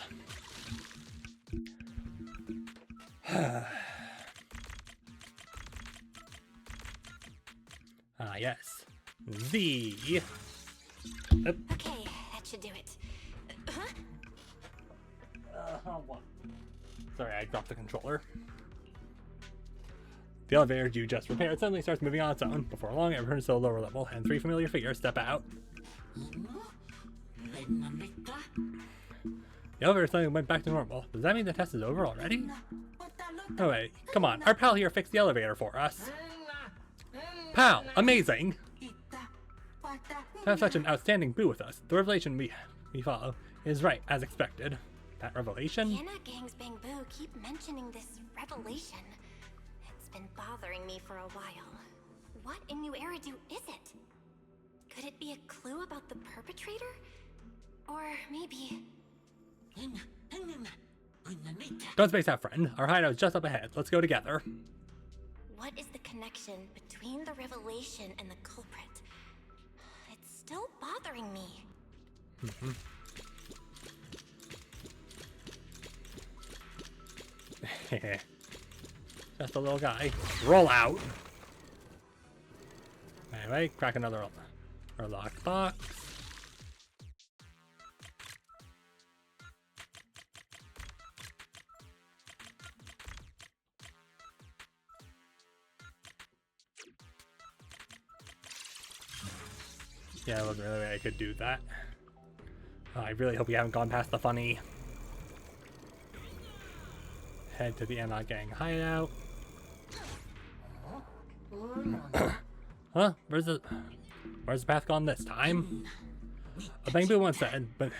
Ah, yes. Z. Okay, that should do it. What? Sorry, I dropped the controller. The elevator you just repaired suddenly starts moving on its own. Before long, it returns to a lower level, and 3 familiar figures step out. The elevator suddenly went back to normal. Does that mean the test is over already? Oh wait, come on. Our pal here fixed the elevator for us. Pal, amazing! To have such an outstanding boo with us, the revelation we follow is right, as expected. That revelation? The Enna gang's Bangboo keep mentioning this revelation. It's been bothering me for a while. What in New Eridu is it? Could it be a clue about the perpetrator? Or maybe... Don't space out, friend. Our hideout's just up ahead. Let's go together. What is the connection between the revelation and the culprit? It's still bothering me. Just a little guy. Roll out. Anyway, crack another locked box. Yeah, there wasn't really a way I could do that. I really hope we haven't gone past the funny. Head to the Anna Gang hideout. Huh? Where's the path gone this time? A Bangboo once said, but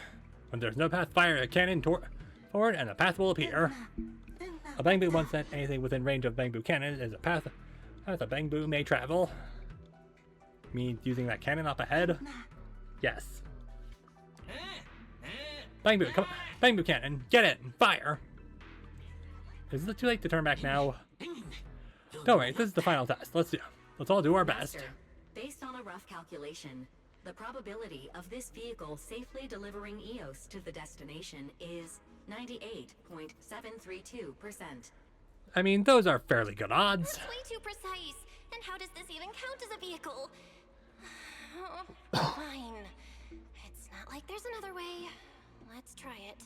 when there's no path, fire a cannon forward and a path will appear. A Bangboo once said anything within range of Bangboo cannon is a path a Bangboo may travel. Me using that cannon up ahead? Yes. Bangboo, come on. Bangboo cannon, get it, fire! Is it too late to turn back now? Don't worry, this is the final test. Let's all do our best. Master, based on a rough calculation, the probability of this vehicle safely delivering EOS to the destination is 98.732%. I mean, those are fairly good odds. That's way too precise. And how does this even count as a vehicle? Fine. It's not like there's another way. Let's try it.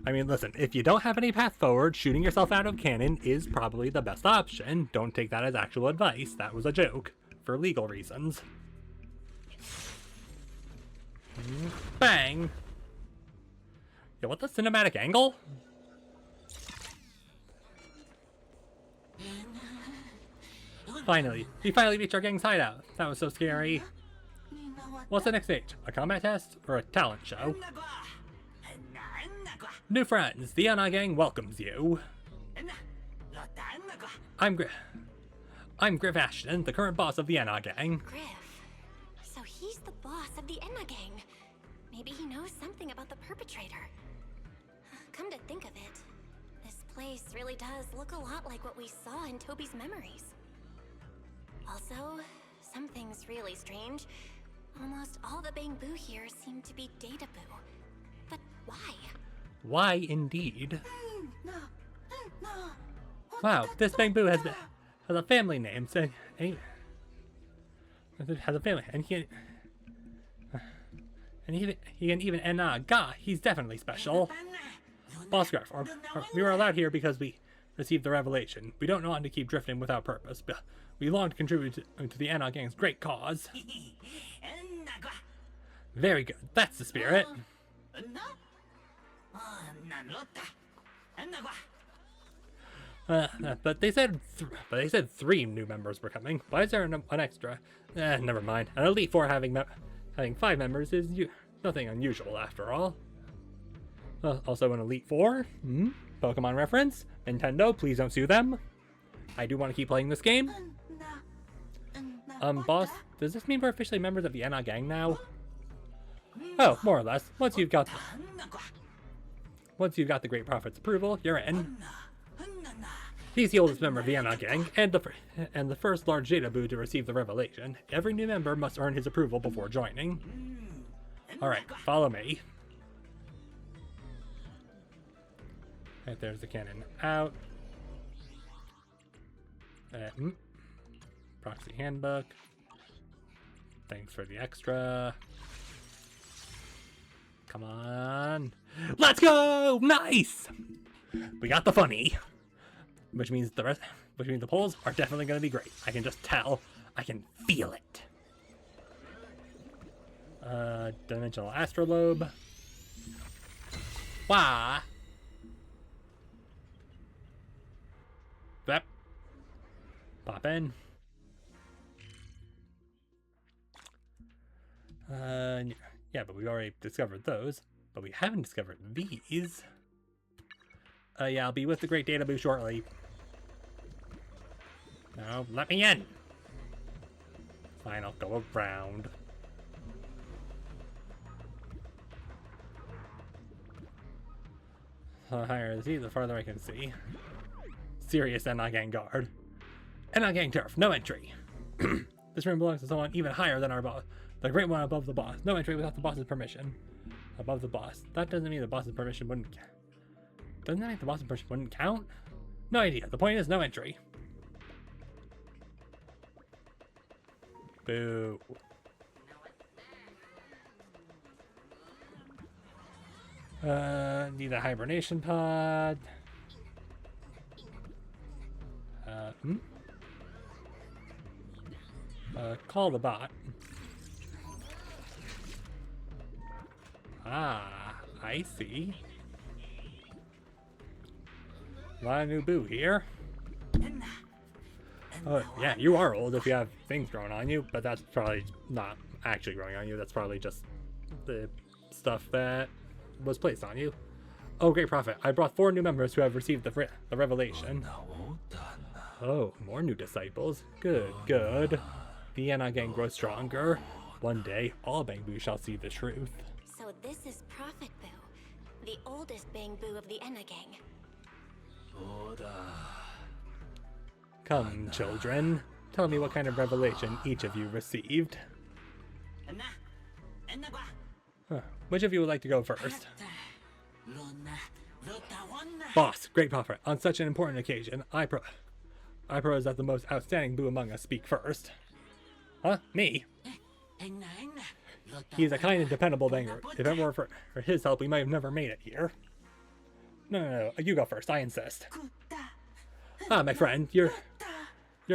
I mean, listen, if you don't have any path forward, shooting yourself out of cannon is probably the best option. Don't take that as actual advice. That was a joke, for legal reasons. Bang! Yo, what the cinematic angle? Finally, we finally reached our gang's hideout. That was so scary. What's the next stage? A combat test or a talent show? New friends, the Anna Gang welcomes you. I'm Griff Ashton, the current boss of the Anna Gang. Griff. So he's the boss of the Enna Gang. Maybe he knows something about the perpetrator. Come to think of it, this place really does look a lot like what we saw in Toby's memories. Also, something's really strange. Almost all the Bangboo here seem to be Databoo. But why? Why indeed? Wow, this Bangboo has a family name, so he has a family, and he can even Ga. He's definitely special. Boss Griff, we were allowed here because we received the revelation. We don't want to keep drifting without purpose, but we long to contribute to the Anna Gang's great cause. Very good, that's the spirit. But they said 3 new members were coming. Why is there an extra? Never mind. An Elite Four having 5 members is nothing unusual after all. Also an Elite Four. Pokemon reference. Nintendo, please don't sue them. I do want to keep playing this game. Boss, does this mean we're officially members of the Anna Gang now? Oh, more or less. Once you've got the Great Prophet's approval, you're in. He's the oldest member of the Anna Gang, and the first large Databoo to receive the revelation. Every new member must earn his approval before joining. Alright, follow me. Right, there's the cannon out. Proxy handbook. Thanks for the extra. Come on. Let's go! Nice! We got the funny. Which means the polls are definitely going to be great. I can just tell. I can feel it. Dimensional Astrolabe. Wah! Yep. Pop in. Yeah, but we already discovered those. But we haven't discovered these. Yeah, I'll be with the Great Data Boo shortly. No, let me in! Fine, I'll go around. The higher the sea, the farther I can see. Serious Enna-gang guard. Enna-gang turf, no entry. This room belongs to someone even higher than our boss. The great one above the boss. No entry without the boss's permission. Above the boss. That doesn't mean the boss's permission wouldn't... Doesn't that mean the boss's permission wouldn't count? No idea. The point is no entry. Boo. Need a hibernation pod. Call the bot. Ah, I see. A lot of new boo here. Oh, yeah, you are old if you have things growing on you, but that's probably not actually growing on you. That's probably just the stuff that was placed on you. Oh, great prophet. I brought 4 new members who have received the revelation. Oh, more new disciples. Good, good. The Enna gang grows stronger. One day, all Bangboo shall see the truth. So this is Prophet Boo, the oldest Bangboo of the Enna gang. Come, children. Tell me what kind of revelation each of you received. Huh. Which of you would like to go first? Boss, great prophet, on such an important occasion, I propose that the most outstanding boo among us speak first. Huh? Me? He's a kind and dependable banger. If it weren't for his help, we might have never made it here. No, you go first, I insist. Ah, my friend, you're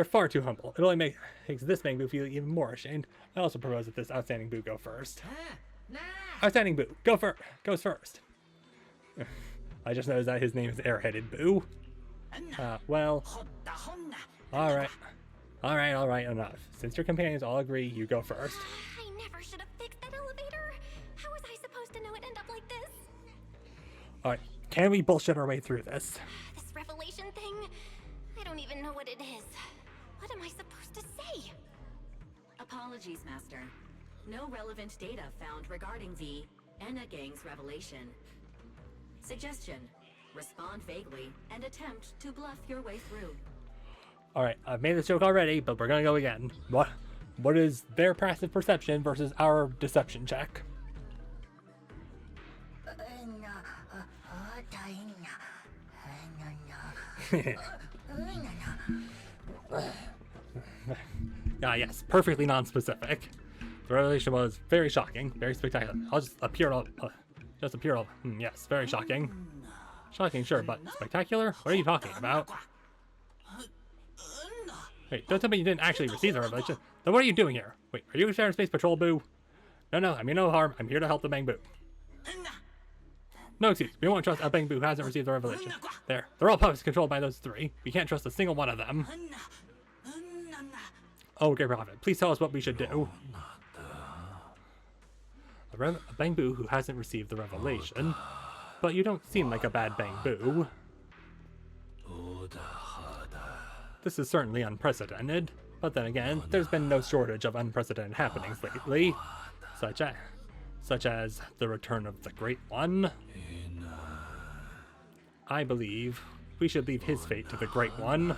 far too humble. It only makes this Bangboo feel even more ashamed. I also propose that this outstanding boo go first. Outstanding boo, goes first. I just noticed that his name is Airheaded Boo. Well, alright, enough. Since your companions all agree, you go first. I never should have fixed that elevator. How was I supposed to know it'd end up like this? Alright, can we bullshit our way through this? This revelation thing? I don't even know what it is. What am I supposed to say? Apologies, Master. No relevant data found regarding the Enna Gang's revelation. Suggestion: respond vaguely and attempt to bluff your way through. Alright, I've made this joke already, but we're gonna go again. What is their passive perception versus our deception check? Yes, perfectly non-specific. The revelation was very shocking, very spectacular. I'll just appear all. Yes, very shocking. Shocking, sure, but spectacular? What are you talking about? Wait, don't tell me you didn't actually receive the revelation. Then what are you doing here? Wait, are you a Shadow Space Patrol Boo? No, I mean no harm. I'm here to help the Bangboo. No excuse. We won't trust a Bangboo who hasn't received the revelation. They're all puppets controlled by those 3. We can't trust a single one of them. Oh, great prophet. Please tell us what we should do. A Bangboo who hasn't received the revelation. But you don't seem like a bad Bangboo. This is certainly unprecedented. But then again, there's been no shortage of unprecedented happenings lately. Such as the return of the Great One. I believe we should leave his fate to the Great One.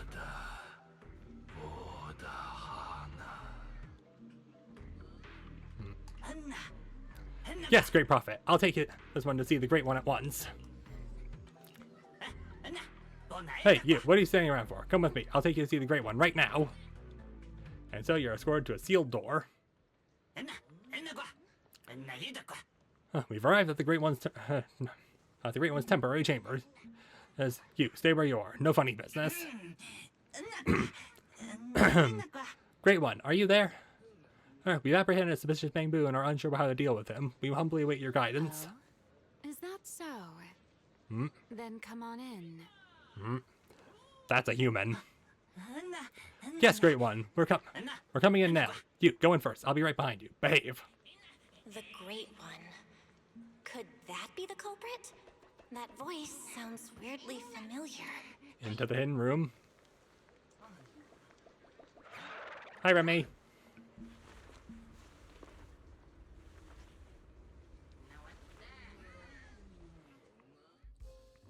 Yes, great prophet. I'll take this one to see the Great One at once. Hey, you, what are you standing around for? Come with me. I'll take you to see the Great One right now. And so you're escorted to a sealed door. We've arrived at the Great One's temporary chambers. As you stay where you are. No funny business. Great One, are you there? We've apprehended a suspicious Bangboo and are unsure about how to deal with him. We humbly await your guidance. Is that so? Then come on in. That's a human. Yes, Great One. We're coming in now. You, go in first. I'll be right behind you. Behave. The Great One. Could that be the culprit? That voice sounds weirdly familiar. Into the hidden room. Hi, Remy.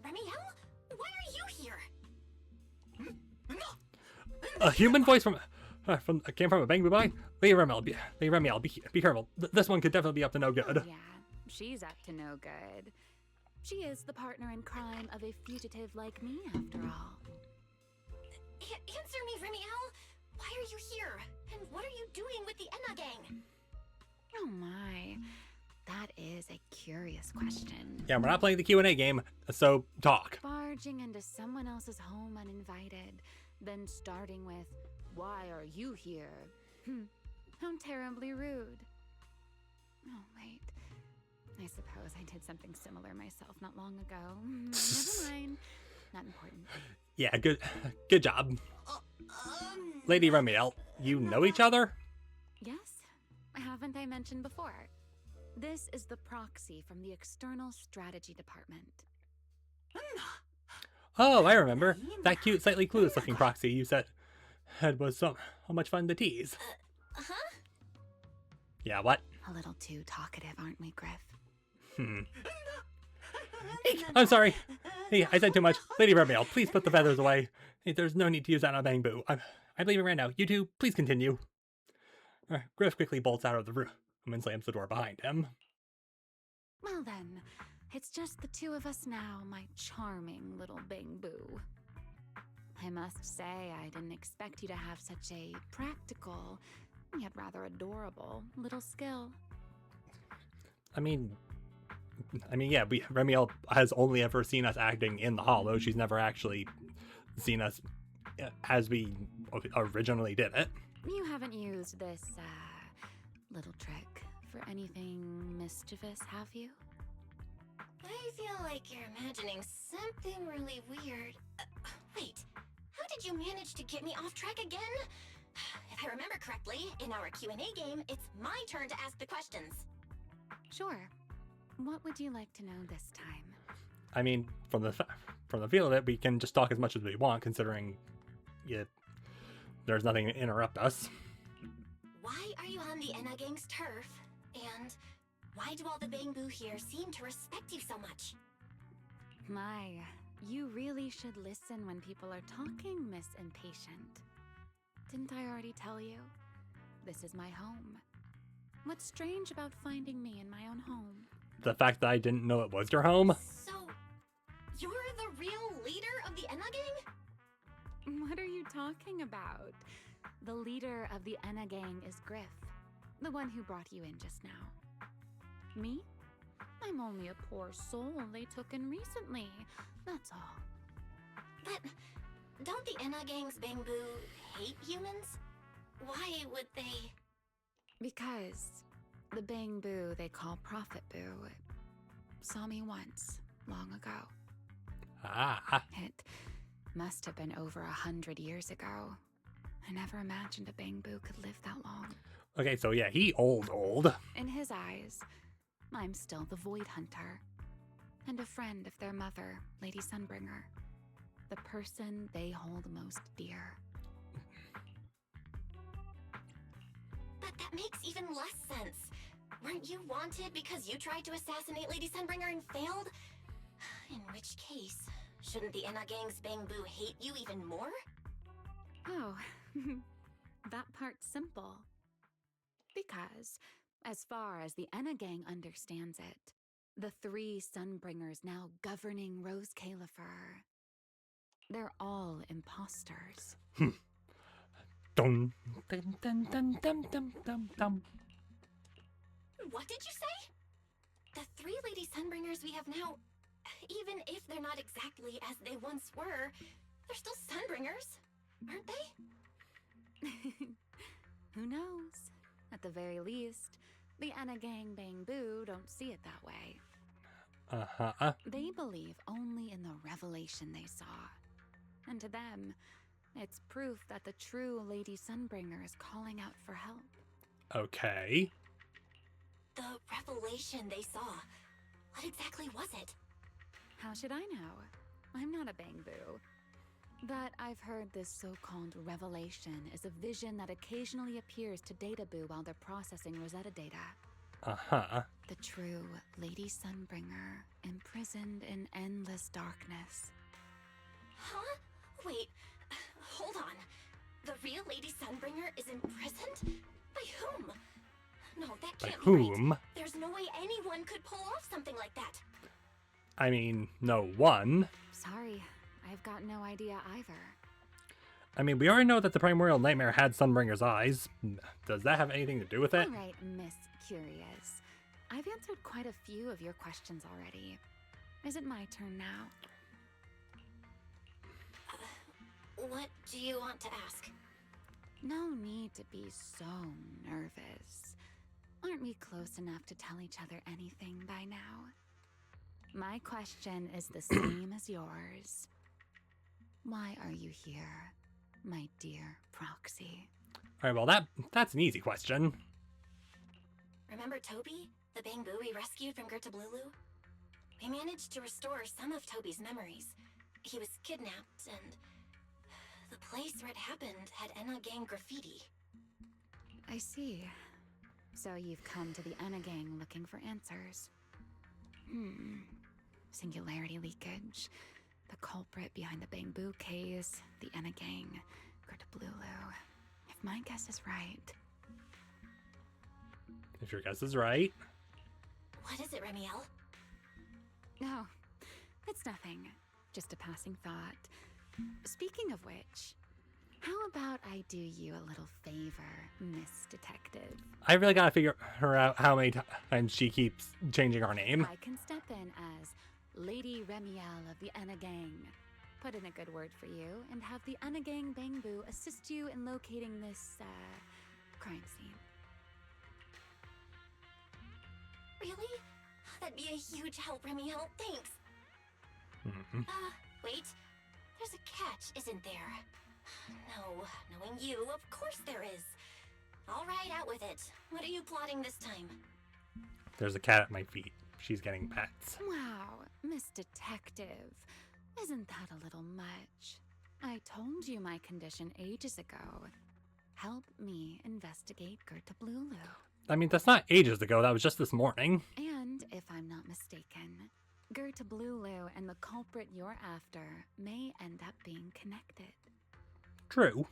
Remiel? Why are you here? A human voice came from a Bangboo boy? Lady Remiel, be careful. This one could definitely be up to no good. Oh, yeah, she's up to no good. She is the partner in crime of a fugitive like me, after all. Answer me, Remiel. Why are you here? And what are you doing with the Enna gang? Oh my, that is a curious question. Yeah, we're not playing the Q&A game, so talk. Barging into someone else's home uninvited, then starting with, "Why are you here?" How terribly rude. Oh, wait. I suppose I did something similar myself not long ago. Never mind. Not important. Yeah, good job. Lady Remiel, you know each other? Yes, haven't I mentioned before? This is the Proxy from the External Strategy Department. Oh, I remember. That cute, slightly clueless looking Proxy you said it was so much fun to tease. Huh? Yeah, what? A little too talkative, aren't we, Griff? I'm sorry. Hey, I said too much. Lady Remiel, please put the feathers away. Hey, there's no need to use that on Bangboo. I'm leaving right now. You two, please continue. Griff quickly bolts out of the room and slams the door behind him. Well then, it's just the two of us now, my charming little Bangboo. I must say, I didn't expect you to have such a practical, yet rather adorable, little skill. I mean, yeah, Remiel has only ever seen us acting in the Hollow. She's never actually seen us as we originally did it. You haven't used this, little trick for anything mischievous, have you? I feel like you're imagining something really weird. Wait, how did you manage to get me off track again? If I remember correctly, in our Q&A game, it's my turn to ask the questions. Sure. What would you like to know this time? I mean, from the feel of it, we can just talk as much as we want, considering there's nothing to interrupt us. Why are you on the Enna gang's turf? And why do all the Bangboo here seem to respect you so much? My, you really should listen when people are talking, Miss Impatient. Didn't I already tell you? This is my home. What's strange about finding me in my own home? The fact that I didn't know it was your home? So, you're the real leader of the Enna gang? What are you talking about? The leader of the Enna gang is Griff, the one who brought you in just now. Me? I'm only a poor soul they took in recently, that's all. But don't the Enna gang's Bangboo hate humans? Why would they? Because the Bangboo they call Prophet Boo saw me once, long ago. Ah. It must have been over 100 years ago. I never imagined a Bangboo could live that long. Okay, so yeah, he old. In his eyes, I'm still the Void Hunter, and a friend of their mother, Lady Sunbringer, the person they hold most dear. But that makes even less sense. Weren't you wanted because you tried to assassinate Lady Sunbringer and failed? In which case, shouldn't the Enna gang's Bangboo hate you even more? Oh, that part's simple. Because, as far as the Enna gang understands it, the three Sunbringers now governing Roscaelifer, they're all imposters. Dun, dun, dun, dun, dun, dun, dun, dun. What did you say? The three Lady Sunbringers we have now, even if they're not exactly as they once were, they're still Sunbringers, aren't they? Who knows? At the very least, the Enna gang Bangboo don't see it that way. They believe only in the revelation they saw. And to them, it's proof that the true Lady Sunbringer is calling out for help. Okay. The revelation they saw. What exactly was it? How should I know? I'm not a Bangboo. But I've heard this so-called revelation is a vision that occasionally appears to Databoo while they're processing Rosetta data. Uh-huh. The true Lady Sunbringer, imprisoned in endless darkness. Huh? Wait, hold on. The real Lady Sunbringer is imprisoned? By whom? No, that can't be whom? right. There's no way anyone could pull off something like that. I mean, no one. Sorry, I've got no idea either. I mean, we already know that the Primordial Nightmare had Sunbringer's eyes. Does that have anything to do with it? All right, Miss Curious. I've answered quite a few of your questions already. Is it my turn now? What do you want to ask? No need to be so nervous. Aren't we close enough to tell each other anything by now? My question is the same as yours. Why are you here, my dear Proxy? Alright, well that's an easy question. Remember Toby? The Bangboo we rescued from Gertablulu? We managed to restore some of Toby's memories. He was kidnapped, and the place where it happened had Enna Gang graffiti. I see. So you've come to the Enna Gang looking for answers. Singularity leakage, the culprit behind the Bangboo case, the Enna Gang, Gertablulu. If my guess is right. If your guess is right. What is it, Remiel? No, it's nothing. Just a passing thought. Speaking of which, how about I do you a little favor, Miss Detective? I really gotta figure her out how many times she keeps changing our name. I can step in as Lady Remiel of the Enna Gang. Put in a good word for you, and have the Enna Gang Bangboo assist you in locating this, crime scene. Really? That'd be a huge help, Remiel. Thanks. Wait. There's a catch, isn't there? No, knowing you, of course there is. All right, out with it. What are you plotting this time? There's a cat at my feet. She's getting pets. Wow, Miss Detective. Isn't that a little much? I told you my condition ages ago. Help me investigate Gertablulu. I mean, that's not ages ago. That was just this morning. And, if I'm not mistaken, Gertablulu and the culprit you're after may end up being connected. True.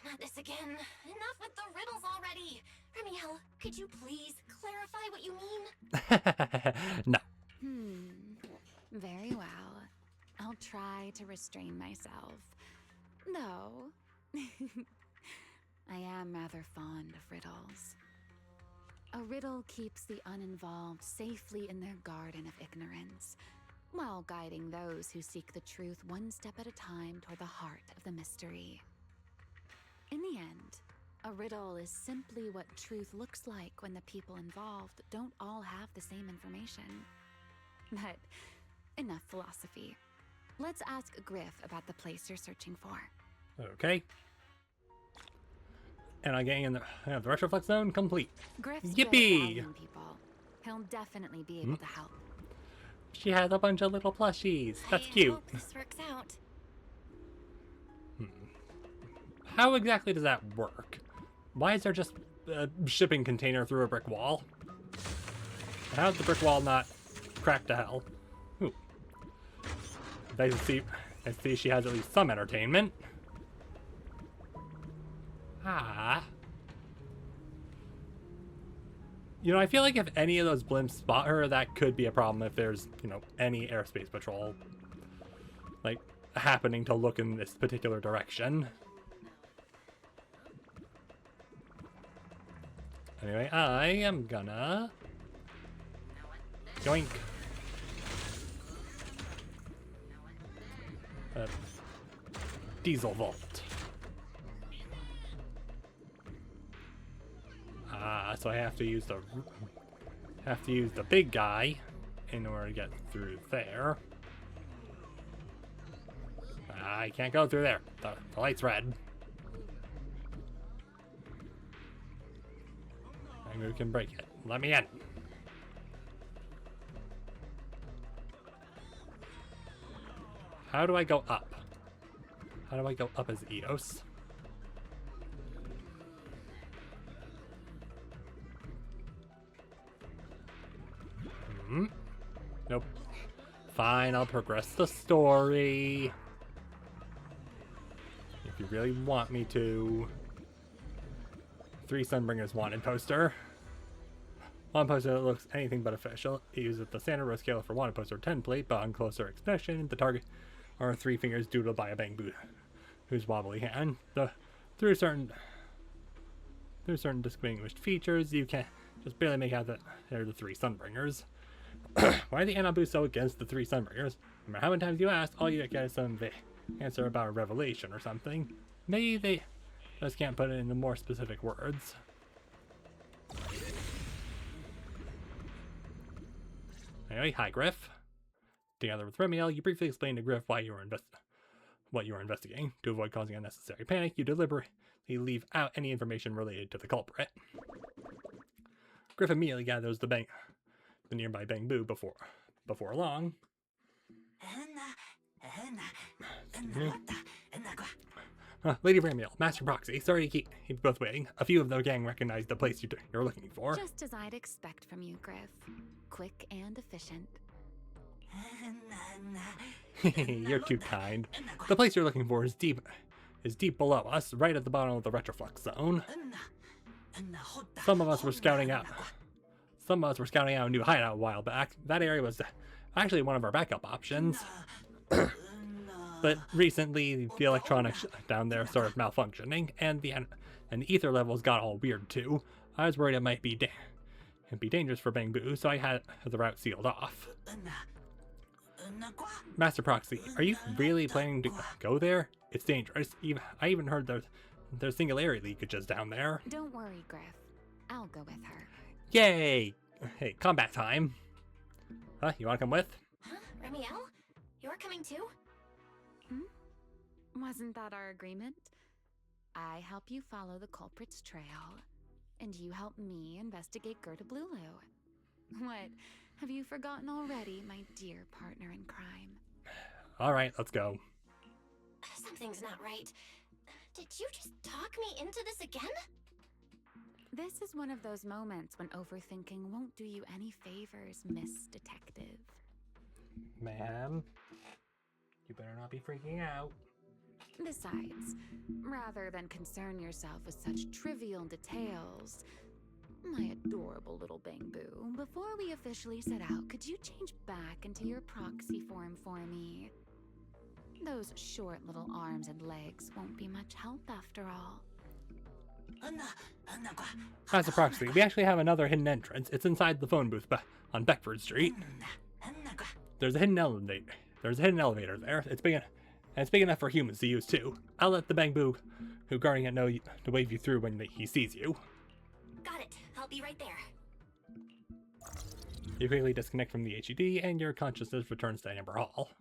Not this again. Enough with the riddles already. Remiel, could you please clarify what you mean? No. Very well. I'll try to restrain myself. Though, I am rather fond of riddles. A riddle keeps the uninvolved safely in their garden of ignorance, while guiding those who seek the truth one step at a time toward the heart of the mystery. In the end, a riddle is simply what truth looks like when the people involved don't all have the same information. But enough philosophy. Let's ask Griff about the place you're searching for. Okay. And I'm getting in the retroflex zone complete. Griff's Yippee! good at helping people. He'll definitely be able to help. She has a bunch of little plushies. That's I cute. hope this works out. How exactly does that work? Why is there just a shipping container through a brick wall? How's the brick wall not cracked to hell? Ooh. I see she has at least some entertainment. You know, I feel like if any of those blimps spot her, that could be a problem if there's, you know, any airspace patrol, like, happening to look in this particular direction. Anyway, I am gonna yoink. Diesel Vault. So I have to use the big guy in order to get through there. I can't go through there. The light's red. Maybe we can break it. Let me in. How do I go up? How do I go up as Eos? Nope. Fine, I'll progress the story. If you really want me to. 3 Sunbringers wanted poster. One poster that looks anything but official. He uses the standard Roscaelifer wanted poster template, but on closer inspection, the target are 3 fingers doodled by a Bangboo whose wobbly hand. Through certain distinguished features, you can just barely make out that they're the 3 Sunbringers. Why are the Anaboo so against the 3 Sunbringers? No matter how many times you ask, all you get is some answer about a revelation or something. Maybe they just can't put it into more specific words. Anyway, hi Griff. Together with Remiel, you briefly explained to Griff why you were what you were investigating. To avoid causing unnecessary panic, you deliberately leave out any information related to the culprit. Griff immediately gathers the nearby Bangboo before long. Lady Ramiel, Master Proxy, sorry to keep you both waiting. A few of the gang recognize the place you're looking for. Just as I'd expect from you, Griff. Quick and efficient. You're too kind. The place you're looking for is deep below us, right at the bottom of the retroflux zone. Some of us were scouting out a new hideout a while back. That area was actually one of our backup options. But recently, the electronics down there started malfunctioning, and the ether levels got all weird too. I was worried it might be dangerous for Bangboo, so I had the route sealed off. Master Proxy, are you really planning to go there? It's dangerous. I even heard there's singularity leakages down there. Don't worry, Griff. I'll go with her. Yay! Hey, combat time. Huh? You wanna come with? Huh? Remiel? You're coming too? Wasn't that our agreement? I help you follow the culprit's trail, and you help me investigate Gerta Blulu. What? Have you forgotten already, my dear partner in crime? Alright, let's go. Something's not right. Did you just talk me into this again? This is one of those moments when overthinking won't do you any favors, Miss Detective. Ma'am, you better not be freaking out. Besides, rather than concern yourself with such trivial details, my adorable little Bangboo, before we officially set out, could you change back into your proxy form for me? Those short little arms and legs won't be much help after all. As a proxy, we actually have another hidden entrance. It's inside the phone booth on Beckford Street. There's a hidden elevator there. It's big enough for humans to use too. I'll let the Bangboo who guarding it know to wave you through when he sees you. Got it. I'll be right there. You quickly disconnect from the HUD and your consciousness returns to Amber Hall.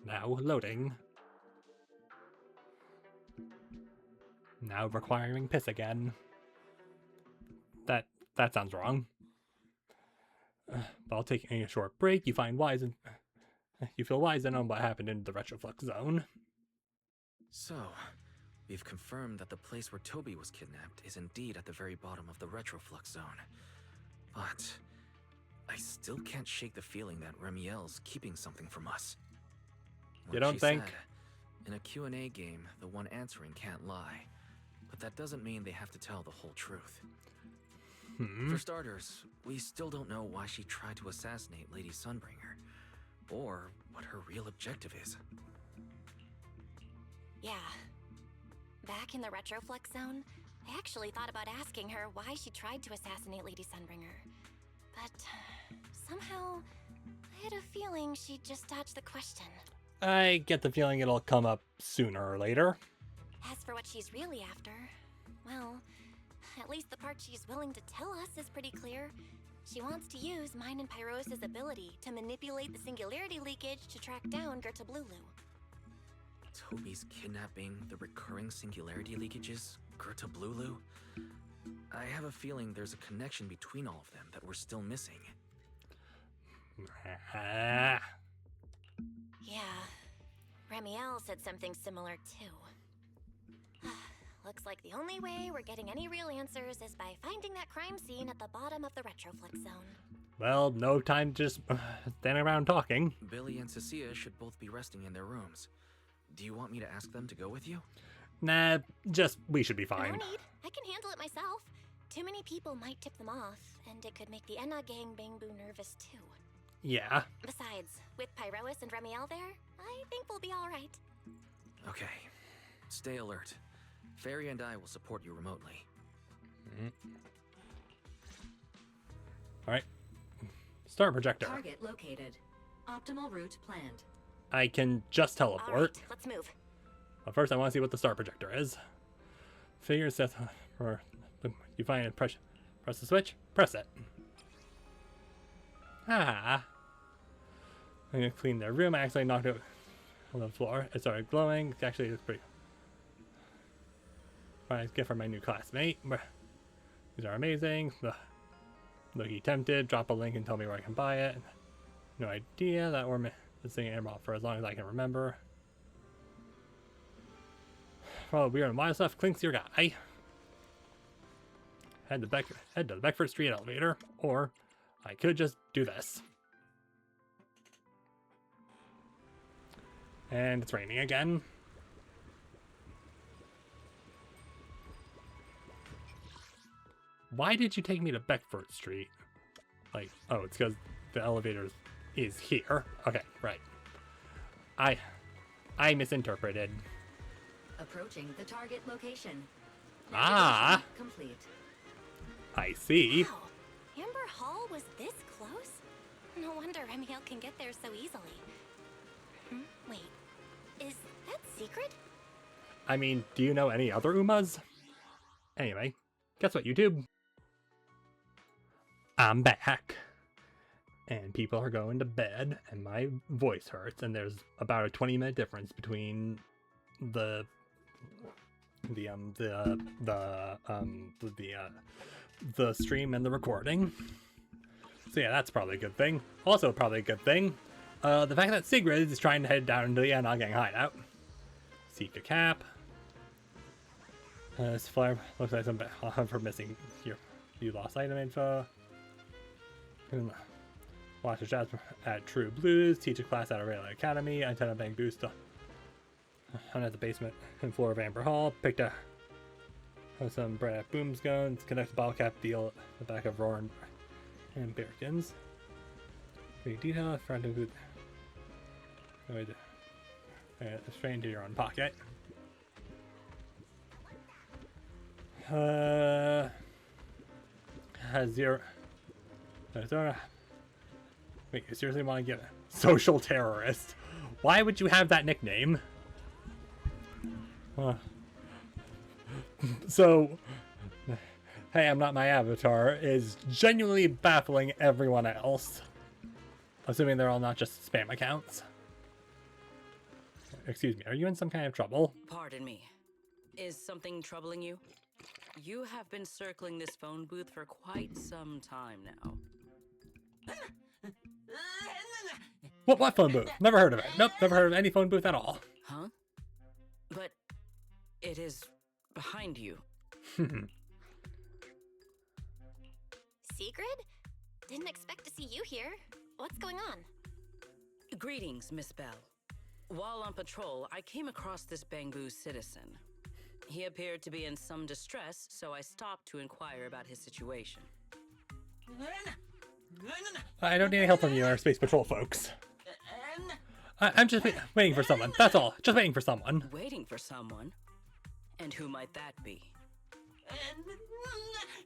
Now loading. Now requiring piss again. That sounds wrong. While taking a short break, you feel wise to know what happened in the retroflux zone. So, we've confirmed that the place where Toby was kidnapped is indeed at the very bottom of the retroflux zone. But I still can't shake the feeling that Remiel's keeping something from us. You don't think? In a Q&A game, the one answering can't lie. But that doesn't mean they have to tell the whole truth. For starters, we still don't know why she tried to assassinate Lady Sunbringer, or what her real objective is. Yeah. Back in the retroflux zone, I actually thought about asking her why she tried to assassinate Lady Sunbringer. But somehow, I had a feeling she'd just dodge the question. I get the feeling it'll come up sooner or later. As for what she's really after, well, at least the part she's willing to tell us is pretty clear. She wants to use mine and Pyrosa's ability to manipulate the singularity leakage to track down Gerta Blulu. Toby's kidnapping, the recurring singularity leakages, Gerta Blulu? I have a feeling there's a connection between all of them that we're still missing. Ah. Yeah. Remiel said something similar too. Looks like the only way we're getting any real answers is by finding that crime scene at the bottom of the Retroflix zone. Well, no time to just stand around talking. Billy and Cecilia should both be resting in their rooms. Do you want me to ask them to go with you? Nah, we should be fine. No need. I can handle it myself. Too many people might tip them off, and it could make the Enna gang Bangboo nervous too. Yeah. Besides, with Pyrois and Remiel there, I think we'll be alright. Okay. Stay alert. Fairy and I will support you remotely. Alright. Star projector. Target located. Optimal route planned. I can just teleport. Alright, let's move. But first I want to see what the star projector is. Figure set or you find it, press the switch, press it. Ah. I'm gonna clean their room. I actually knocked it on the floor. It started glowing. It actually looks pretty. Nice gift for my new classmate. These are amazing. Look, he tempted. Drop a link and tell me where I can buy it. No idea that we're missing Emerald for as long as I can remember. Well, weird and wild stuff. Clink's your guy. Head to the Beckford Street elevator, or I could just do this. And it's raining again. Why did you take me to Beckford Street? Like, oh, it's because the elevator is here. Okay, right. I misinterpreted. Approaching the target location. Ah! Complete. I see. Wow. Amber Hall was this close? No wonder Remiel can get there so easily. Wait, is that secret? I mean, do you know any other Umas? Anyway, guess what, YouTube? I'm back. And people are going to bed, and my voice hurts, and there's about a 20-minute difference between the stream and the recording. So yeah, that's probably a good thing. Also probably a good thing, the fact that Sigrid is trying to head down into the Enna gang hideout. Seek a cap. This flyer looks like some for missing here. You lost item info. Watch a jazz at True Blues. Teach a class at a Railway Academy. Antenna Bangboo still. I'm at the basement and floor of Amber Hall. Picked up some Brad Booms guns. Connect the bottle cap deal at the back of Roar and Birkins. Pretty detail. Front of it. Straight into your own pocket. Has zero. Wait, you seriously want to get a social terrorist? Why would you have that nickname? So, hey, I'm not my avatar is genuinely baffling everyone else. Assuming they're all not just spam accounts. Excuse me, are you in some kind of trouble? Pardon me. Is something troubling you? You have been circling this phone booth for quite some time now. What phone booth? Never heard of it. Nope, never heard of any phone booth at all. Huh? But it is behind you. Sigrid? Didn't expect to see you here. What's going on? Greetings, Miss Bell. While on patrol, I came across this Bangboo citizen. He appeared to be in some distress, so I stopped to inquire about his situation. I don't need any help from you, our space patrol folks. I'm just waiting for someone. That's all. Just waiting for someone. Waiting for someone? And who might that be?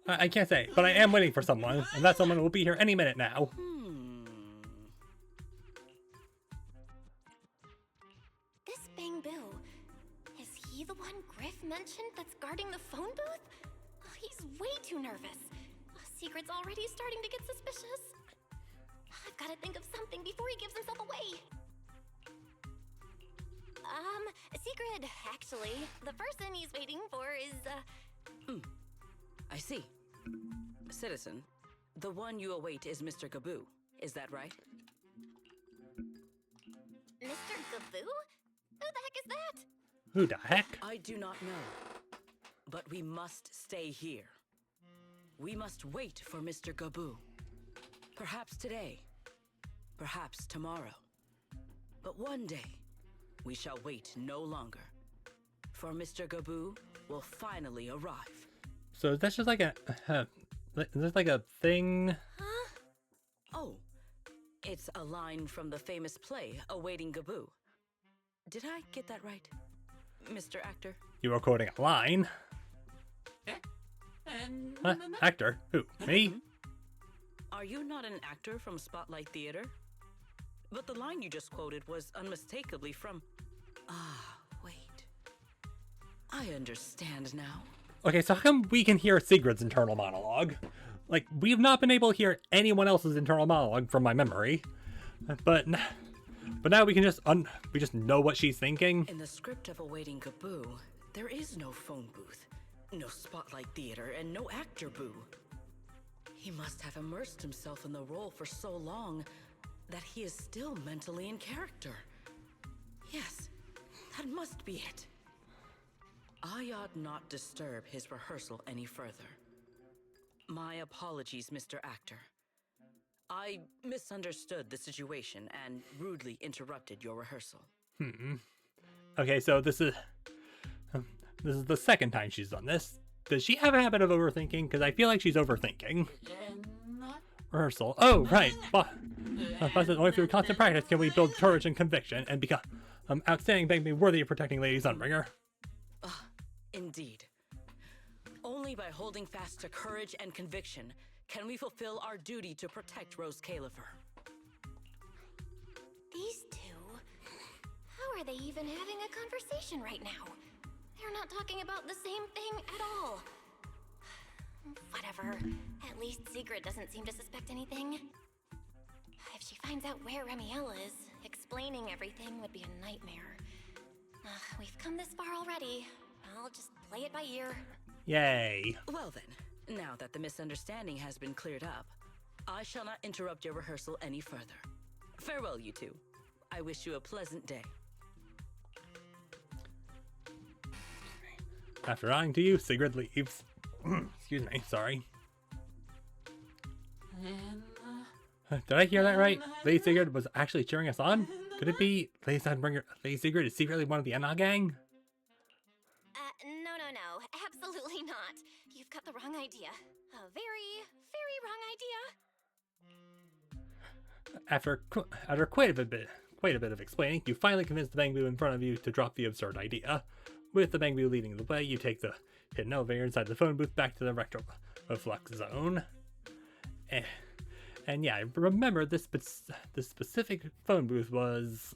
I can't say, but I am waiting for someone, and that someone will be here any minute now. This Bangboo, is he the one Griff mentioned that's guarding the phone booth? Oh, he's way too nervous. Sigrid's already starting to get suspicious. I've got to think of something before he gives himself away. Sigrid, actually, the person he's waiting for is, I see. Citizen, the one you await is Mr. Gaboo, is that right? Gaboo? Who the heck is that? Who the heck? I do not know. But we must stay here. We must wait for Mr. Gaboo. Perhaps today. Perhaps tomorrow. But one day, we shall wait no longer. For Mr. Gaboo will finally arrive. So that's just like a... is this like a thing? Huh? Oh, it's a line from the famous play, Awaiting Gaboo. Did I get that right, Mr. Actor? You were quoting a line. Huh? Actor? Who? Me? Are you not an actor from Spotlight Theater? But the line you just quoted was unmistakably from... Ah, wait. I understand now. Okay, so how come we can hear Sigrid's internal monologue? Like, we've not been able to hear anyone else's internal monologue from my memory. But now we can just we just know what she's thinking. In the script of Awaiting Gaboo, there is no phone booth, no Spotlight Theater, and no actor boo. He must have immersed himself in the role for so long that he is still mentally in character. Yes, that must be it. I ought not disturb his rehearsal any further. My apologies, Mr. Actor. I misunderstood the situation and rudely interrupted your rehearsal. Okay, so this is the second time she's done this. Does she have a habit of overthinking? Because I feel like she's overthinking. Rehearsal. Oh, right. But only through constant practice can we build courage and conviction and become outstanding Bangboo worthy of protecting Lady Sunbringer. Indeed. Only by holding fast to courage and conviction can we fulfill our duty to protect Roscaelifer. These two? How are they even having a conversation right now? They're not talking about the same thing at all. Whatever. At least Sigrid doesn't seem to suspect anything. If she finds out where Remiel is, explaining everything would be a nightmare. We've come this far already. I'll just play it by ear. Yay. Well then, now that the misunderstanding has been cleared up, I shall not interrupt your rehearsal any further. Farewell, you two. I wish you a pleasant day. After nodding to you, Sigrid leaves. Excuse me, sorry. Did I hear that right? Lady Sigrid was actually cheering us on? Could it be Lady Sunbringer? Lady Sigrid is secretly one of the Enna gang? No. Absolutely not. You've got the wrong idea. A very, very wrong idea. After quite a bit of explaining, you finally convince the Bangboo in front of you to drop the absurd idea. With the Bangboo leading the way, you take the hidden elevator inside the phone booth back to the retro-flux zone. And yeah, I remember this specific phone booth was,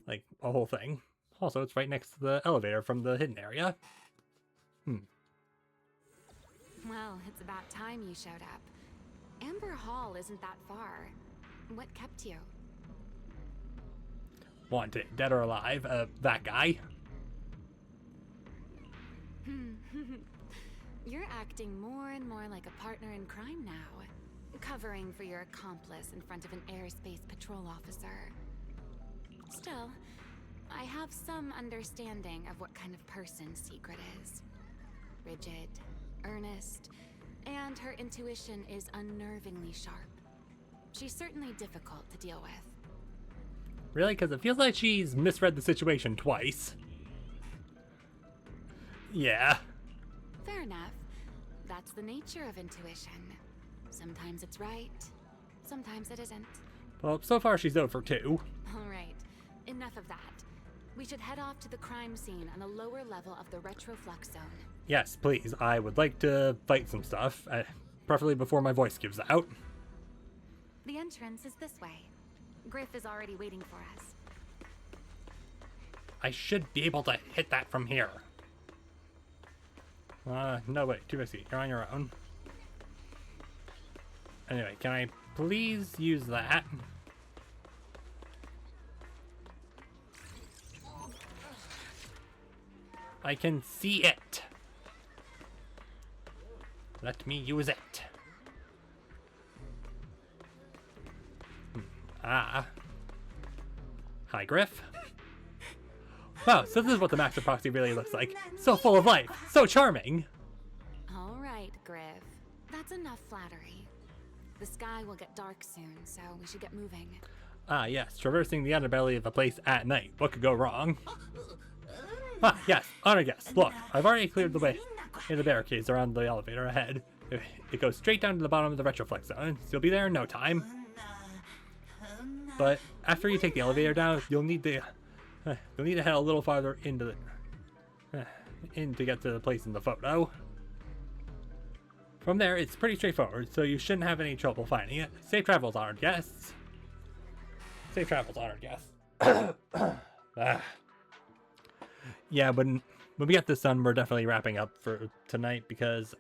like, a whole thing. Also, it's right next to the elevator from the hidden area. Well, it's about time you showed up. Amber Hall isn't that far. What kept you? Wanted, dead or alive, that guy. You're acting more and more like a partner in crime now. Covering for your accomplice in front of an airspace patrol officer. Still, I have some understanding of what kind of person Secret is. Rigid, earnest, and her intuition is unnervingly sharp. She's certainly difficult to deal with. Really? Because it feels like she's misread the situation twice. Yeah. Fair enough. That's the nature of intuition. Sometimes it's right, sometimes it isn't. Well, so far she's 0 for 2. All right, enough of that. We should head off to the crime scene on the lower level of the retro-flux zone. Yes, please. I would like to fight some stuff, preferably before my voice gives out. The entrance is this way. Griff is already waiting for us. I should be able to hit that from here. No, wait, too risky. You're on your own. Anyway, can I please use that? I can see it. Let me use it. Hi, Griff. Wow, so this is what the Master Proxy really looks like. So full of life, so charming. All right, Griff. That's enough flattery. The sky will get dark soon, so we should get moving. Ah, yes, traversing the underbelly of a place at night. What could go wrong? Ah, yes, honored guests. Look, I've already cleared the way in the barricades around the elevator ahead. It goes straight down to the bottom of the retroflex zone, so you'll be there in no time. But after you take the elevator down, you'll need to head a little farther into the in to get to the place in the photo. From there, it's pretty straightforward, so you shouldn't have any trouble finding it. Safe travels, honored guests. Safe travels, honored guests. Yeah, when we get this done, we're definitely wrapping up for tonight because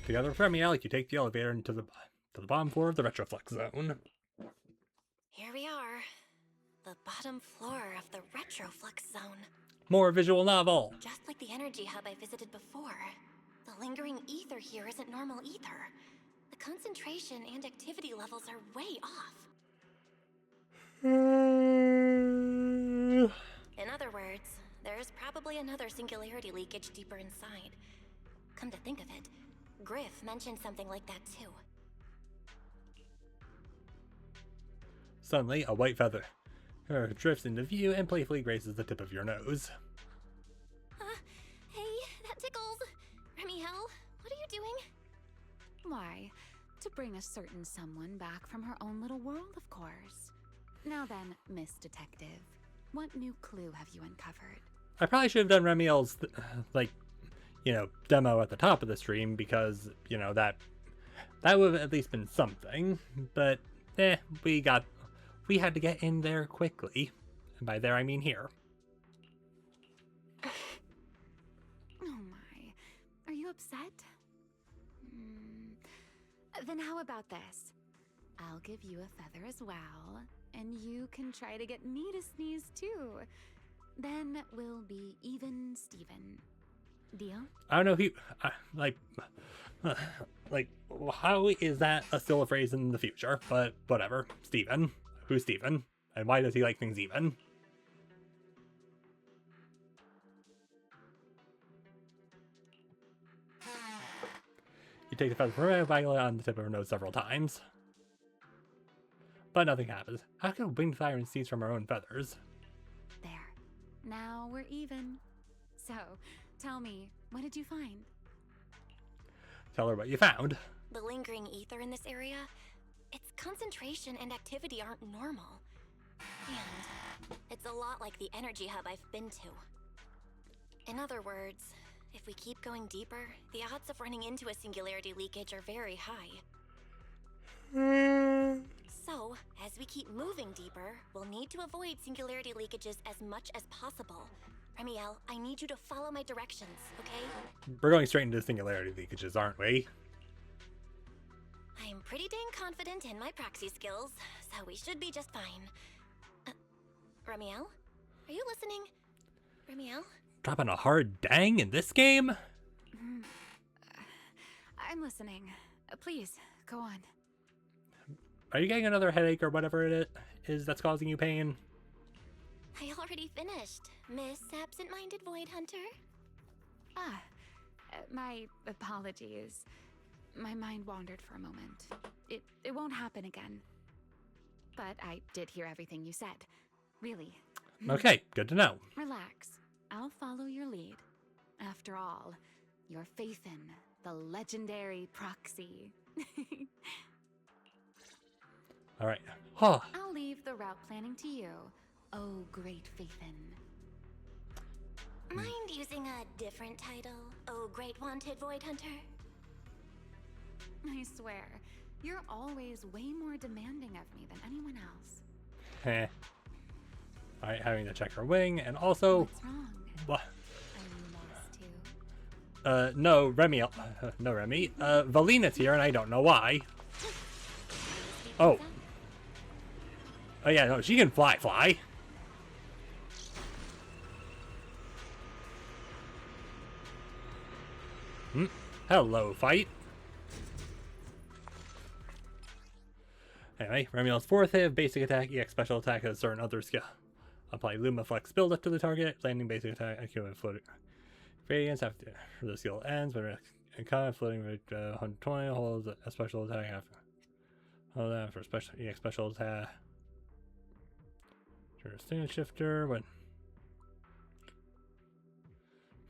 together with Remy, you take the elevator into the bottom floor of the retroflex zone. Here we are. The bottom floor of the retroflex zone. More visual novel. Just like the energy hub I visited before. The lingering ether here isn't normal either. The concentration and activity levels are way off. In other words, there's probably another singularity leakage deeper inside. Come to think of it, Griff mentioned something like that too. Suddenly, a white feather drifts into view and playfully grazes the tip of your nose. Hey, that tickles. Remy Hell, what are you doing? Why, to bring a certain someone back from her own little world, of course. Now then, Miss Detective, what new clue have you uncovered? I probably should have done Remiel's, demo at the top of the stream because, that would have at least been something. But, we had to get in there quickly. And by there, I mean here. Oh my, are you upset? Then how about this? I'll give you a feather as well, and you can try to get me to sneeze too. Then we'll be even Steven. Deal? I don't know if how is that still a phrase in the future? But whatever. Steven. Who's Steven? And why does he like things even? You take the feather from her, waggle it on the tip of her nose several times. But nothing happens. How can a winged siren sneeze from her own feathers? There. Now we're even. So, tell me, what did you find? Tell her what you found. The lingering ether in this area, its concentration and activity aren't normal. And it's a lot like the energy hub I've been to. In other words, if we keep going deeper, the odds of running into a singularity leakage are very high. So, as we keep moving deeper, we'll need to avoid singularity leakages as much as possible. Remiel, I need you to follow my directions, okay? We're going straight into singularity leakages, aren't we? I'm pretty dang confident in my proxy skills, so we should be just fine. Remiel? Are you listening? Remiel? Dropping a hard dang in this game? I'm listening. Please, go on. Are you getting another headache or whatever it is that's causing you pain? I already finished, Miss Absent-Minded Void Hunter. My apologies. My mind wandered for a moment. It won't happen again. But I did hear everything you said. Really. Okay, good to know. Relax. I'll follow your lead. After all, your faith in the legendary Proxy. All right. Huh. I'll leave the route planning to you, oh great Faithin. Mind using a different title, oh great wanted Void Hunter? I swear, you're always way more demanding of me than anyone else. Heh. Alright, having to check her wing, and also... What's wrong? What? Are you lost too? No, Remy. No, Remy. Valina's here, and I don't know why. Oh. Oh, yeah, no, she can fly. Hello, fight. Anyway, Remul's 4th hit of basic attack, EX special attack has a certain other skill. Apply Lumaflex build up to the target, landing basic attack, equivalent floating. Radiance after the skill ends, when in combat, floating rate 120, holds a special attack after. Hold that for special EX special attack. Turns stand shifter when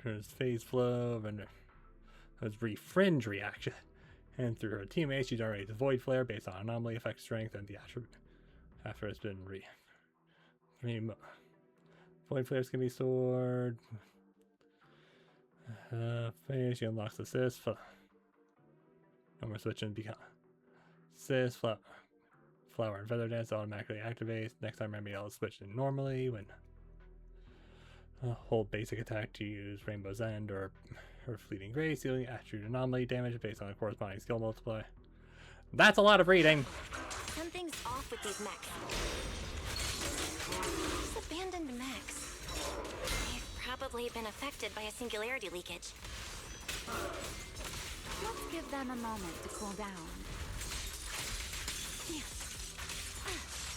turns phase flow and has refringe reaction. And through her teammates, she generates Void Flare based on anomaly effect strength and the attribute. After it's been Void Flares can be stored. Phase, she unlocks assist. No more switching. Become assist. Flower and Feather Dance automatically activates. Next time, Remul is switched in normally when hold basic attack to use Rainbow's End or her Fleeting Grace, dealing attribute anomaly damage based on the corresponding skill multiply. That's a lot of reading. Something's off with these mechs. These abandoned mechs. They've probably been affected by a singularity leakage. Let's give them a moment to cool down.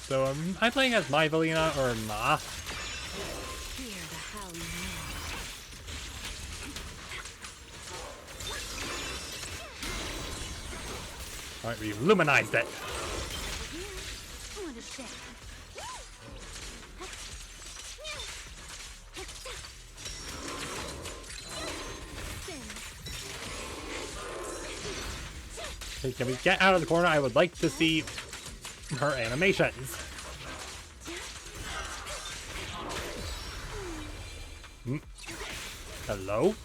So am I playing as Myvelina or Ma? Fear the howling wind. Alright, we've luminized it. What a shame. Hey, can we get out of the corner? I would like to see her animations. Hello?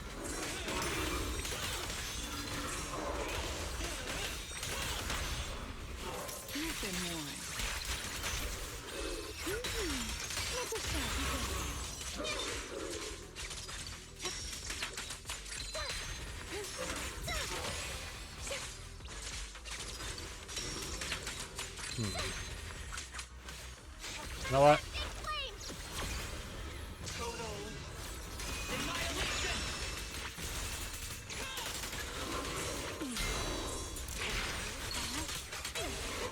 You know what?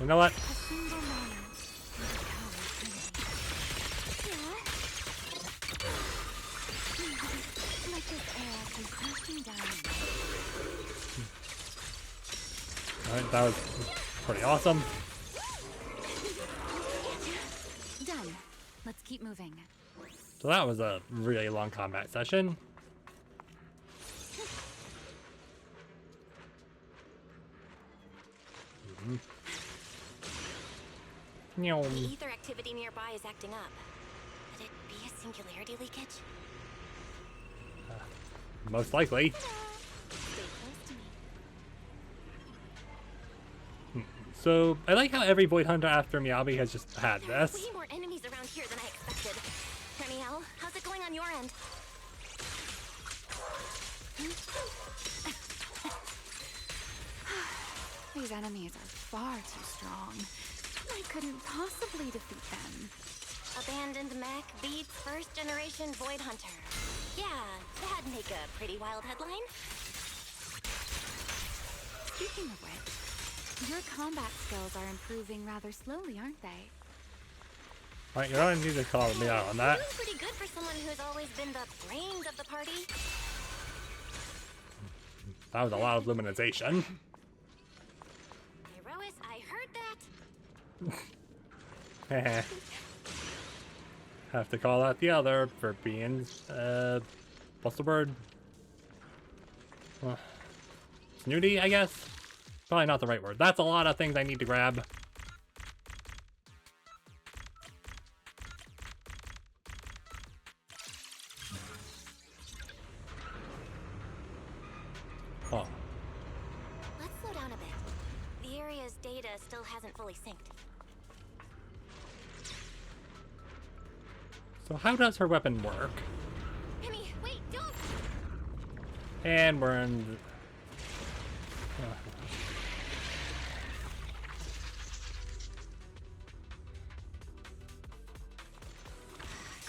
You know what? Alright, that was pretty awesome. Done. Let's keep moving. So that was a really long combat session. The ether activity nearby is acting up. Could it be a singularity leakage? Most likely. Stay close to me. So I like how every Void Hunter after Miyabi has just had There are this. way more enemies around here than I expected. Remiel, how's it going on your end? These enemies are far too strong. I couldn't possibly defeat them. Abandoned mech beats first generation Void Hunter. Yeah, that'd make a pretty wild headline. Speaking of which, your combat skills are improving rather slowly, aren't they? Alright, you don't need to call me out on that. Doing pretty good for someone who's always been the brains of the party. That was a lot of luminization. Herois, I heard that. Have to call out the other for being, what's the word? Snooty, I guess? Probably not the right word. That's a lot of things I need to grab. Oh. Let's slow down a bit. The area's data still hasn't fully synced. So how does her weapon work? Remy, wait, don't! And we're in...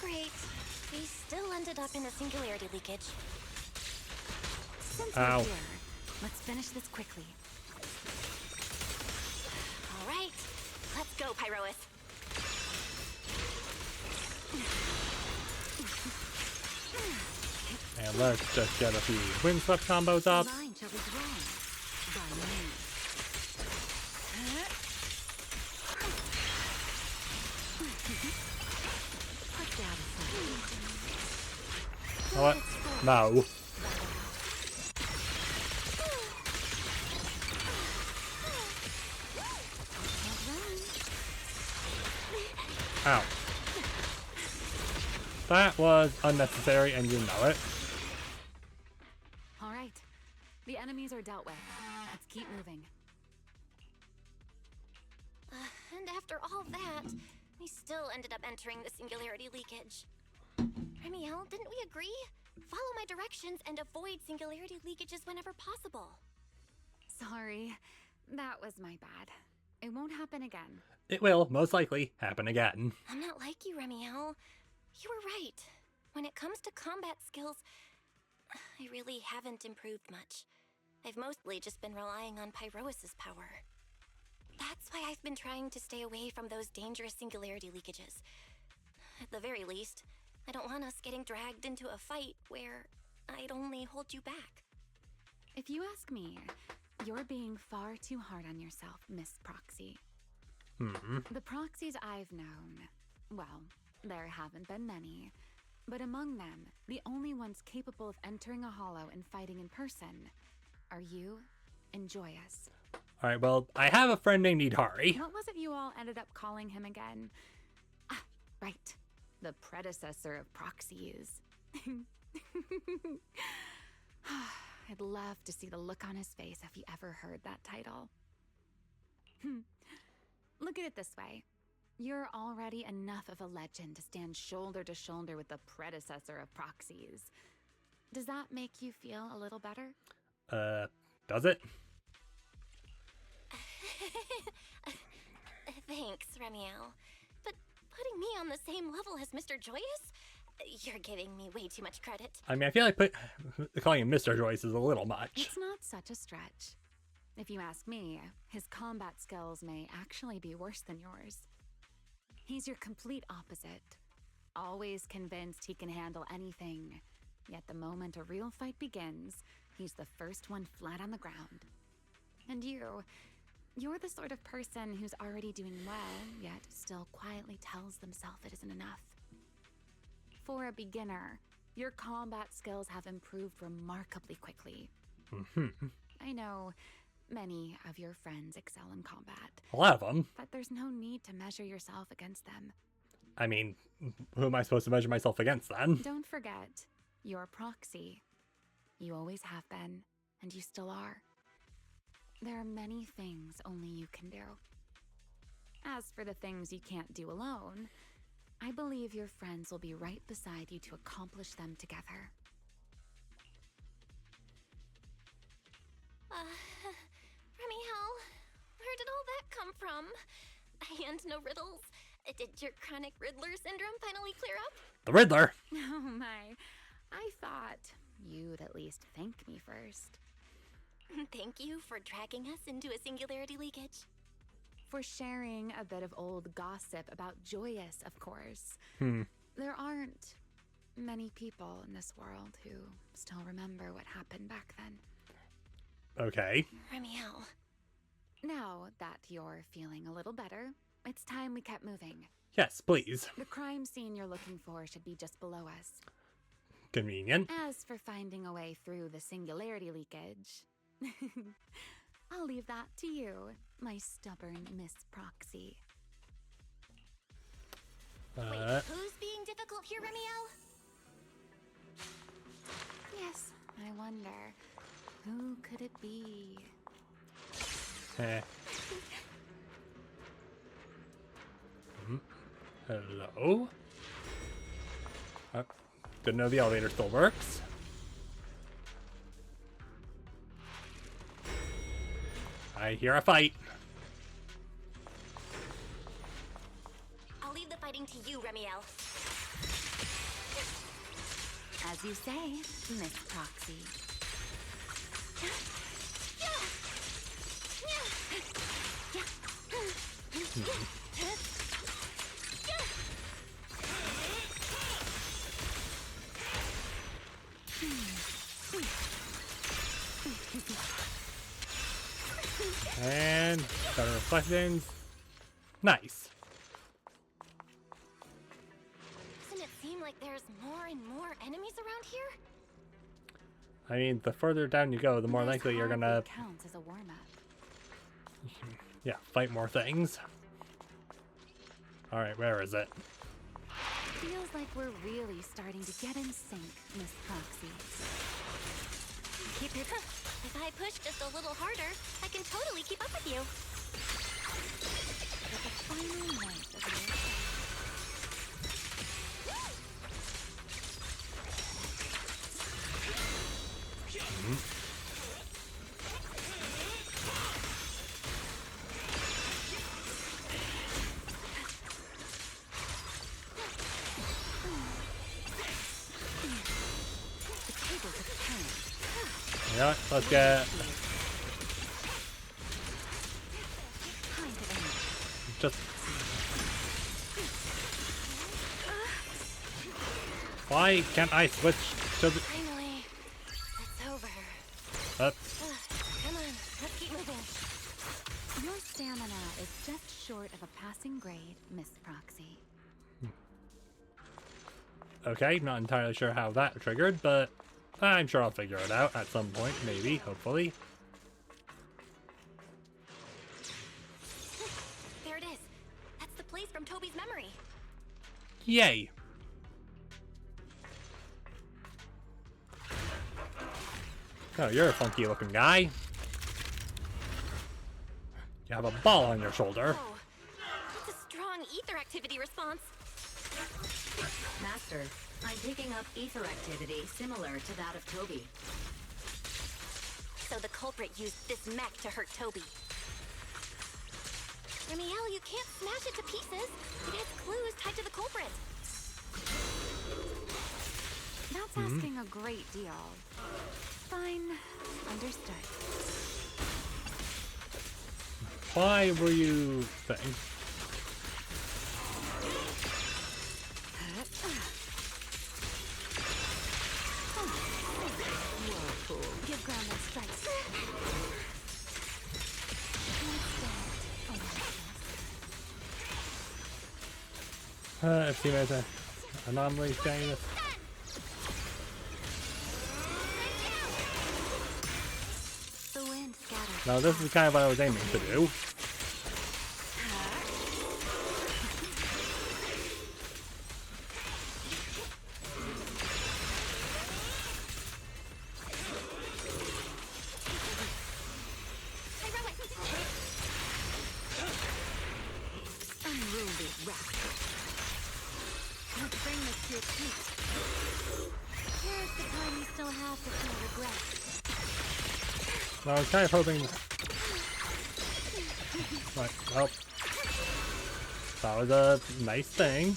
Great. We still ended up in a singularity leakage. Since Ow. we're here, let's finish this quickly. All right, Pyrois. And let's just get a few windswept combos up. Mine shall be drawn by me. Put that aside. What? No. Ow. That was unnecessary, and you know it. All right. The enemies are dealt with. Let's keep moving. And after all that, we still ended up entering the singularity leakage. Remiel, didn't we agree? Follow my directions and avoid singularity leakages whenever possible. Sorry. That was my bad. It won't happen again. It will, most likely, happen again. I'm not like you, Remiel. You were right. When it comes to combat skills, I really haven't improved much. I've mostly just been relying on Pyrois' power. That's why I've been trying to stay away from those dangerous singularity leakages. At the very least, I don't want us getting dragged into a fight where I'd only hold you back. If you ask me, you're being far too hard on yourself, Miss Proxy. The proxies I've known, well, there haven't been many, but among them, the only ones capable of entering a hollow and fighting in person are you and Joyous. Alright, well, I have a friend named Idari. What was it you all ended up calling him again? Ah, right. The predecessor of Proxies. I'd love to see the look on his face if he ever heard that title. Look at it this way. You're already enough of a legend to stand shoulder to shoulder with the predecessor of Proxies. Does that make you feel a little better? Does it? Thanks, Remiel. But putting me on the same level as Mr. Joyous? You're giving me way too much credit. I mean, I feel like calling him Mr. Joyce is a little much. It's not such a stretch. If you ask me, his combat skills may actually be worse than yours. He's your complete opposite. Always convinced he can handle anything. Yet the moment a real fight begins, he's the first one flat on the ground. And you're the sort of person who's already doing well, yet still quietly tells themselves it isn't enough. For a beginner, your combat skills have improved remarkably quickly. I know many of your friends excel in combat. A lot of them. But there's no need to measure yourself against them. I mean, who am I supposed to measure myself against then? Don't forget, you're Proxy. You always have been, and you still are. There are many things only you can do. As for the things you can't do alone, I believe your friends will be right beside you to accomplish them together. Remiel, where did all that come from? And no riddles? Did your chronic Riddler syndrome finally clear up? The Riddler? Oh my, I thought you'd at least thank me first. Thank you for dragging us into a singularity leakage. For sharing a bit of old gossip about Joyous, of course. There aren't many people in this world who still remember what happened back then. Okay. Remiel. Now that you're feeling a little better, it's time we kept moving. Yes, please. The crime scene you're looking for should be just below us. Convenient. As for finding a way through the singularity leakage, I'll leave that to you, my stubborn Miss Proxy. Wait, who's being difficult here, Remiel? Yes, I wonder, who could it be? Hello? Didn't know the elevator still works. I hear a fight. I'll leave the fighting to you, Remiel. As you say, Miss Proxy. questions. Nice. Doesn't it seem like there's more and more enemies around here? I mean, the further down you go, the more likely you're gonna, counts as a warm-up. yeah, fight more things. All right, where is it? Feels like we're really starting to get in sync, Miss Proxy. Keep it. If I push just a little harder, I can totally keep up with you. With a final night of your Yeah, let's get just. Why can't I switch to the? Finally, it's over. Come on, let's keep moving. Your stamina is just short of a passing grade, Miss Proxy. Okay, not entirely sure how that triggered, but I'm sure I'll figure it out at some point, maybe, hopefully. There it is. That's the place from Toby's memory. Yay! Oh, you're a funky looking guy. You have a ball on your shoulder. Oh, that's a strong ether activity response. Master, I'm picking up ether activity similar to that of Toby. So the culprit used this mech to hurt Toby. Ramiel, you can't smash it to pieces. It has clues tied to the culprit. That's asking a great deal. Fine. Understood. Why were you saying? Give ground and strikes. If you made an anomaly status. The wind scatters. Now this is kind of what I was aiming to do. Unruly rascal. Let's bring this to a peak. Here's the time you still have to feel regret. I was kind of hoping. Like, well, that was a nice thing.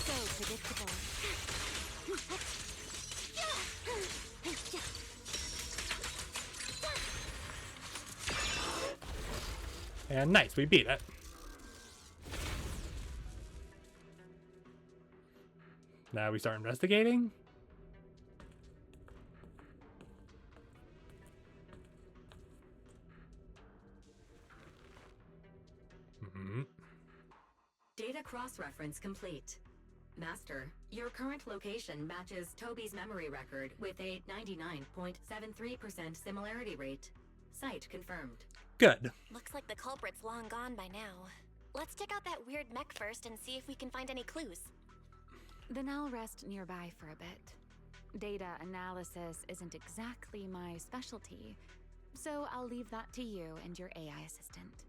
So predictable. And nice, we beat it. Now we start investigating. Data cross-reference complete. Master, your current location matches Toby's memory record with a 99.73% similarity rate. Site confirmed. Good. Looks like the culprit's long gone by now. Let's check out that weird mech first and see if we can find any clues. Then I'll rest nearby for a bit. Data analysis isn't exactly my specialty, so I'll leave that to you and your AI assistant.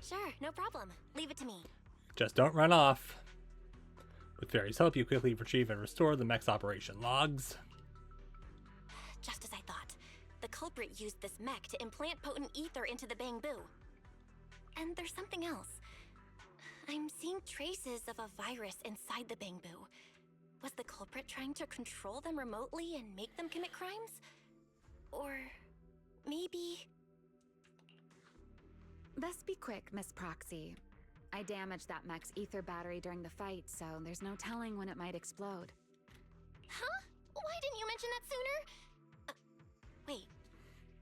Sure, no problem. Leave it to me. Just don't run off. With Fairy's help, you quickly retrieve and restore the mech's operation logs. Just as I thought. The culprit used this mech to implant potent ether into the Bangboo. And there's something else. I'm seeing traces of a virus inside the Bangboo. Was the culprit trying to control them remotely and make them commit crimes? Or maybe... Best be quick, Miss Proxy. I damaged that mech's ether battery during the fight, so there's no telling when it might explode. Huh? Why didn't you mention that sooner? Wait,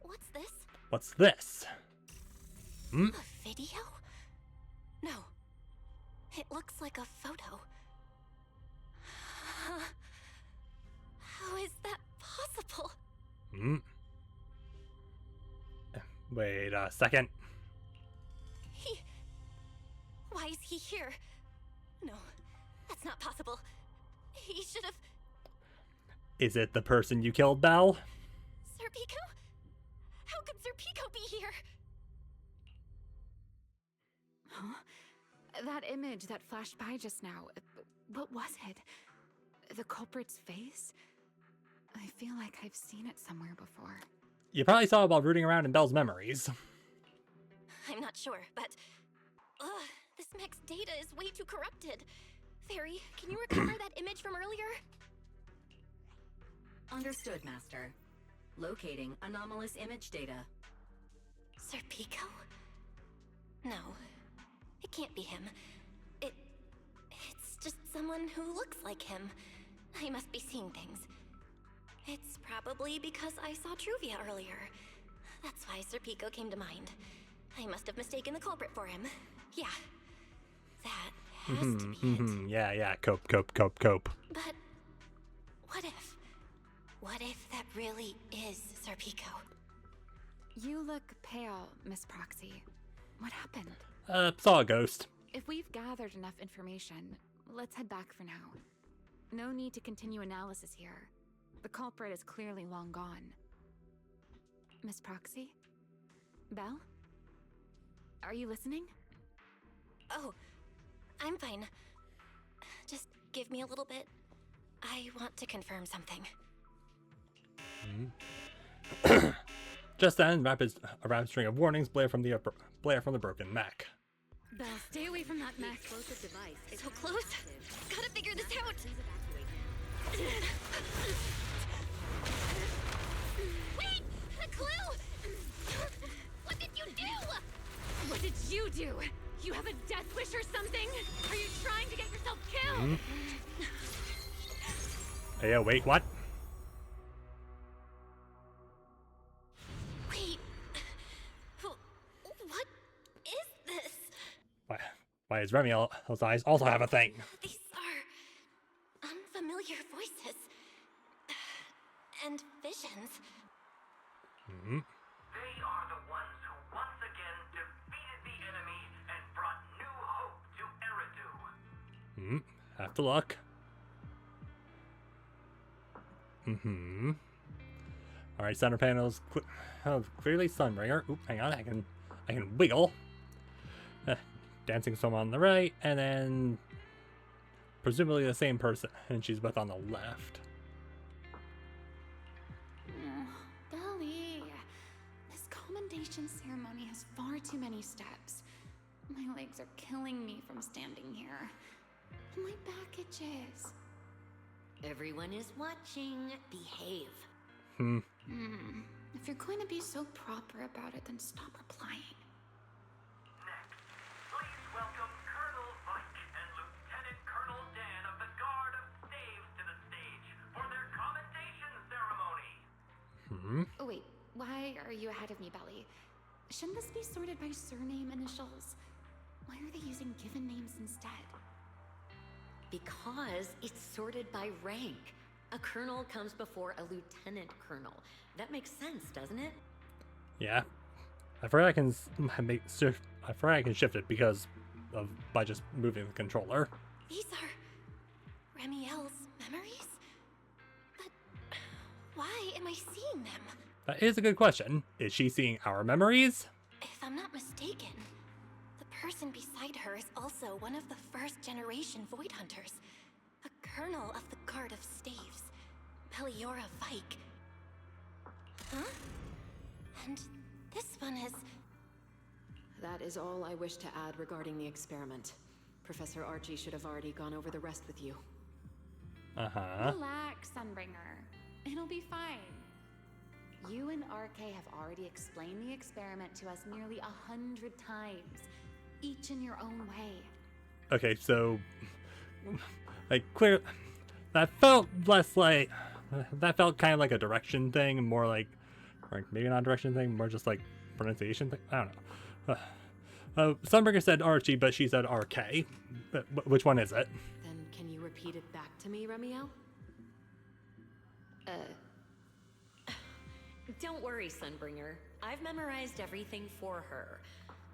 what's this? What's this? A video? No. It looks like a photo. How is that possible? Wait a second. Why is he here? No, that's not possible. He should have... Is it the person you killed, Belle? Serpico? How could Serpico be here? Huh? That image that flashed by just now, what was it? The culprit's face? I feel like I've seen it somewhere before. You probably saw it while rooting around in Belle's memories. I'm not sure, but... this mech's data is way too corrupted. Fairy, can you recover that image from earlier? Understood, Master. Locating anomalous image data. Serpico? No. It can't be him. It's just someone who looks like him. I must be seeing things. It's probably because I saw Truvia earlier. That's why Serpico came to mind. I must have mistaken the culprit for him. Yeah. That has to be it. Yeah. Cope. But what if that really is Serpico? You look pale, Miss Proxy. What happened? Saw a ghost. If we've gathered enough information, let's head back for now. No need to continue analysis here. The culprit is clearly long gone. Miss Proxy? Belle? Are you listening? Oh, I'm fine. Just give me a little bit. I want to confirm something. Just then, a rapid string of warnings blare from the broken mech. Belle, stay away from that mech. Explosive device. So close. Gotta figure this out. Wait! A clue! What did you do? What did you do? You have a death wish or something? Are you trying to get yourself killed? Hey, wait, what? Wait. What is this? Why does Remiel's eyes also have a thing? These are unfamiliar voices. And visions. They are the ones who once again defeated the enemy and brought new hope to Eridu. Have to look. Alright, center panels clearly Sunbringer. Oop, hang on, I can wiggle. Dancing someone on the right, and then presumably the same person, and she's both on the left. Belly, this commendation ceremony has far too many steps. My legs are killing me from standing here. My back itches. Everyone is watching. Behave. If you're going to be so proper about it, then stop replying. Next, please welcome Colonel Vike and Lieutenant Colonel Dan of the Guard of Staves to the stage for their commendation ceremony. Oh wait, why are you ahead of me, Belly? Shouldn't this be sorted by surname initials? Why are they using given names instead? Because it's sorted by rank. A colonel comes before a lieutenant colonel. That makes sense, doesn't it? Yeah, I forgot I can shift it by just moving the controller. These are Remiel's memories? But why am I seeing them? That is a good question. Is she seeing our memories? If I'm not mistaken, the person beside her is also one of the first-generation Void Hunters. A colonel of the Guard of Staves, Meliora Vike. Huh? And this one is... That is all I wish to add regarding the experiment. Professor Archie should have already gone over the rest with you. Relax, Sunbringer. It'll be fine. You and RK have already explained the experiment to us nearly 100 times, each in your own way. Okay, so like clear that felt less like that felt kind of like a direction thing, and more like, or maybe not a direction thing, more just like pronunciation thing. I don't know. Sunbringer said Archie, but she said RK. But which one is it? Then can you repeat it back to me, Remiel? Don't worry, Sunbringer. I've memorized everything for her.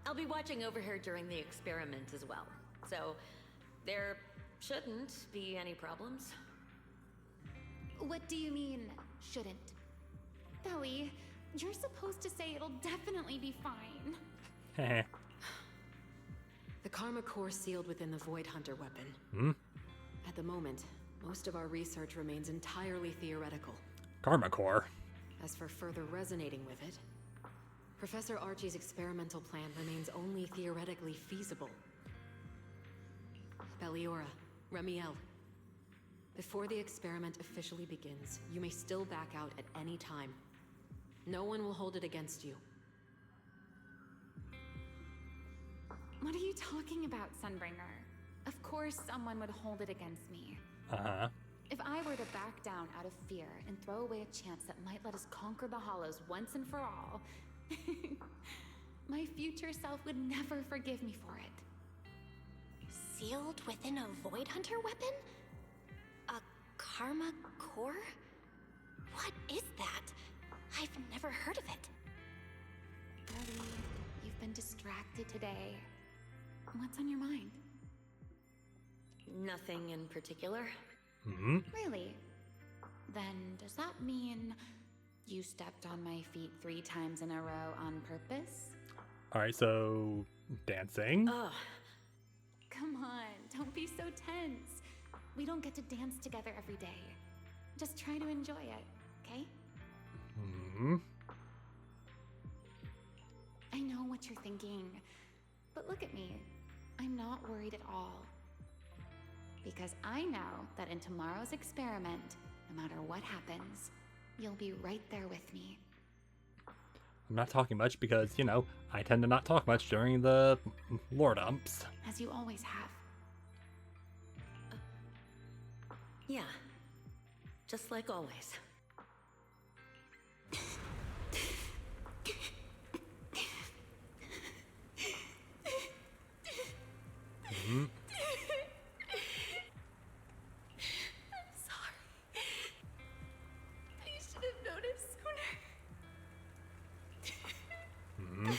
I'll be watching over her during the experiment as well. So, there shouldn't be any problems. What do you mean, shouldn't? Belly, you're supposed to say it'll definitely be fine. Heh. The Karma Core sealed within the Void Hunter weapon. Hmm? At the moment, most of our research remains entirely theoretical. Karma Core. As for further resonating with it, Professor Archie's experimental plan remains only theoretically feasible. Belliora, Remiel, before the experiment officially begins, you may still back out at any time. No one will hold it against you. What are you talking about, Sunbringer? Of course someone would hold it against me. Uh-huh. If I were to back down out of fear and throw away a chance that might let us conquer the Hollows once and for all, my future self would never forgive me for it. Sealed within a Void Hunter weapon? A Karma Core? What is that? I've never heard of it. Ellie, you've been distracted today. What's on your mind? Nothing in particular. Hmm? Really? Then does that mean you stepped on my feet 3 times in a row on purpose? Alright, so dancing. Ugh. Come on, don't be so tense. We don't get to dance together every day. Just try to enjoy it, okay? Hmm? I know what you're thinking, but look at me. I'm not worried at all. Because I know that in tomorrow's experiment, no matter what happens, you'll be right there with me. I'm not talking much because, you know, I tend to not talk much during the lore dumps. As you always have. Yeah. Just like always. Hmm? Hmm?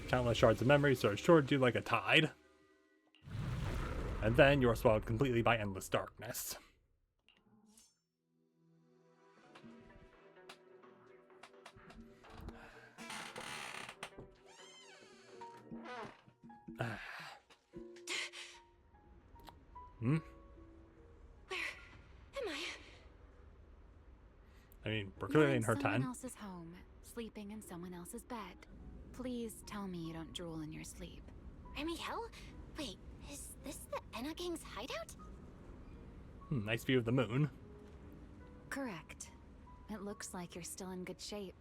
Countless shards of memory surge toward you like a tide. And then you are swallowed completely by endless darkness. Hmm? Where am I? I mean, we're You're clearly in in her someone tent. else's home, sleeping in someone else's bed. Please tell me you don't drool in your sleep. Remiel? Wait, is this the Enna Gang's hideout? Nice view of the moon. Correct. It looks like you're still in good shape.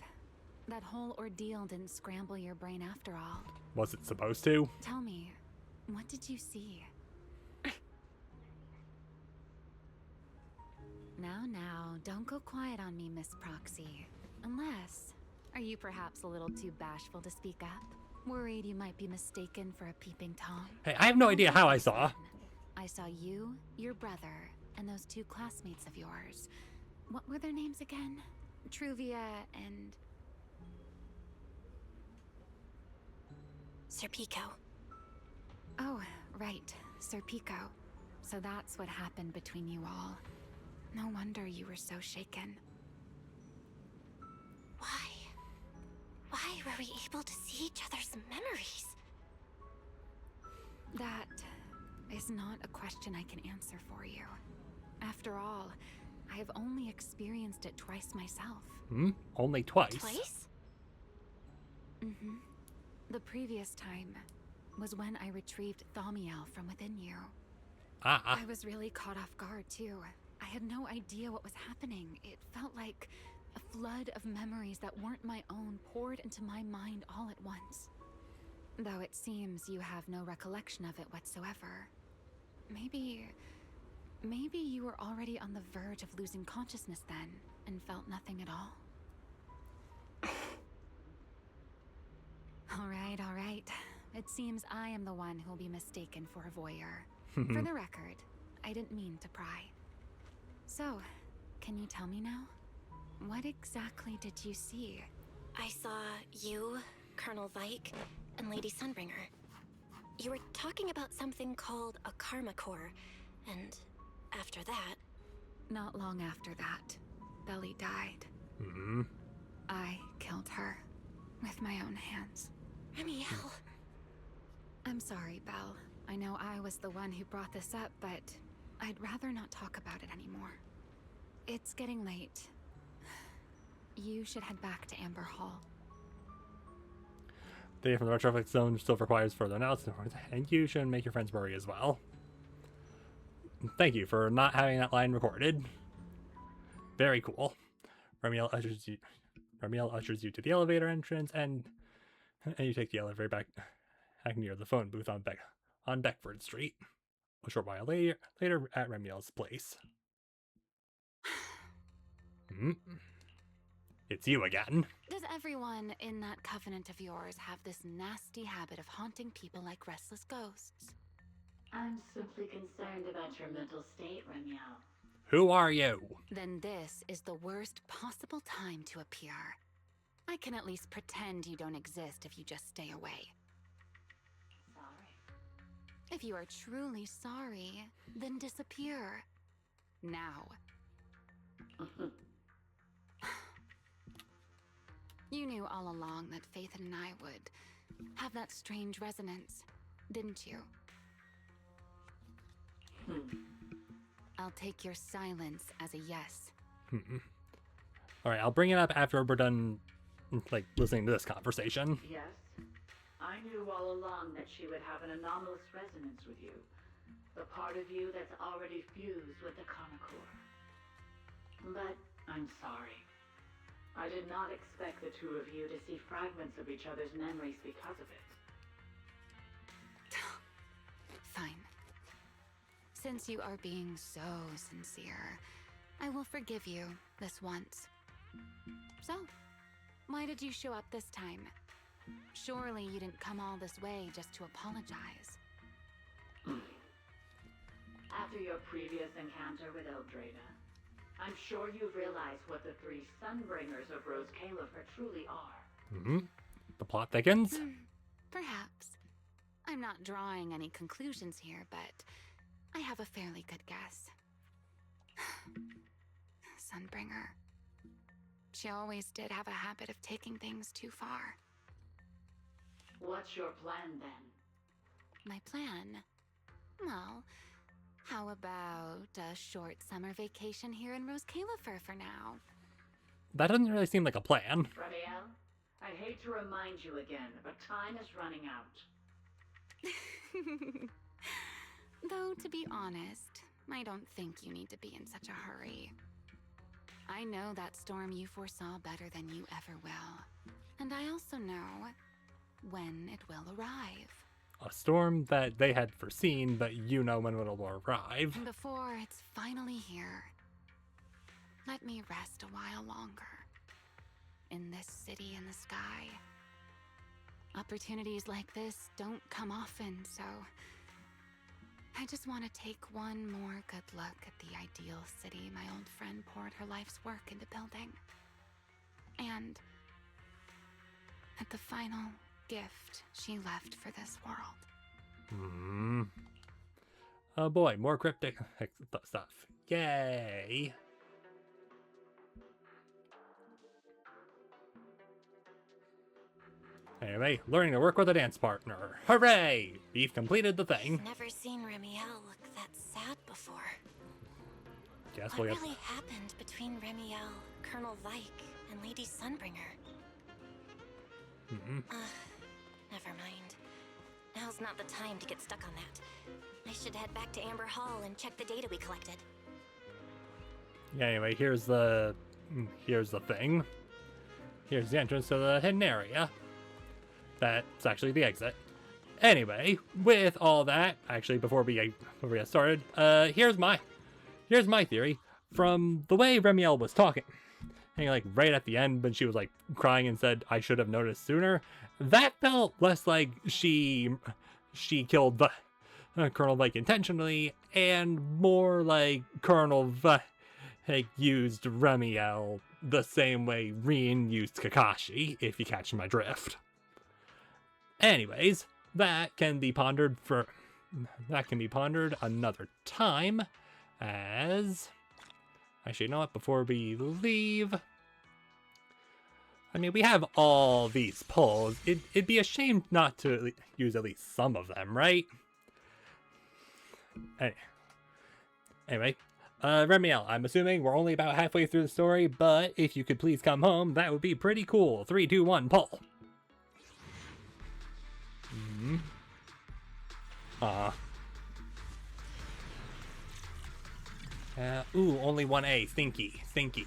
That whole ordeal didn't scramble your brain after all. Was it supposed to? Tell me, what did you see? Now, don't go quiet on me, Miss Proxy. Unless, are you perhaps a little too bashful to speak up? Worried you might be mistaken for a peeping Tom? Hey, I have no idea how I saw. I saw you, your brother, and those 2 classmates of yours. What were their names again? Truvia and... Serpico. Oh, right, Serpico. So that's what happened between you all. No wonder you were so shaken. Why were we able to see each other's memories? That is not a question I can answer for you. After all, I have only experienced it twice myself. Hmm? Only twice? Twice? Mm-hmm. The previous time was when I retrieved Thaumiel from within you. I was really caught off guard, too. I had no idea what was happening. It felt like a flood of memories that weren't my own poured into my mind all at once. Though it seems you have no recollection of it whatsoever. Maybe you were already on the verge of losing consciousness then, and felt nothing at all? All right. It seems I am the one who will be mistaken for a voyeur. For the record, I didn't mean to pry. So, can you tell me now? What exactly did you see? I saw you, Colonel Vike, and Lady Sunbringer. You were talking about something called a karma core, and after that... Not long after that, Belly died. I killed her with my own hands. Remiel. I'm sorry, Belle. I know I was the one who brought this up, but I'd rather not talk about it anymore. It's getting late. You should head back to Amber Hall. Data from the retrofit zone still requires further analysis, and you should make your friends worry as well. Thank you for not having that line recorded. Very cool. Remiel ushers you to the elevator entrance, and you take the elevator back near the phone booth on Beckford Street. A short while later at Remiel's place. It's you again. Does everyone in that covenant of yours have this nasty habit of haunting people like restless ghosts? I'm simply concerned about your mental state, Remiel. Who are you? Then this is the worst possible time to appear. I can at least pretend you don't exist if you just stay away. Sorry. If you are truly sorry, then disappear. Now. You knew all along that Faith and I would have that strange resonance, didn't you? I'll take your silence as a yes. Alright, I'll bring it up after we're done, listening to this conversation. Yes, I knew all along that she would have an anomalous resonance with you. The part of you that's already fused with the karma core. But I'm sorry. I did not expect the two of you to see fragments of each other's memories because of it. Fine. Since you are being so sincere, I will forgive you this once. So, why did you show up this time? Surely you didn't come all this way just to apologize. After your previous encounter with Eldrada, I'm sure you've realized what the three Sunbringers of Roscaelifer truly are. The plot thickens? Perhaps. I'm not drawing any conclusions here, but I have a fairly good guess. Sunbringer. She always did have a habit of taking things too far. What's your plan then? My plan? Well, how about a short summer vacation here in Roscaelifer for now? That doesn't really seem like a plan. Remiel, I hate to remind you again, but time is running out. Though, to be honest, I don't think you need to be in such a hurry. I know that storm you foresaw better than you ever will. And I also know when it will arrive. A storm that they had foreseen, but you know when it will arrive. And before it's finally here, let me rest a while longer. In this city in the sky. Opportunities like this don't come often, so I just want to take one more good look at the ideal city my old friend poured her life's work into building. And at the final gift she left for this world. Oh boy, more cryptic stuff. Yay! Anyway, learning to work with a dance partner. Hooray! We've completed the thing. I've never seen Remiel look that sad before. Guess What we'll get... really happened between Remiel, Colonel Vike, and Lady Sunbringer? Never mind. Now's now's not the time to get stuck on that. I should head back to Amber Hall and check the data we collected. Yeah, anyway, here's the thing. Here's the entrance to the hidden area. That's actually the exit. Anyway, with all that, actually, before we get started, here's my theory. From the way Remiel was talking, and like right at the end when she was like crying and said, "I should have noticed sooner," that felt less like she killed Colonel Vike intentionally, and more like Colonel Vike used Remiel the same way Rien used Kakashi, if you catch my drift. Anyways, that can be pondered another time, as... Actually, you know what? Before we leave... I mean, we have all these polls. It'd be a shame not to use at least some of them, right? Anyway, Remiel, I'm assuming we're only about halfway through the story, but if you could please come home, that would be pretty cool. 3, 2, 1, poll. Ooh, only 1A. Thinky.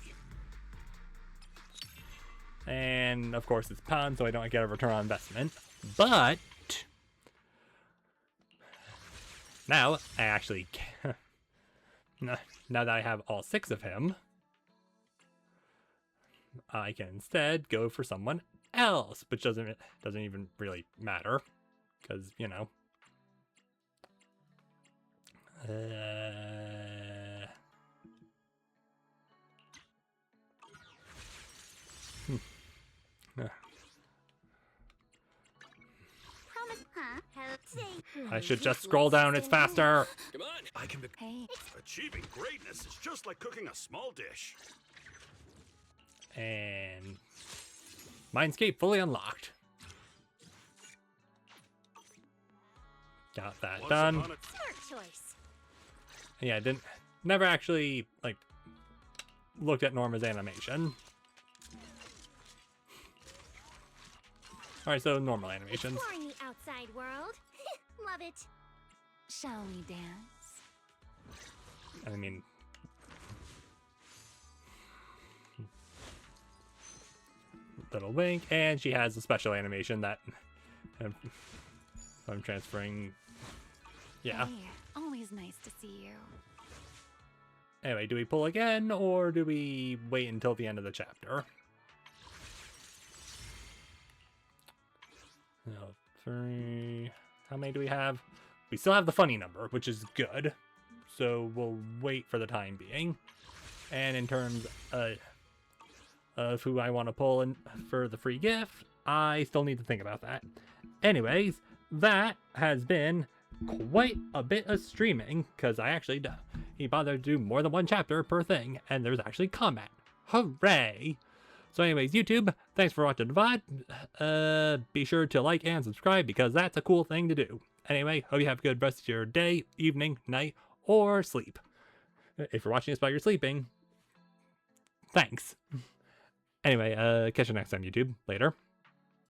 And, of course, it's pawn, so I don't get a return on investment. But... now, I actually can... now that I have all 6 of him, I can instead go for someone else, which doesn't even really matter, because, you know... I should just scroll down, it's faster! Come on! I can be... Hey. Achieving greatness is just like cooking a small dish. And... Mindscape fully unlocked. Got that done. Smart choice. Yeah, I never actually, like, looked at Norma's animation. Alright, so normal animations. Exploring the outside world. Love it. Shall we dance? I mean... little wink, and she has a special animation that... I'm transferring... Yeah. Hey, always nice to see you. Anyway, do we pull again, or do we wait until the end of the chapter? No, 3... How many do we have? We still have the funny number, which is good. So we'll wait for the time being. And in terms of who I want to pull in for the free gift, I still need to think about that. Anyways, that has been quite a bit of streaming, because I actually he bothered to do more than one chapter per thing, and there's actually combat. Hooray! So anyways, YouTube, thanks for watching the VOD. Be sure to like and subscribe, because that's a cool thing to do. Anyway, hope you have a good rest of your day, evening, night, or sleep. If you're watching this while you're sleeping, thanks. Anyway, catch you next time, YouTube. Later.